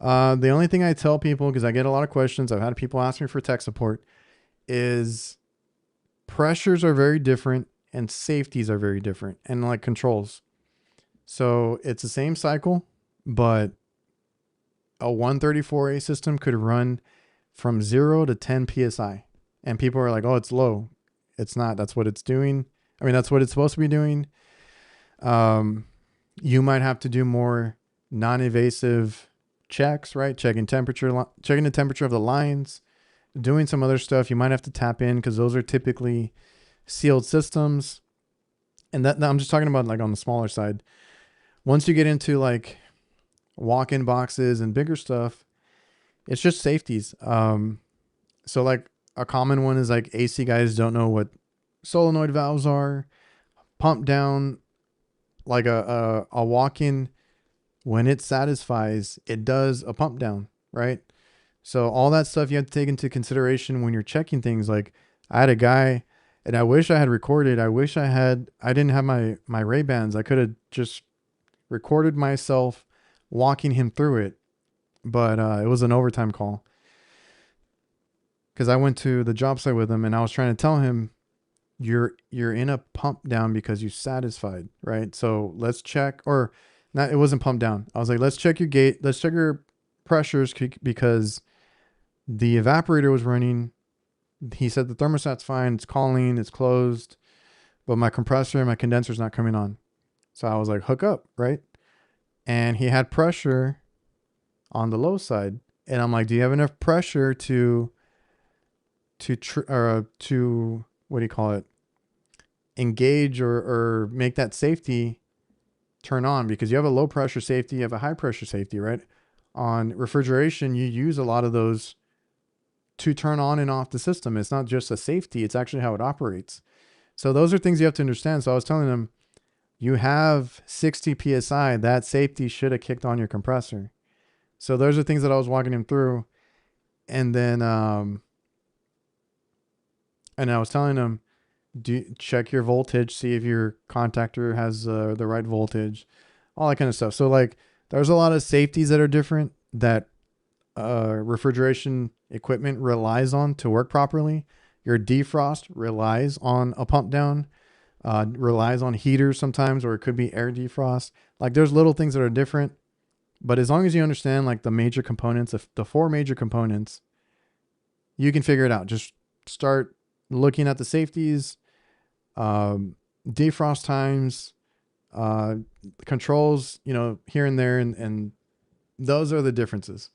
The only thing I tell people, because I get a lot of questions, I've had people ask me for tech support, is pressures are very different and safeties are very different, and like controls. So it's the same cycle, but a 134A system could run from 0 to 10 psi, and people are like, oh, it's low. It's not. That's what it's doing. I mean, that's what it's supposed to be doing. You might have to do more non-invasive checks, right? Checking the temperature of the lines, doing some other stuff. You might have to tap in because those are typically sealed systems. And that I'm just talking about like on the smaller side. Once you get into like walk-in boxes and bigger stuff, it's just safeties. So like a common one is like AC guys don't know what solenoid valves are. Pump down, like a walk-in, when it satisfies, it does a pump down, right? So all that stuff you have to take into consideration when you're checking things. Like I had a guy, and I wish I had recorded. I didn't have my Ray-Bans. I could have just recorded myself walking him through it, but it was an overtime call because I went to the job site with him and I was trying to tell him you're in a pump down because you satisfied, right? So let's check, or not, it wasn't pump down. I was like, let's check your gate, let's check your pressures because the evaporator was running. He said the thermostat's fine, it's calling, it's closed, but my compressor and my condenser's not coming on. So I was like, hook up, right? And he had pressure on the low side, and I'm like, do you have enough pressure to what do you call it, engage or make that safety turn on? Because you have a low pressure safety, you have a high pressure safety, right? On refrigeration, you use a lot of those to turn on and off the system. It's not just a safety, it's actually how it operates. So those are things you have to understand. So I was telling them, you have 60 psi, that safety should have kicked on your compressor. So those are things that I was walking him through. And then and I was telling him, check your voltage, see if your contactor has the right voltage, all that kind of stuff. So like there's a lot of safeties that are different that refrigeration equipment relies on to work properly. Your defrost relies on a pump down, relies on heaters sometimes, or it could be air defrost. Like there's little things that are different, but as long as you understand like the major components, the four major components, you can figure it out. Just start looking at the safeties, defrost times, uh, controls, you know, here and there, and those are the differences.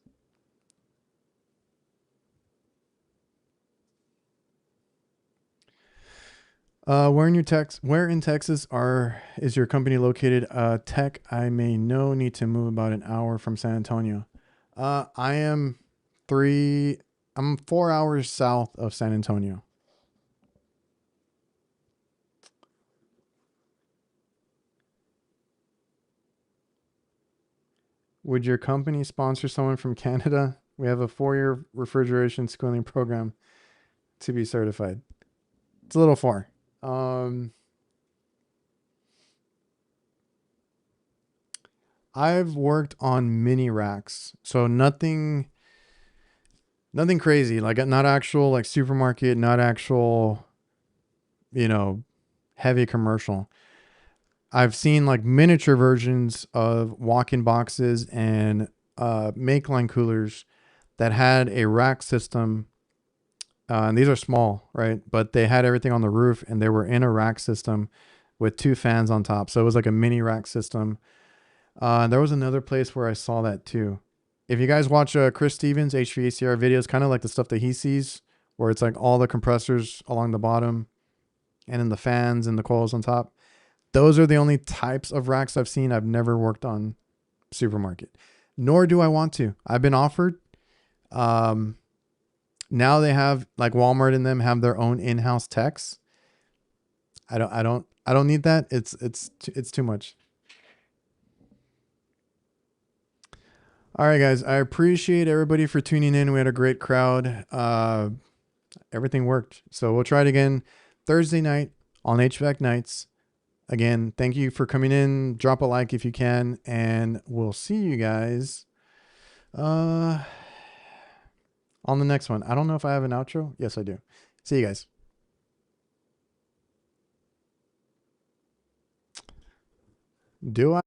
Where in Texas is your company located? Tech I may know, need to move about an hour from San Antonio. I am I'm 4 hours south of San Antonio. Would your company sponsor someone from Canada? We have a 4-year refrigeration schooling program to be certified. It's a little far. I've worked on mini racks, so nothing crazy, like not actual like supermarket, not actual, you know, heavy commercial. I've seen like miniature versions of walk-in boxes and make line coolers that had a rack system. And these are small, right? But they had everything on the roof and they were in a rack system with two fans on top. So it was like a mini rack system. There was another place where I saw that too. If you guys watch Chris Stevens HVACR videos, kind of like the stuff that he sees, where it's like all the compressors along the bottom and then the fans and the coils on top. Those are the only types of racks I've seen. I've never worked on supermarket, nor do I want to. I've been offered. Um, Now they have like Walmart in them have their own in-house techs. I don't need that. It's too much. All right, guys. I appreciate everybody for tuning in. We had a great crowd. Everything worked. So we'll try it again Thursday night on HVAC nights. Again, thank you for coming in. Drop a like if you can, and we'll see you guys on the next one. I don't know if I have an outro. Yes, I do. See you guys. Do I?